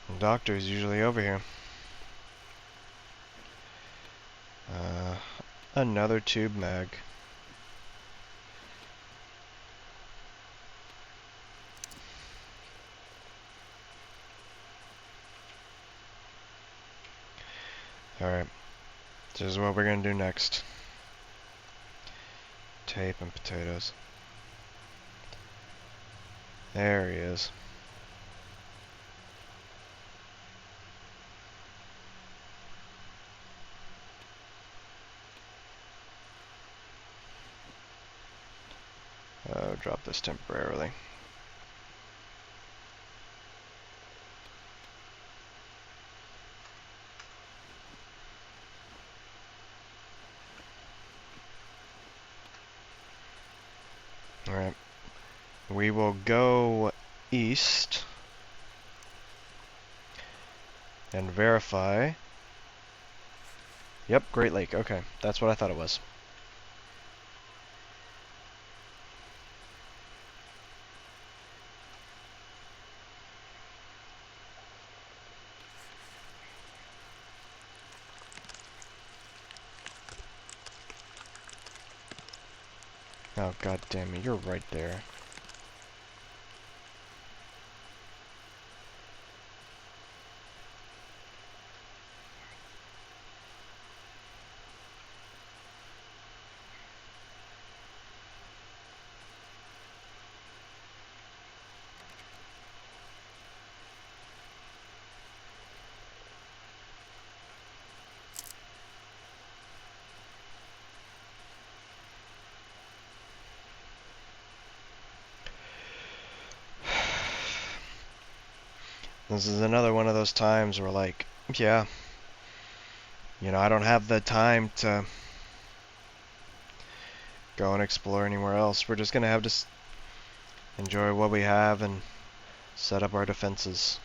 Speaker 1: The doctor's usually over here. Another tube mag. Alright. This is what we're gonna do next. Tape and potatoes. There he is. Drop this temporarily. Alright. We will go east and verify. Yep, Great Lake. Okay, that's what I thought it was. Oh, god damn it, you're right there. This is another one of those times where, like, yeah, you know, I don't have the time to go and explore anywhere else. We're just gonna have to enjoy what we have and set up our defenses.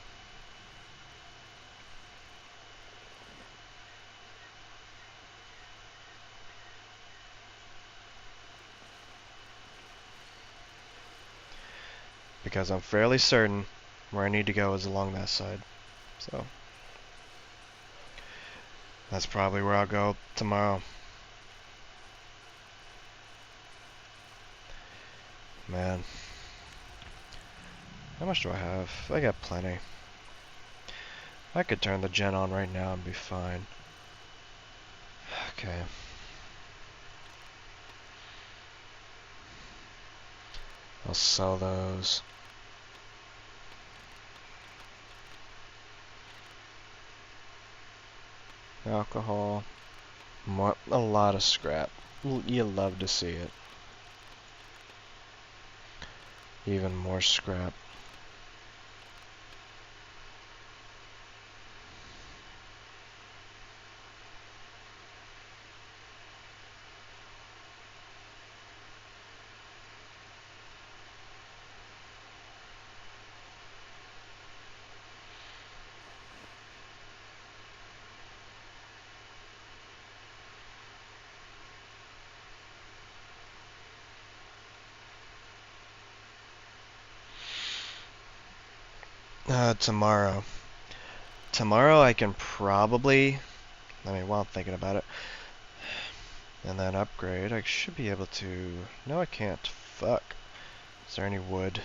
Speaker 1: Because I'm fairly certain where I need to go is along that side. So that's probably where I'll go tomorrow. Man. How much do I have? I got plenty. I could turn the gen on right now and be fine. Okay. I'll sell those. Alcohol. More, a lot of scrap. You love to see it. Even more scrap. Tomorrow. Tomorrow I can probably, while I'm thinking about it, and then upgrade, I should be able to, no I can't, fuck. Is there any wood?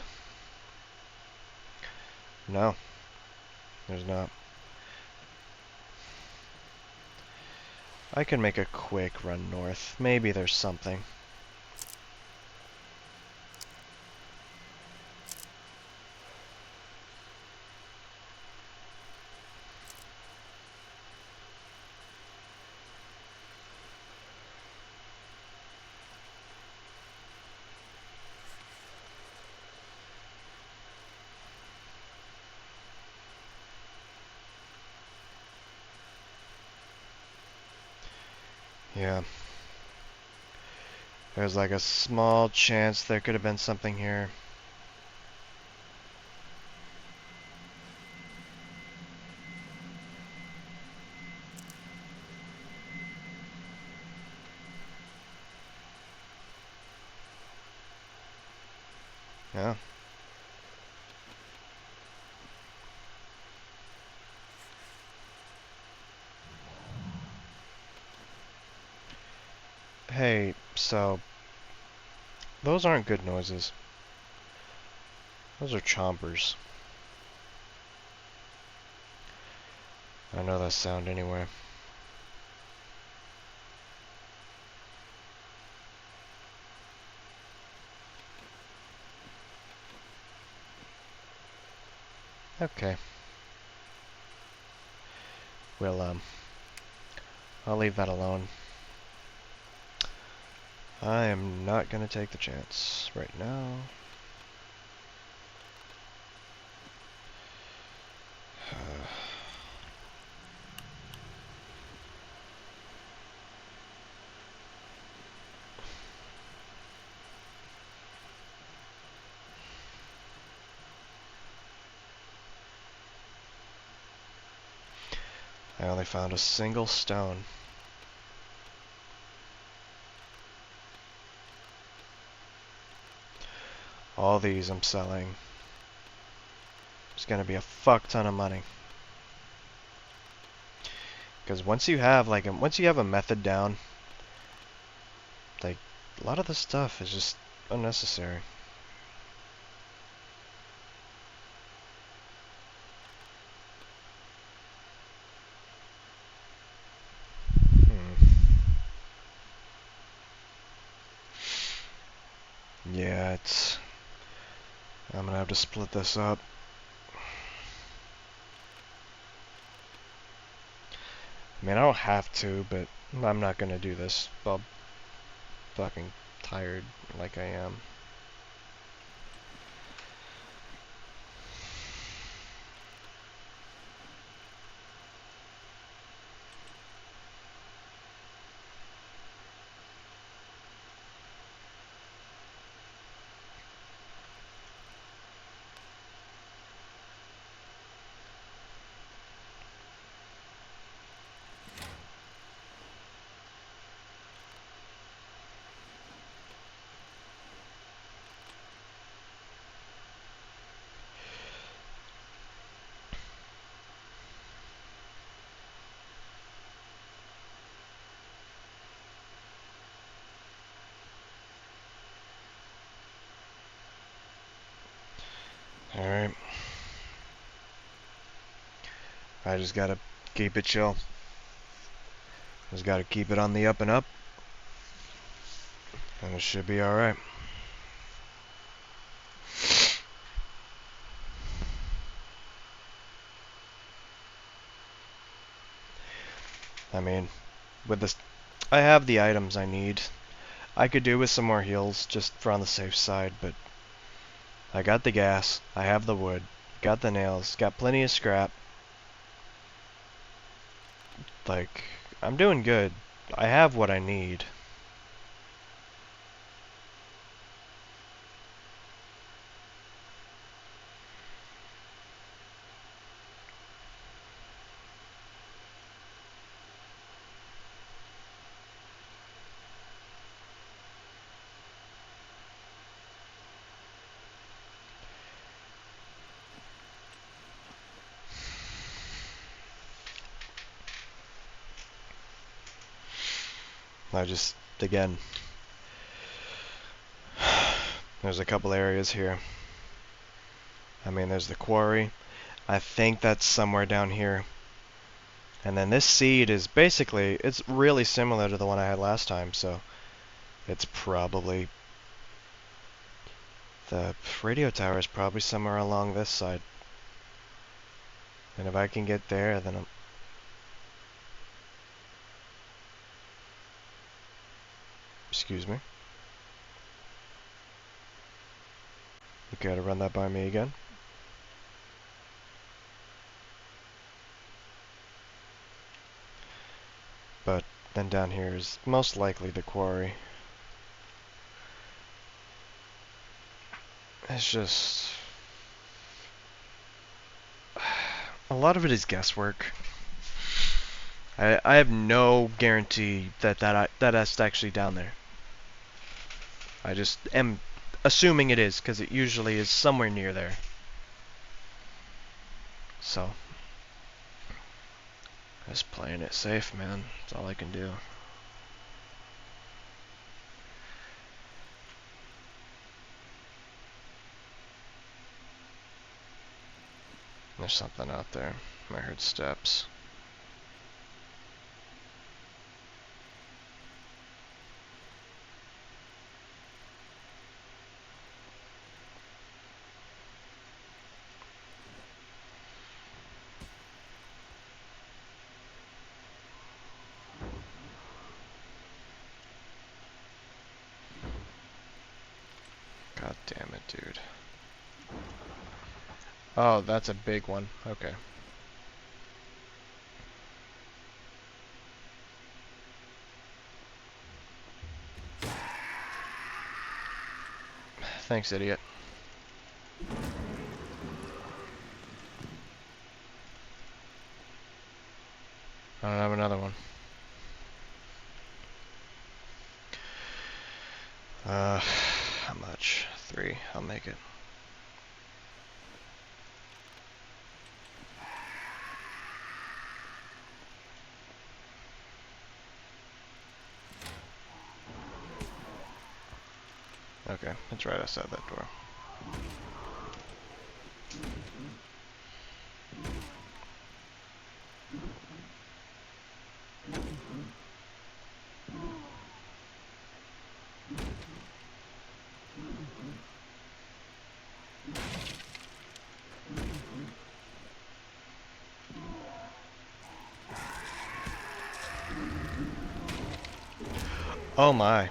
Speaker 1: No. There's not. I can make a quick run north. Maybe there's something. Yeah. There's like a small chance there could have been something here. Yeah. Hey, so those aren't good noises. Those are chompers. I know that sound anyway. Okay. Well, I'll leave that alone. I am not gonna take the chance right now. I only found a single stone. All these I'm selling. It's gonna be a fuck ton of money. Because once you have a method down, like a lot of the stuff is just unnecessary. Yeah, I'm gonna have to split this up. I mean, I don't have to, but I'm not gonna do this. I'm fucking tired like I am. Alright. I just gotta keep it chill. Just gotta keep it on the up and up. And it should be alright. I mean, with this, I have the items I need. I could do with some more heals just for on the safe side, but I got the gas, I have the wood, got the nails, got plenty of scrap. Like, I'm doing good. I have what I need. I just, again, there's a couple areas here. I mean, there's the quarry. I think that's somewhere down here. And then this seed is basically, it's really similar to the one I had last time, so it's probably, the radio tower is probably somewhere along this side. And if I can get there, then I'm... Excuse me. You care to run that by me again? But then down here is most likely the quarry. It's just... a lot of it is guesswork. I have no guarantee that that's actually down there. I just am assuming it is, because it usually is somewhere near there. So, just playing it safe, man. That's all I can do. There's something out there. I heard steps. God damn it, dude. Oh, that's a big one. Okay. Thanks, idiot. I don't have another one. How much? 3. I'll make it. Okay, it's right outside that door. Oh my.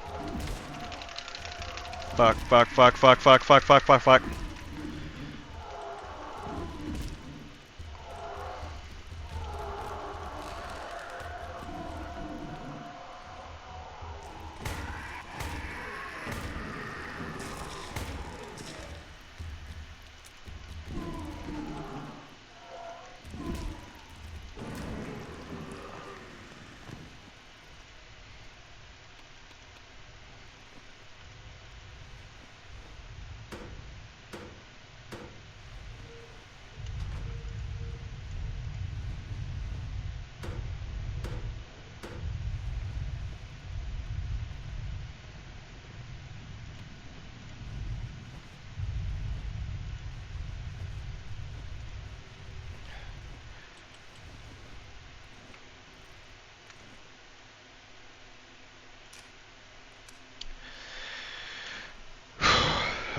Speaker 1: Fuck, fuck, fuck, fuck, fuck, fuck, fuck, fuck, fuck.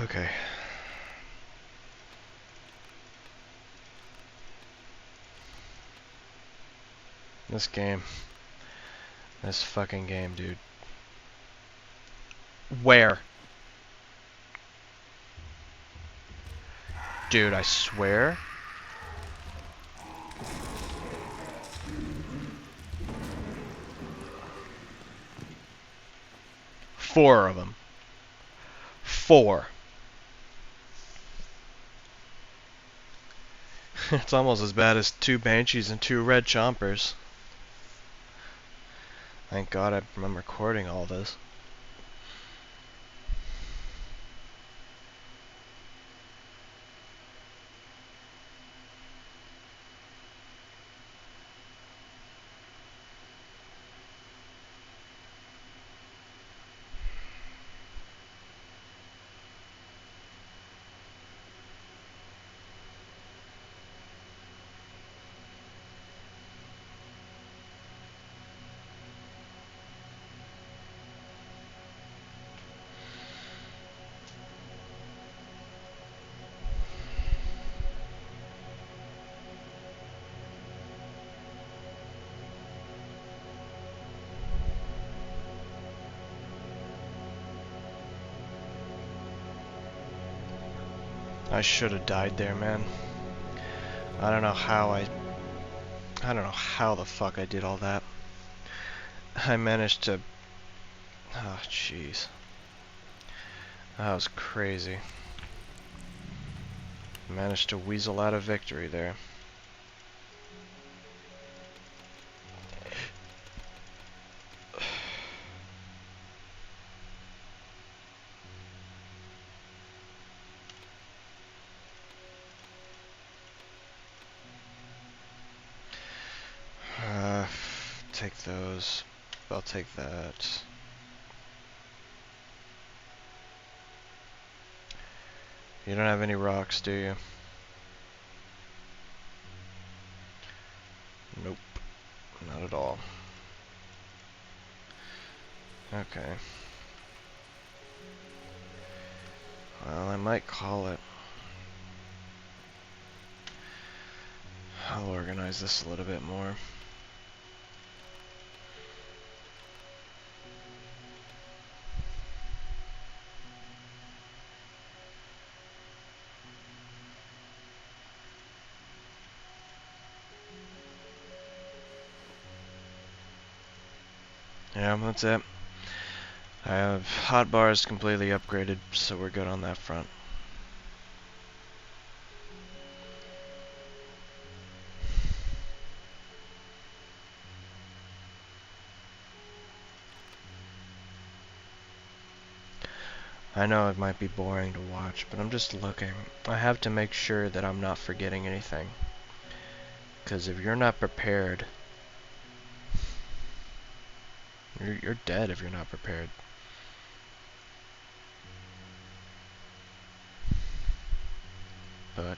Speaker 1: Okay. This game. This fucking game, dude. Where? Dude, I swear. Four of them. 4. It's almost as bad as 2 banshees and 2 red chompers. Thank God I'm recording all this. I should have died there, man. I don't know how I don't know how the fuck I did all that. I managed to... Oh, jeez. That was crazy. Managed to weasel out of victory there. Take those. I'll take that. You don't have any rocks, do you? Nope. Not at all. Okay. Well, I might call it. I'll organize this a little bit more. Yeah, that's it. I have hotbars completely upgraded, so we're good on that front. I know it might be boring to watch, but I'm just looking. I have to make sure that I'm not forgetting anything. Because if you're not prepared, you're dead if you're not prepared. But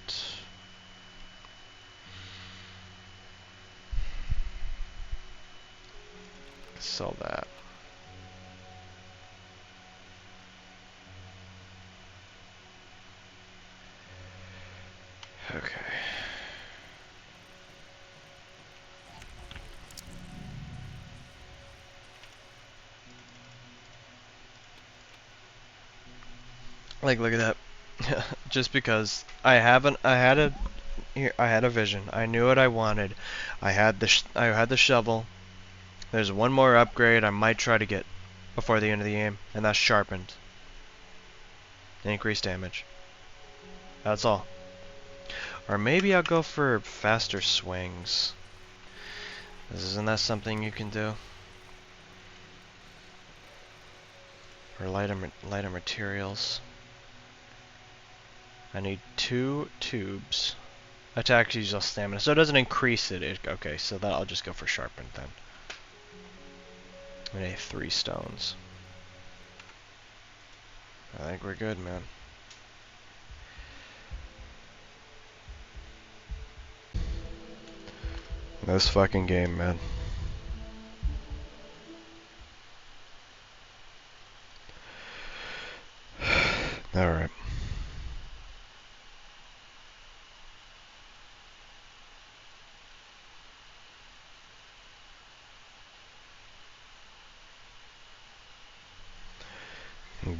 Speaker 1: sell that. Okay. Like, look at that. Just because I had a vision. I knew what I wanted. I had the shovel. There's one more upgrade I might try to get before the end of the game, and that's sharpened. Increased damage. That's all. Or maybe I'll go for faster swings. Isn't that something you can do? Or lighter materials. I need 2 tubes. Attack uses stamina, so it doesn't increase it. Okay, so that I'll just go for sharpened then. I need 3 stones. I think we're good, man. This fucking game, man. Alright.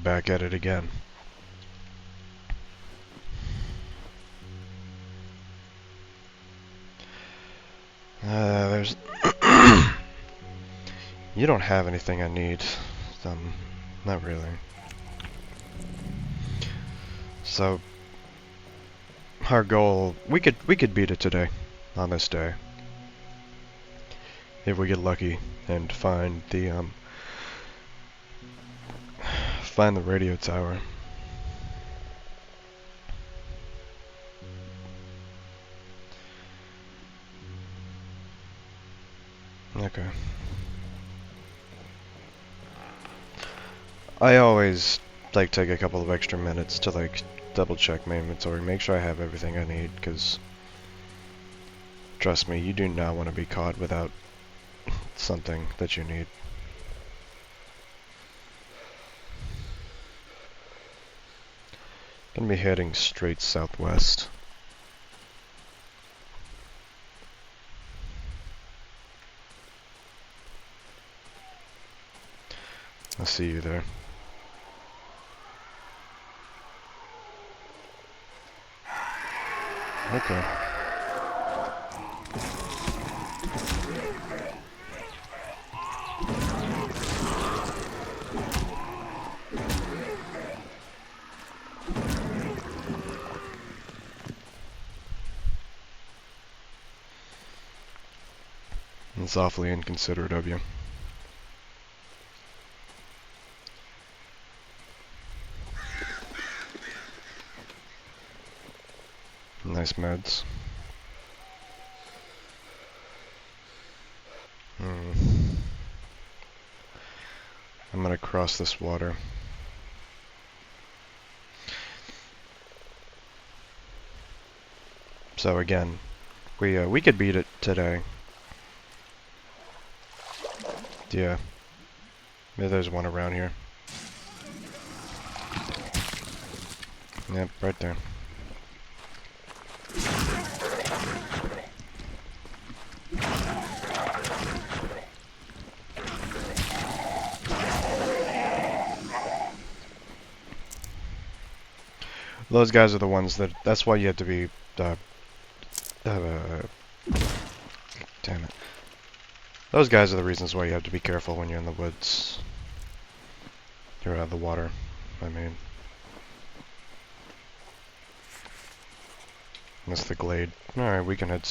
Speaker 1: Back at it again. There's... You don't have anything I need. Not really. So, our goal... We could beat it today. On this day. If we get lucky and find the, find the radio tower. Okay. I always like take a couple of extra minutes to like double check my inventory, make sure I have everything I need, because trust me, you do not want to be caught without something that you need. Gonna be heading straight southwest. I'll see you there. Okay. That's awfully inconsiderate of you. Nice meds. I'm gonna cross this water. So again, we could beat it today. Yeah. Maybe there's one around here. Yep, right there. Those guys are the ones that's why you have to be, damn it. Those guys are the reasons why you have to be careful when you're in the woods. You're out of the water, I mean. That's the glade. Alright, we can head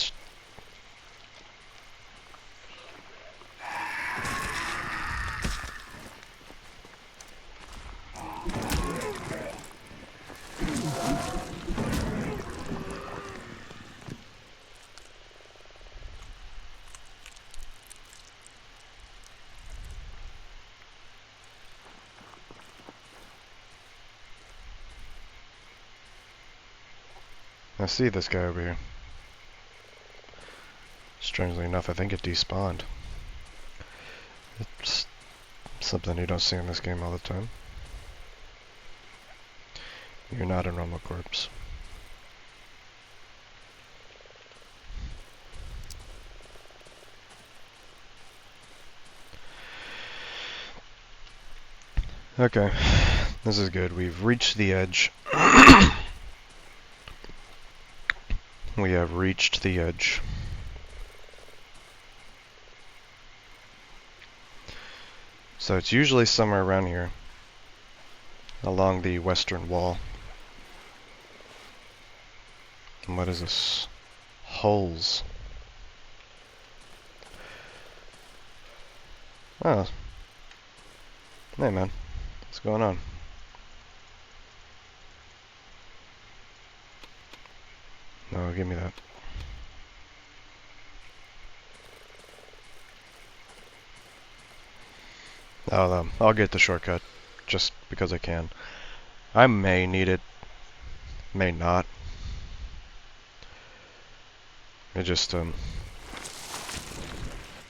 Speaker 1: I see this guy over here. Strangely enough, I think it despawned. It's something you don't see in this game all the time. You're not a normal corpse. Okay, this is good. We've reached the edge. We have reached the edge. So it's usually somewhere around here, along the western wall. And what is this? Holes. Oh. Hey man, what's going on? No, give me that. I'll get the shortcut, just because I can. I may need it, may not. It just,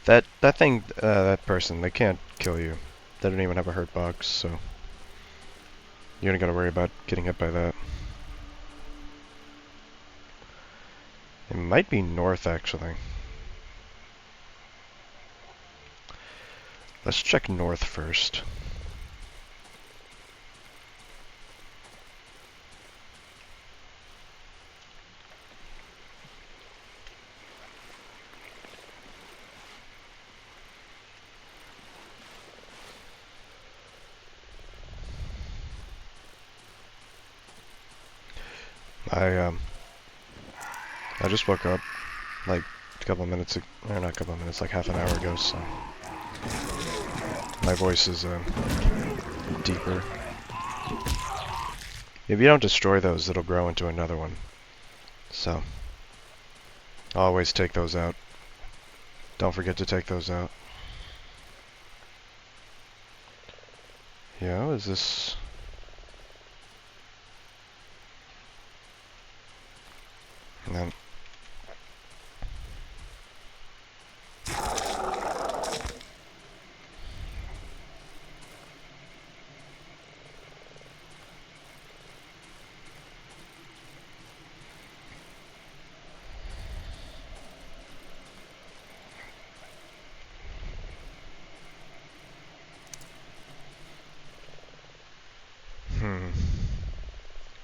Speaker 1: that thing, that person, they can't kill you. They don't even have a hurt box, so you don't gotta worry about getting hit by that. It might be north, actually. Let's check north first. I just woke up, like, a couple minutes ago, or not a couple minutes, like half an hour ago, so my voice is, deeper. If you don't destroy those, it'll grow into another one. So, always take those out. Don't forget to take those out. Yeah, is this... And then...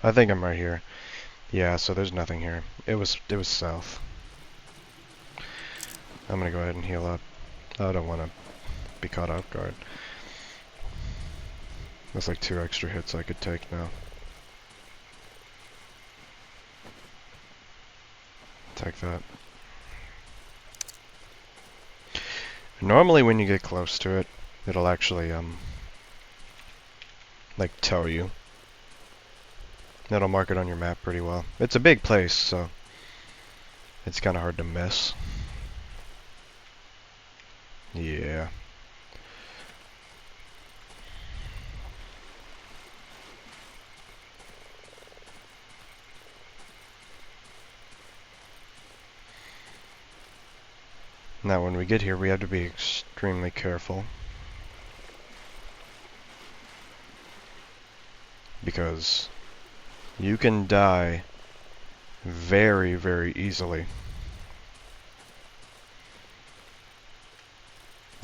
Speaker 1: I think I'm right here. Yeah, so there's nothing here. It was south. I'm gonna go ahead and heal up. I don't want to be caught off guard. That's like 2 extra hits I could take now. Take that. Normally when you get close to it, it'll actually, like tell you. It'll mark it on your map pretty well. It's a big place, so it's kind of hard to miss. Yeah. Now when we get here, we have to be extremely careful. Because you can die very, very easily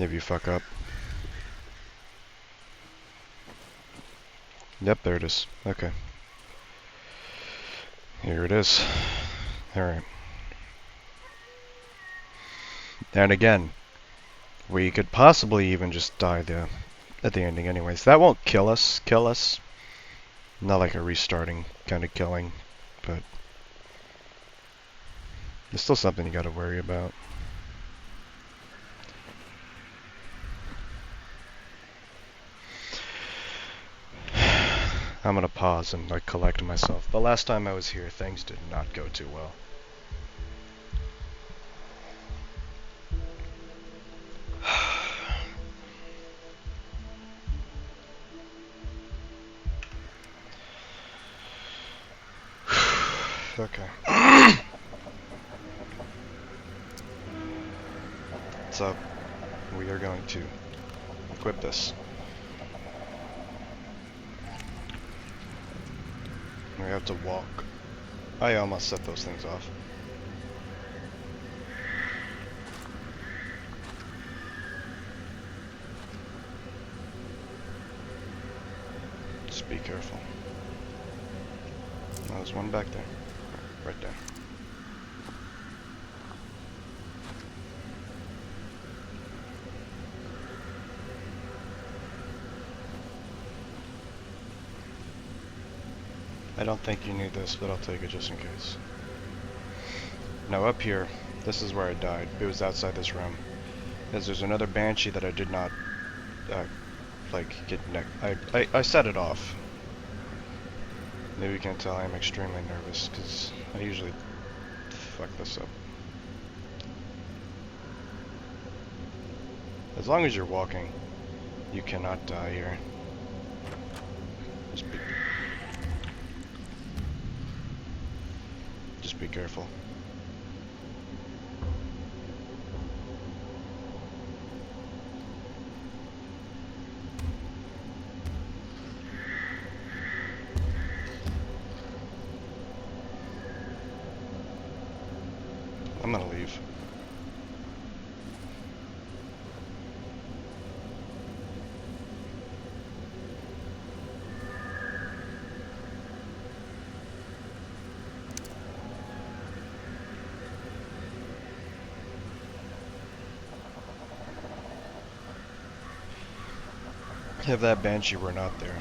Speaker 1: if you fuck up. Yep, there it is. Okay. Here it is. Alright. And again, we could possibly even just die at the ending anyways. That won't kill us. Not like a restarting kind of killing, but it's still something you gotta worry about. I'm gonna pause and like collect myself. The last time I was here, things did not go too well. Okay. So, we are going to equip this. We have to walk. I almost set those things off. Just be careful. Oh, there's one back there. Right there. I don't think you need this, but I'll take it just in case. Now up here, this is where I died. It was outside this room. Because there's another banshee that I did not, like, get I set it off. Maybe you can tell I'm extremely nervous, because I usually fuck this up. As long as you're walking, you cannot die here. Just be careful. I'm gonna leave. If that banshee were not there.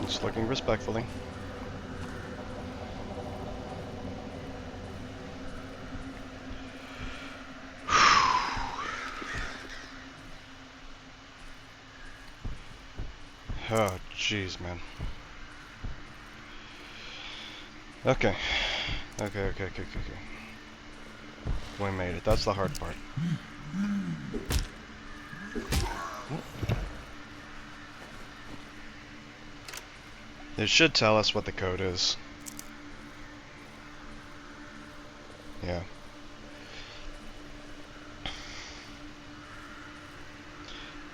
Speaker 1: Just looking respectfully. Oh, jeez, man. Okay. Okay. We made it. That's the hard part. It should tell us what the code is. Yeah.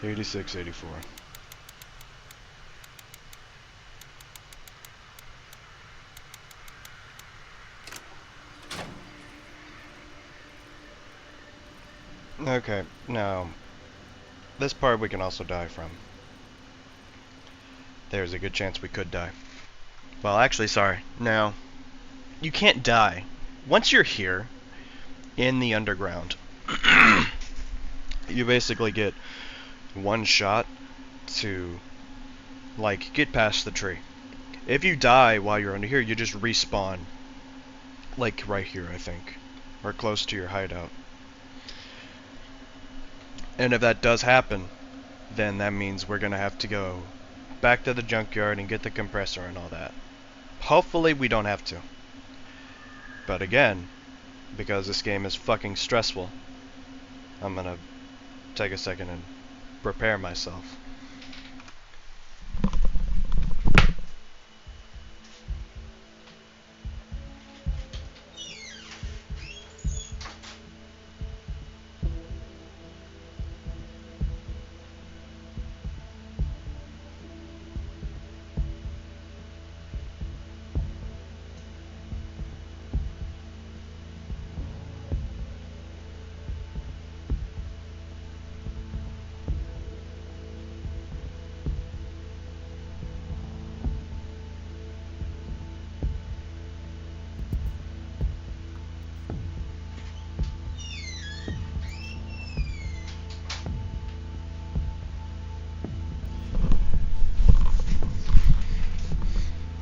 Speaker 1: $86.84. Okay, now, this part we can also die from. There's a good chance we could die. Well, actually, sorry. Now, you can't die. Once you're here, in the underground, you basically get one shot to, like, get past the tree. If you die while you're under here, you just respawn. Like, right here, I think. Or close to your hideout. And if that does happen, then that means we're gonna have to go back to the junkyard and get the compressor and all that. Hopefully we don't have to. But again, because this game is fucking stressful, I'm gonna take a second and prepare myself.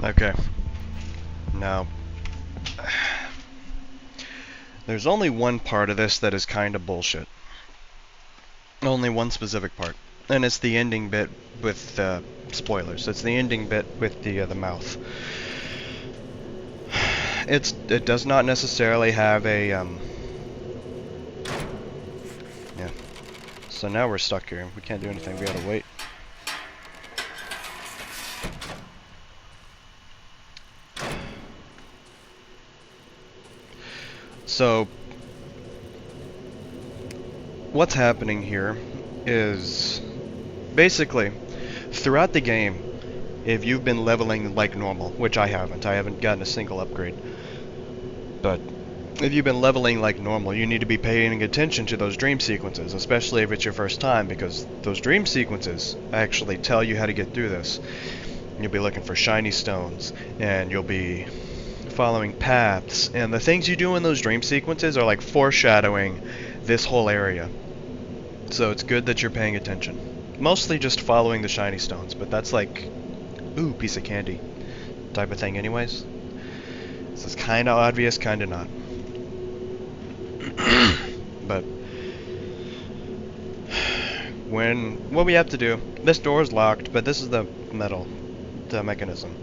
Speaker 1: Okay. Now, there's only one part of this that is kind of bullshit. Only one specific part. And it's the ending bit with spoilers. It's the ending bit with the mouth. It does not necessarily have a yeah. So now we're stuck here. We can't do anything. We gotta wait. So what's happening here is basically throughout the game, if you've been leveling like normal, which I haven't gotten a single upgrade, but if you've been leveling like normal, you need to be paying attention to those dream sequences, especially if it's your first time, because those dream sequences actually tell you how to get through this. You'll be looking for shiny stones, and you'll be following paths, and the things you do in those dream sequences are like foreshadowing this whole area. So it's good that you're paying attention. Mostly just following the shiny stones, but that's like, ooh, piece of candy type of thing anyways. This is kind of obvious, kind of not. But what we have to do, this door is locked, but this is the mechanism.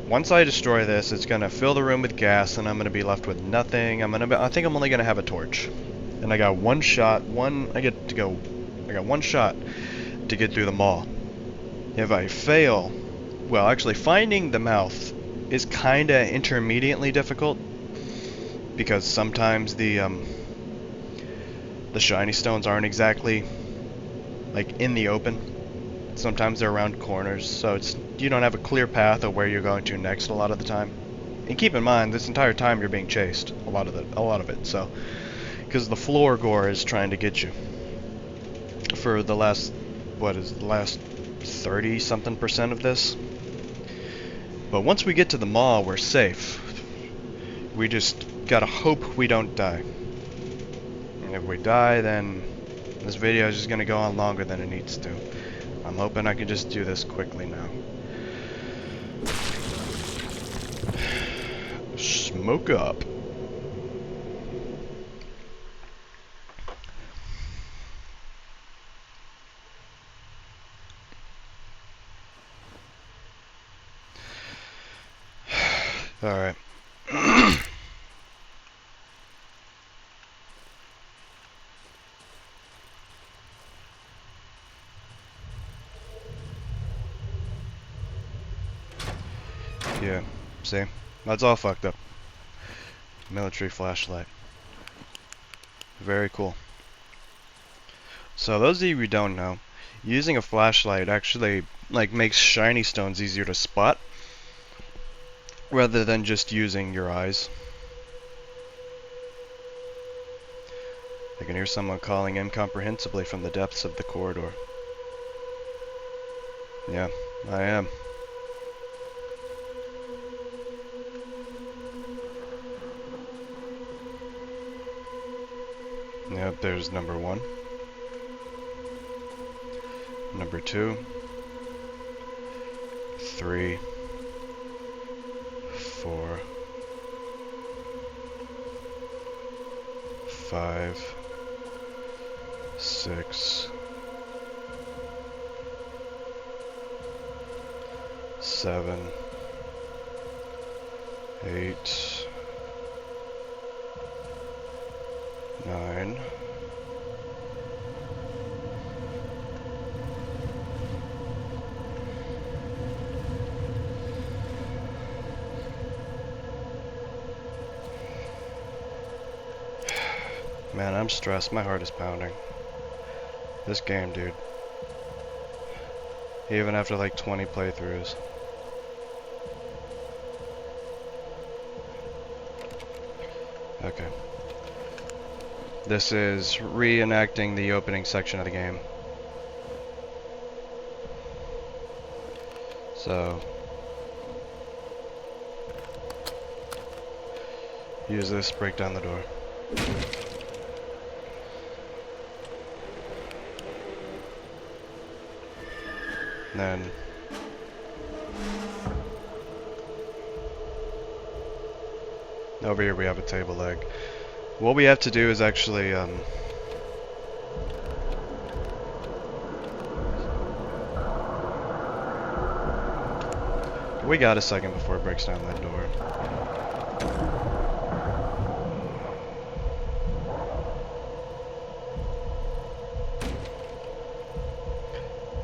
Speaker 1: Once I destroy this, it's gonna fill the room with gas, and I'm gonna be left with nothing. I think I'm only gonna have a torch, and I got one shot. I got one shot to get through the mall. If I fail, well, actually, finding the mouth is kinda intermediately difficult, because sometimes the shiny stones aren't exactly like in the open. Sometimes they're around corners, so you don't have a clear path of where you're going to next a lot of the time. And keep in mind, this entire time you're being chased a lot of it. So, because the floor gore is trying to get you for the last 30-something% of this. But once we get to the mall, we're safe. We just gotta hope we don't die. And if we die, then this video is just gonna go on longer than it needs to. I'm hoping I can just do this quickly now. Smoke up. Alright. Yeah, see? That's all fucked up. Military flashlight. Very cool. So those of you who don't know, using a flashlight actually makes shiny stones easier to spot rather than just using your eyes. I can hear someone calling incomprehensibly from the depths of the corridor. Yeah, I am. Yep, there's number 1. Number 2. 3. 4. 5. 6. 7. 8. 9. Man, I'm stressed. My heart is pounding. This game, dude. Even after like 20 playthroughs. Okay. This is reenacting the opening section of the game. So, use this, break down the door. Then over here we have a table leg. What we have to do is actually we got a second before it breaks down that door.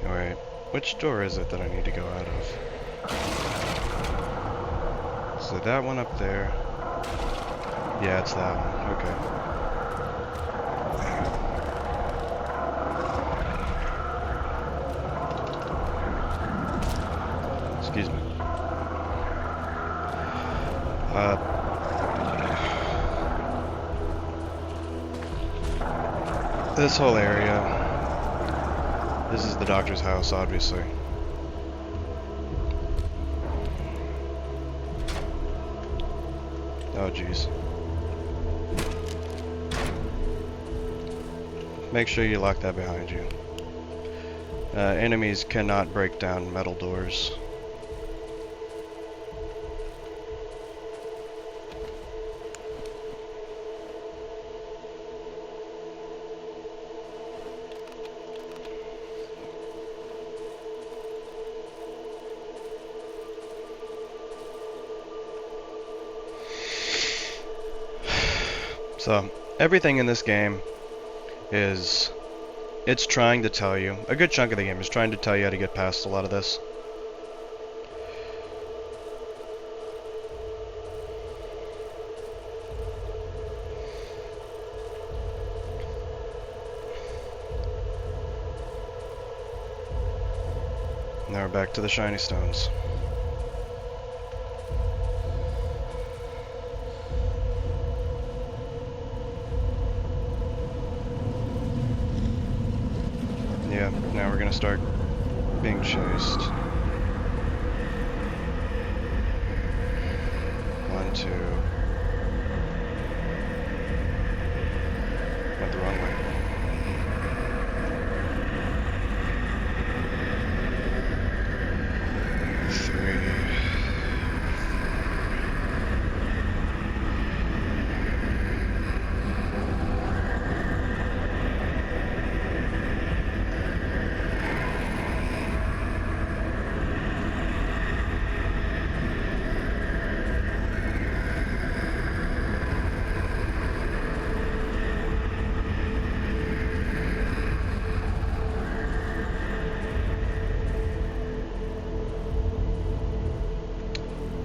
Speaker 1: Alright, which door is it that I need to go out of? So that one up there. Yeah, it's that one. Okay. Excuse me. This whole area. This is the doctor's house, obviously. Oh, jeez. Make sure you lock that behind you. Enemies cannot break down metal doors. So, everything in this game is, it's trying to tell you, a good chunk of the game is trying to tell you how to get past a lot of this. Now we're back to the shiny stones. Yeah, now we're gonna start being chased. 1, 2. Went the wrong way.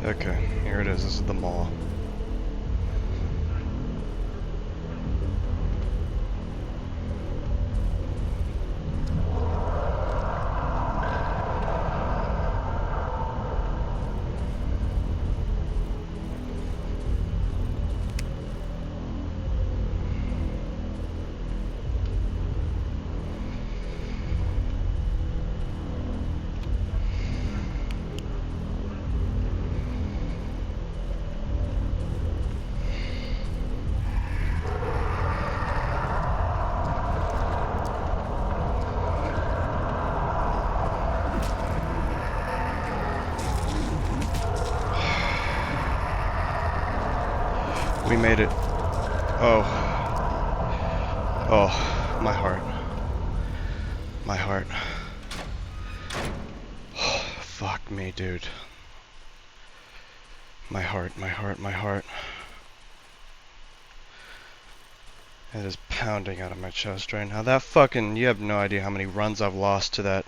Speaker 1: Okay, here it is. This is the mall. We made it. Oh. Oh, my heart. My heart. Fuck me, dude. My heart, my heart, my heart. It is pounding out of my chest right now. That fucking, you have no idea how many runs I've lost to that.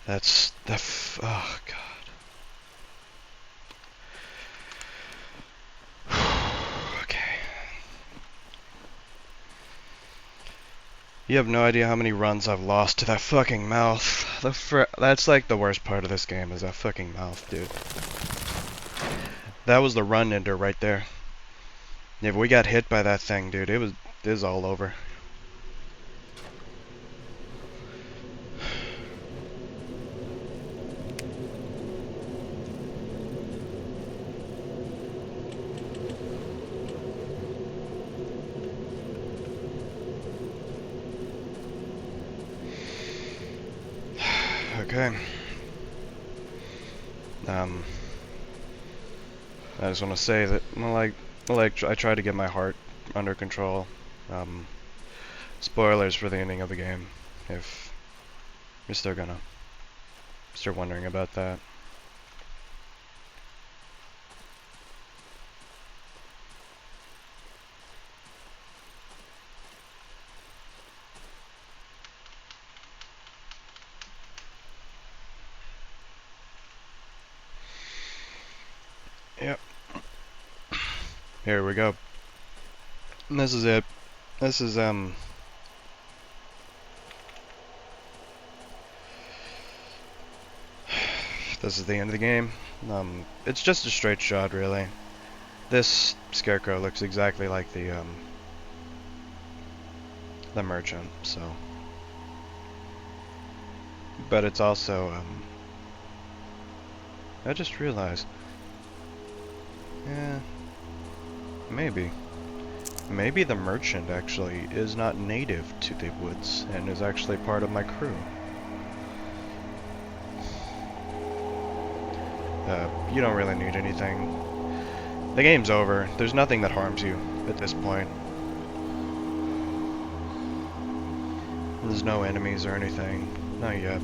Speaker 1: Oh god. Okay. You have no idea how many runs I've lost to that fucking mouth. That's like the worst part of this game, is that fucking mouth, dude. That was the run ender right there. If we got hit by that thing, dude, it was all over. Okay. I just want to say that, I try to get my heart under control. Spoilers for the ending of the game, if you're still wondering about that. Yep. Here we go. And this is it. This is, this is the end of the game. It's just a straight shot, really. This scarecrow looks exactly like the merchant, so. But it's also, I just realized. Yeah. Maybe. Maybe the merchant actually is not native to the woods and is actually part of my crew. You don't really need anything. The game's over. There's nothing that harms you at this point. There's no enemies or anything. Not yet.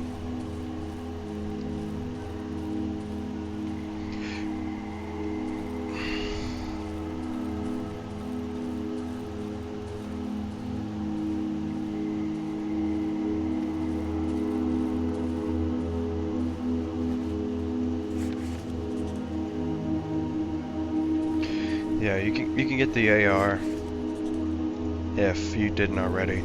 Speaker 1: Yeah, you can get the AR if you didn't already.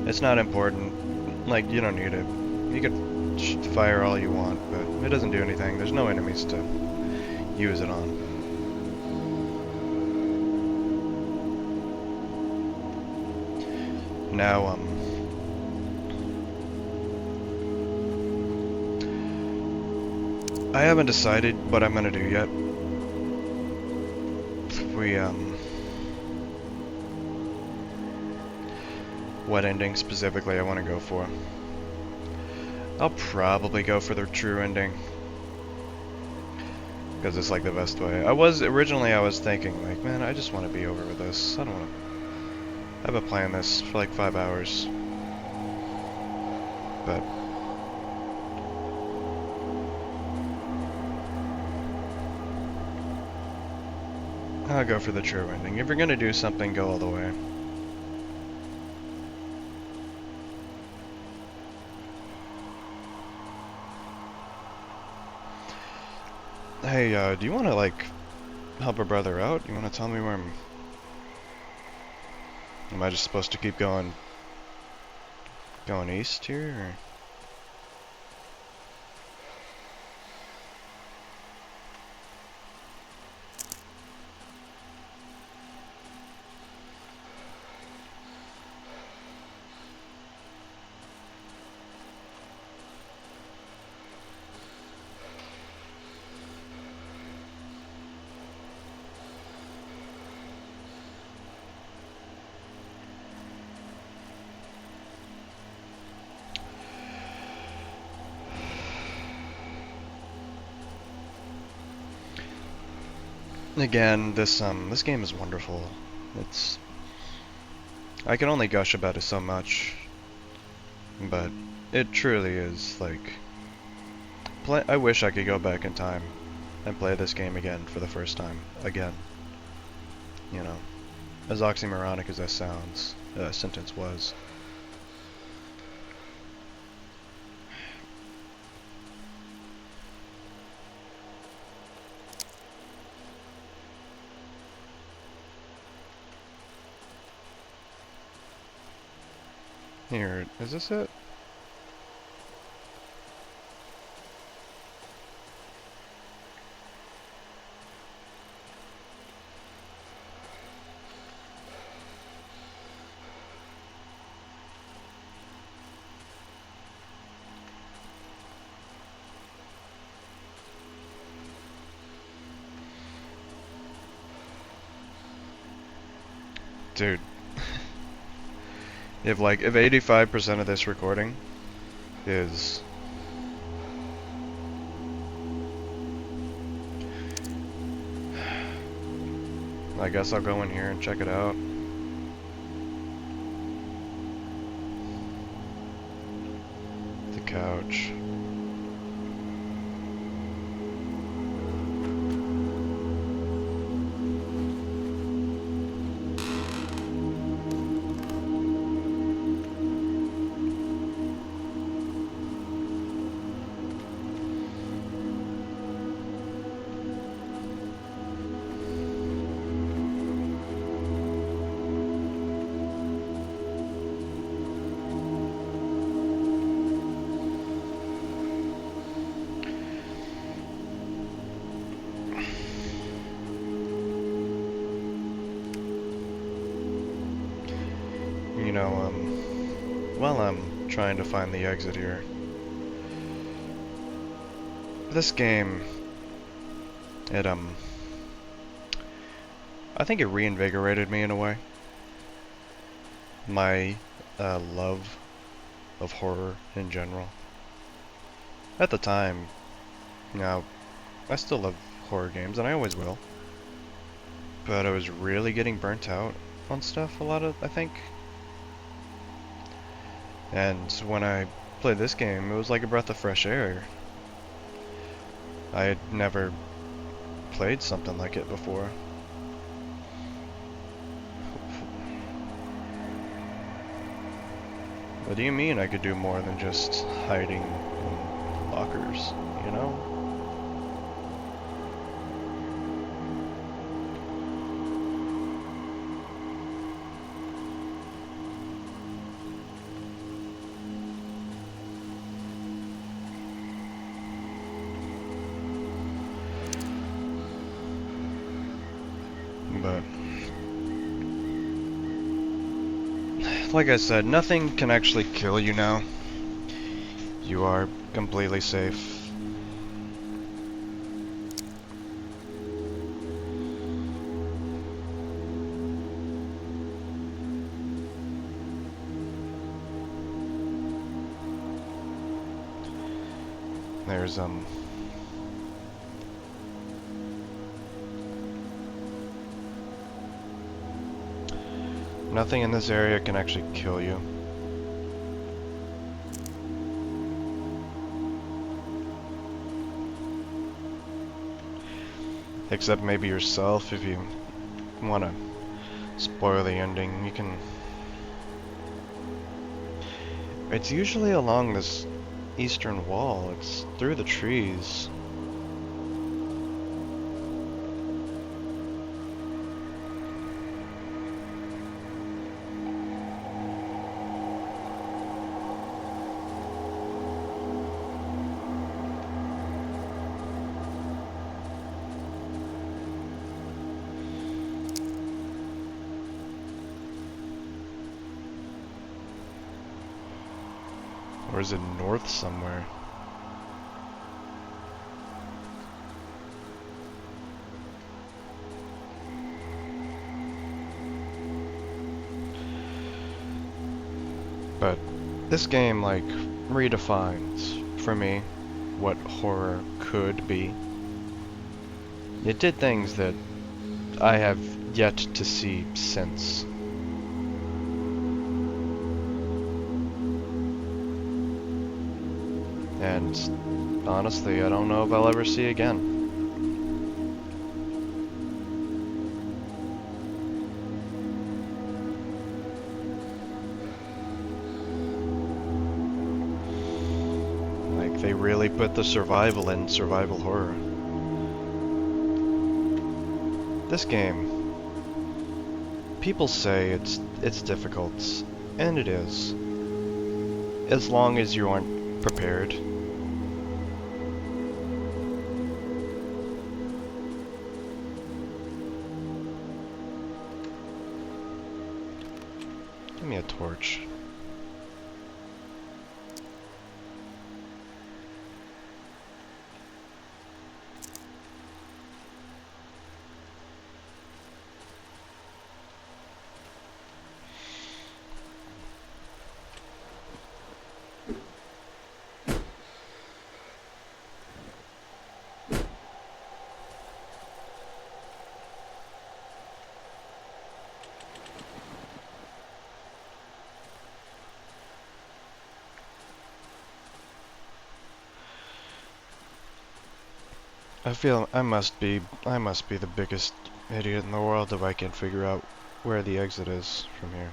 Speaker 1: It's not important. Like, you don't need it. You can fire all you want, but it doesn't do anything. There's no enemies to use it on. Now, I haven't decided what I'm gonna do yet. What ending specifically I want to go for. I'll probably go for the true ending, because it's like the best way. Originally I was thinking, like, man, I just want to be over with this. I don't want to. I've been playing this for like 5 hours. But I'll go for the true ending. If you're gonna do something, go all the way. Hey, do you want to, like, help a brother out? You want to tell me where am I just supposed to keep going east here, or? Again, this game is wonderful. It's I can only gush about it so much, but it truly is like I wish I could go back in time and play this game again for the first time again. You know, as oxymoronic as that sounds, sentence was. Here, is this it? Dude. If 85% of this recording is I guess I'll go in here and check it out. The couch. You know, while I'm trying to find the exit here, this game, I think it reinvigorated me in a way. My love of horror in general. At the time, I still love horror games, and I always will. But I was really getting burnt out on stuff I think. And when I played this game, it was like a breath of fresh air. I had never played something like it before. What do you mean I could do more than just hiding in lockers, you know? But like I said, nothing can actually kill you now. You are completely safe. There's nothing in this area can actually kill you. Except maybe yourself, if you want to spoil the ending, you can... It's usually along this eastern wall, it's through the trees. Or is it north somewhere? But this game, like, redefines, for me, what horror could be. It did things that I have yet to see since. And honestly, I don't know if I'll ever see again. Like, they really put the survival in survival horror. This game, people say it's difficult, and it is. As long as you aren't prepared. Give me a torch. I feel I must be the biggest idiot in the world if I can't figure out where the exit is from here.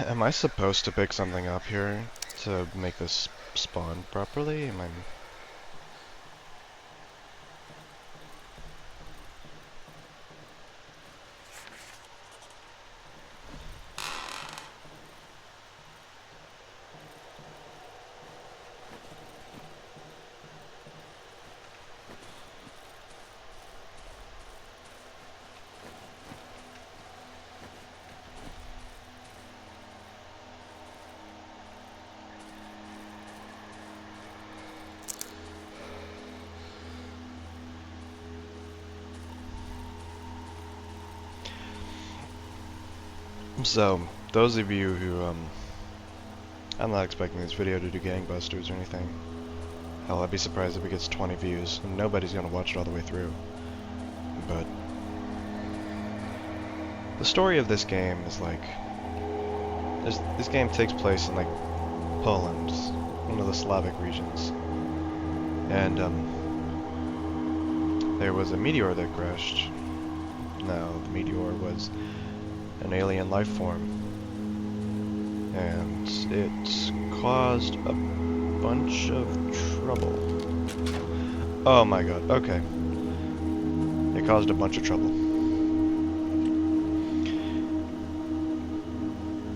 Speaker 1: Am I supposed to pick something up here to make this spawn properly? Am I... So, those of you who, I'm not expecting this video to do gangbusters or anything. Hell, I'd be surprised if it gets 20 views, and nobody's gonna watch it all the way through. But the story of this game is like, this game takes place in like Poland, one of the Slavic regions, and there was a meteor that crashed. Now, the meteor was an alien life form, and it caused a bunch of trouble. Oh my god, okay. It caused a bunch of trouble.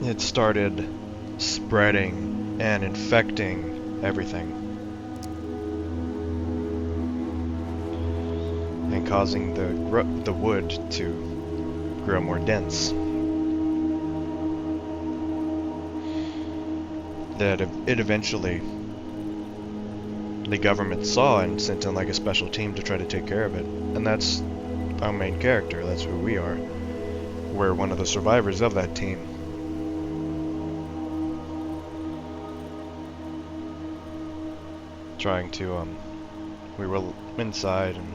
Speaker 1: It started spreading and infecting everything, and causing the wood to grow more dense. That it eventually, the government saw and sent in like a special team to try to take care of it. And that's our main character, that's who we are. We're one of the survivors of that team. Trying to, we were inside, and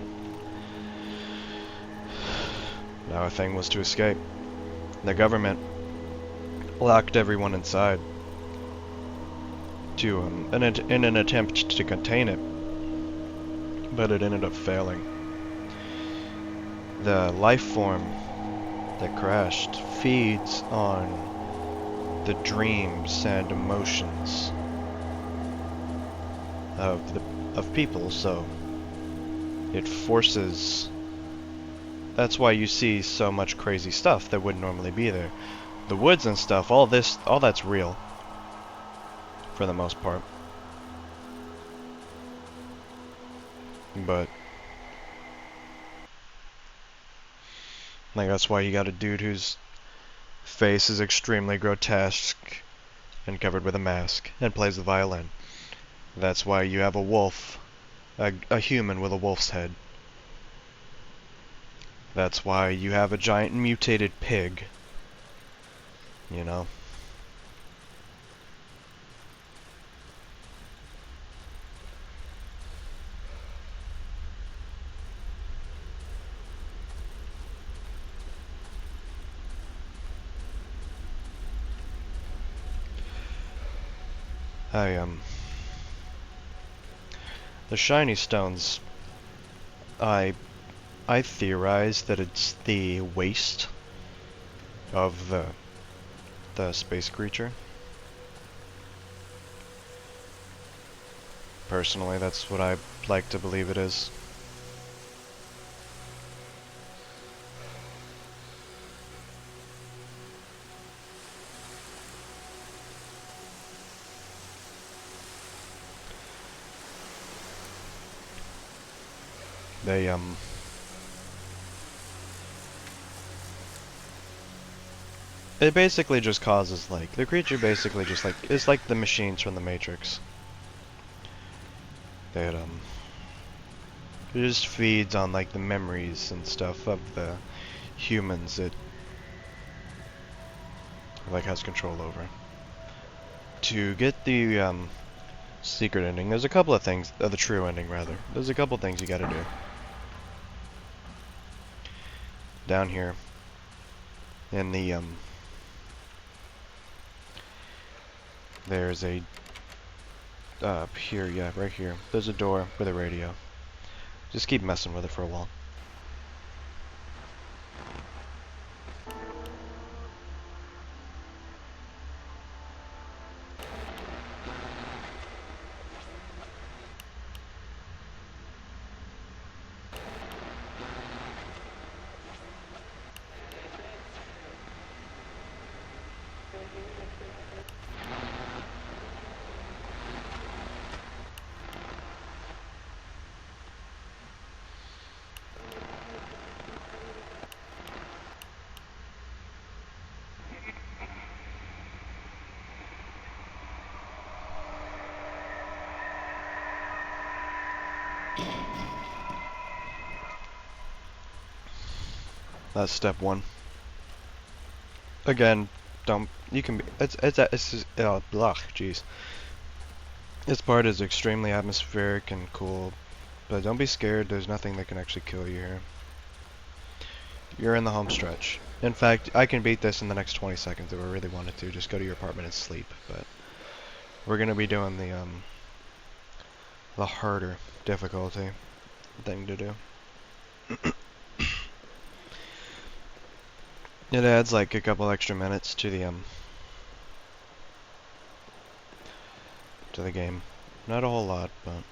Speaker 1: now our thing was to escape. The government locked everyone inside to in an attempt to contain it, but it ended up failing. The life form that crashed feeds on the dreams and emotions of people, so It forces... That's why you see so much crazy stuff that wouldn't normally be there. The woods and stuff, all that's real. For the most part. But... like, that's why you got a dude whose face is extremely grotesque and covered with a mask and plays the violin. That's why you have a wolf, a human with a wolf's head. That's why you have a giant mutated pig. You know? The shiny stones, I theorize that it's the waste of the space creature. Personally, that's what I like to believe it is. They, it basically just causes, like, the creature basically just, like, is like the machines from the Matrix. That, it just feeds on, like, the memories and stuff of the humans it, like, has control over. To get the, secret ending, there's a couple of things, the true ending, rather. There's a couple things you gotta do. Down here, in the, there's a, here, yeah, right here. There's a door with a radio. Just keep messing with it for a while. That's step one. Again, don't, you can be, blah, jeez. This part is extremely atmospheric and cool, but don't be scared, there's nothing that can actually kill you here. You're in the home stretch. In fact, I can beat this in the next 20 seconds if I really wanted to, just go to your apartment and sleep, but we're gonna be doing the harder difficulty thing to do. It adds like a couple extra minutes to the game. Not a whole lot, but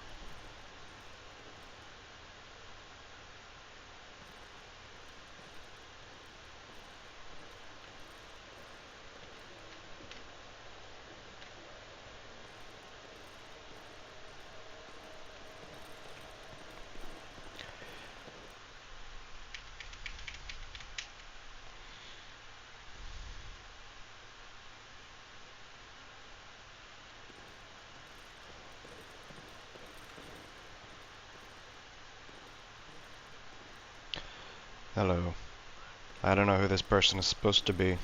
Speaker 1: hello. I don't know who this person is supposed to be.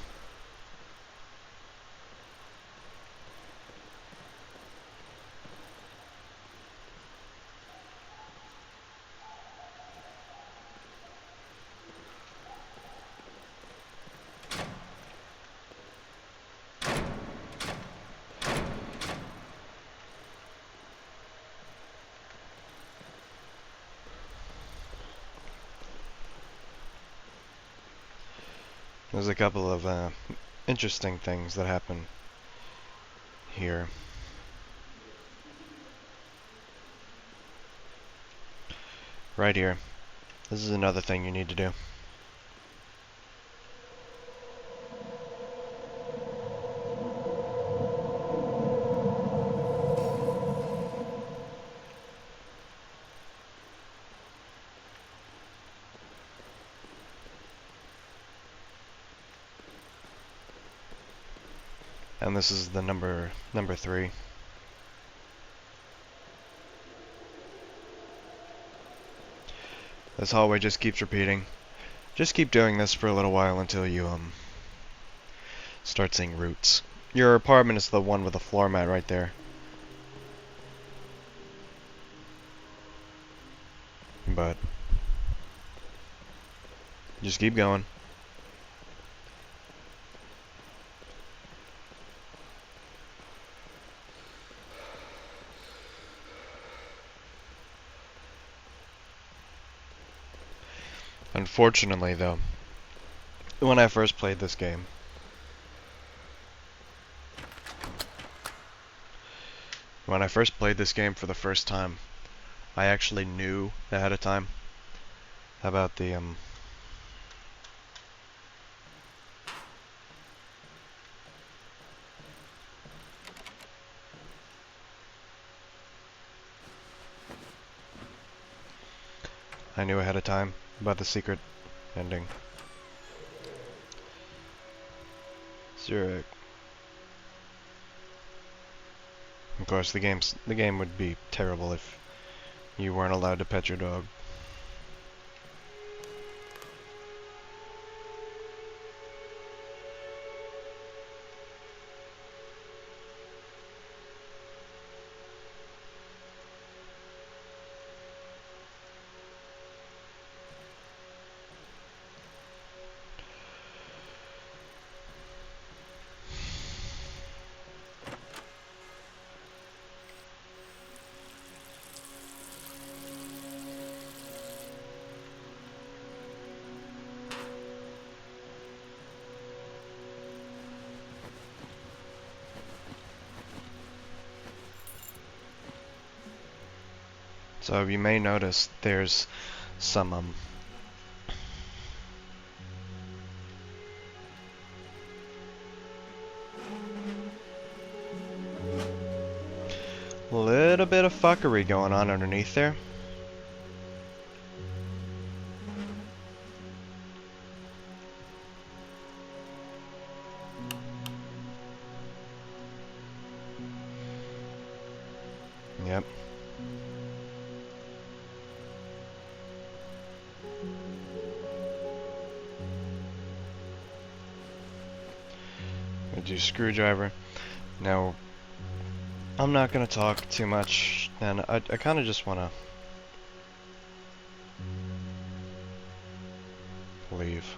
Speaker 1: There's a couple of interesting things that happen here. Right here. This is another thing you need to do. And this is the number 3. This hallway just keeps repeating. Just keep doing this for a little while until you start seeing roots. Your apartment is the one with the floor mat right there. But just keep going. Unfortunately, though, when I first played this game, for the first time, I actually knew ahead of time about the I knew ahead of time about the secret ending. Zurich. Of course, the game would be terrible if you weren't allowed to pet your dog. So you may notice there's some little bit of fuckery going on underneath there. Yep. Gonna do screwdriver. Now, I'm not gonna talk too much, and I kind of just wanna leave.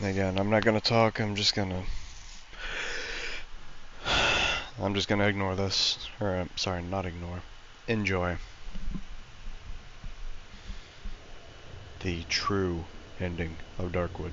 Speaker 1: Again, I'm not gonna talk, I'm just gonna ignore this. Or, sorry, not ignore. Enjoy the true ending of DarkWood.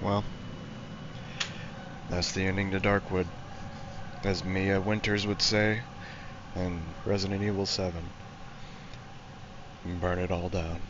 Speaker 1: Well, that's the ending to DarkWood, as Mia Winters would say, and Resident Evil 7. Burn it all down.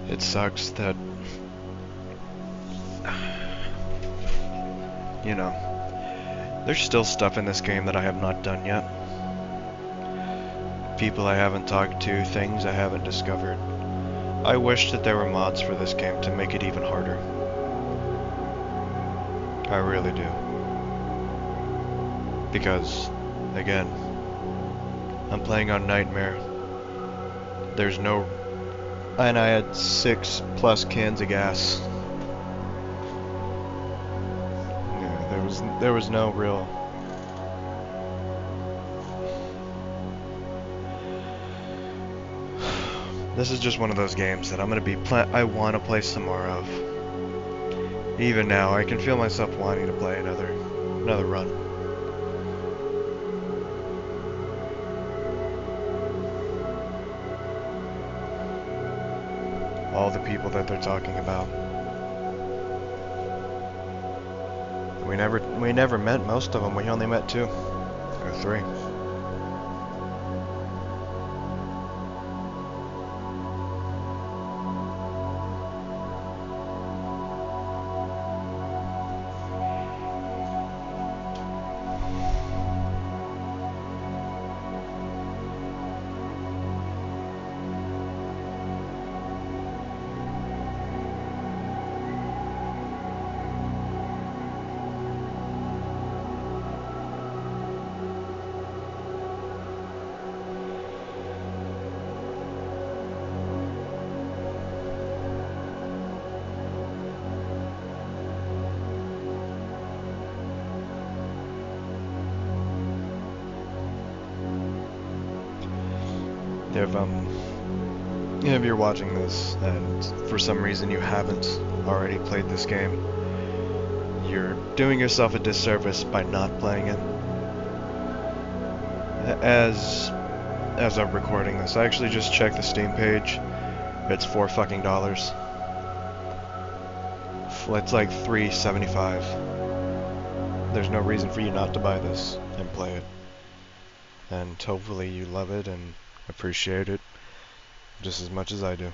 Speaker 1: It sucks that, you know, there's still stuff in this game that I have not done yet. People I haven't talked to, things I haven't discovered. I wish that there were mods for this game to make it even harder. I really do. Because, again, I'm playing on Nightmare. There's no... And I had 6+ cans of gas. Yeah, there was no real... This is just one of those games that I'm gonna be I want to play some more of. Even now, I can feel myself wanting to play another run. All the people that they're talking about. We never met most of them. We only met 2 or 3. If you're watching this and for some reason you haven't already played this game, you're doing yourself a disservice by not playing it. As I'm recording this, I actually just checked the Steam page. It's $4 fucking. It's like $3.75. There's no reason for you not to buy this and play it. And hopefully you love it and appreciate it just as much as I do.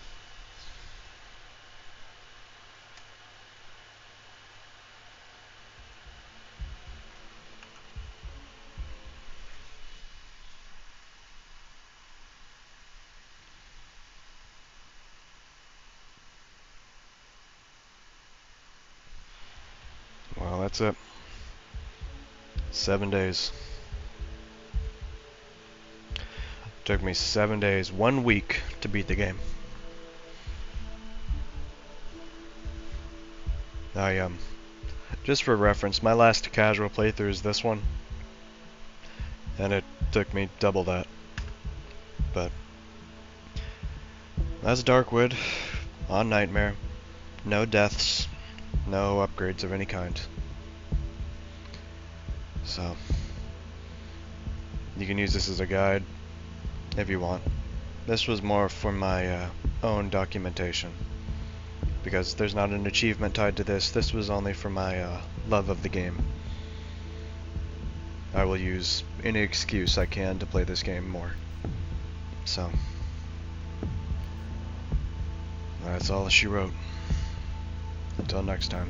Speaker 1: Well, that's it. 7 days. Took me 7 days, 1 week to beat the game. Just for reference, my last casual playthrough is this one, and it took me double that. But that's DarkWood on Nightmare. No deaths, no upgrades of any kind. So you can use this as a guide if you want. This was more for my own documentation. Because there's not an achievement tied to this. This was only for my love of the game. I will use any excuse I can to play this game more. So, that's all she wrote. Until next time.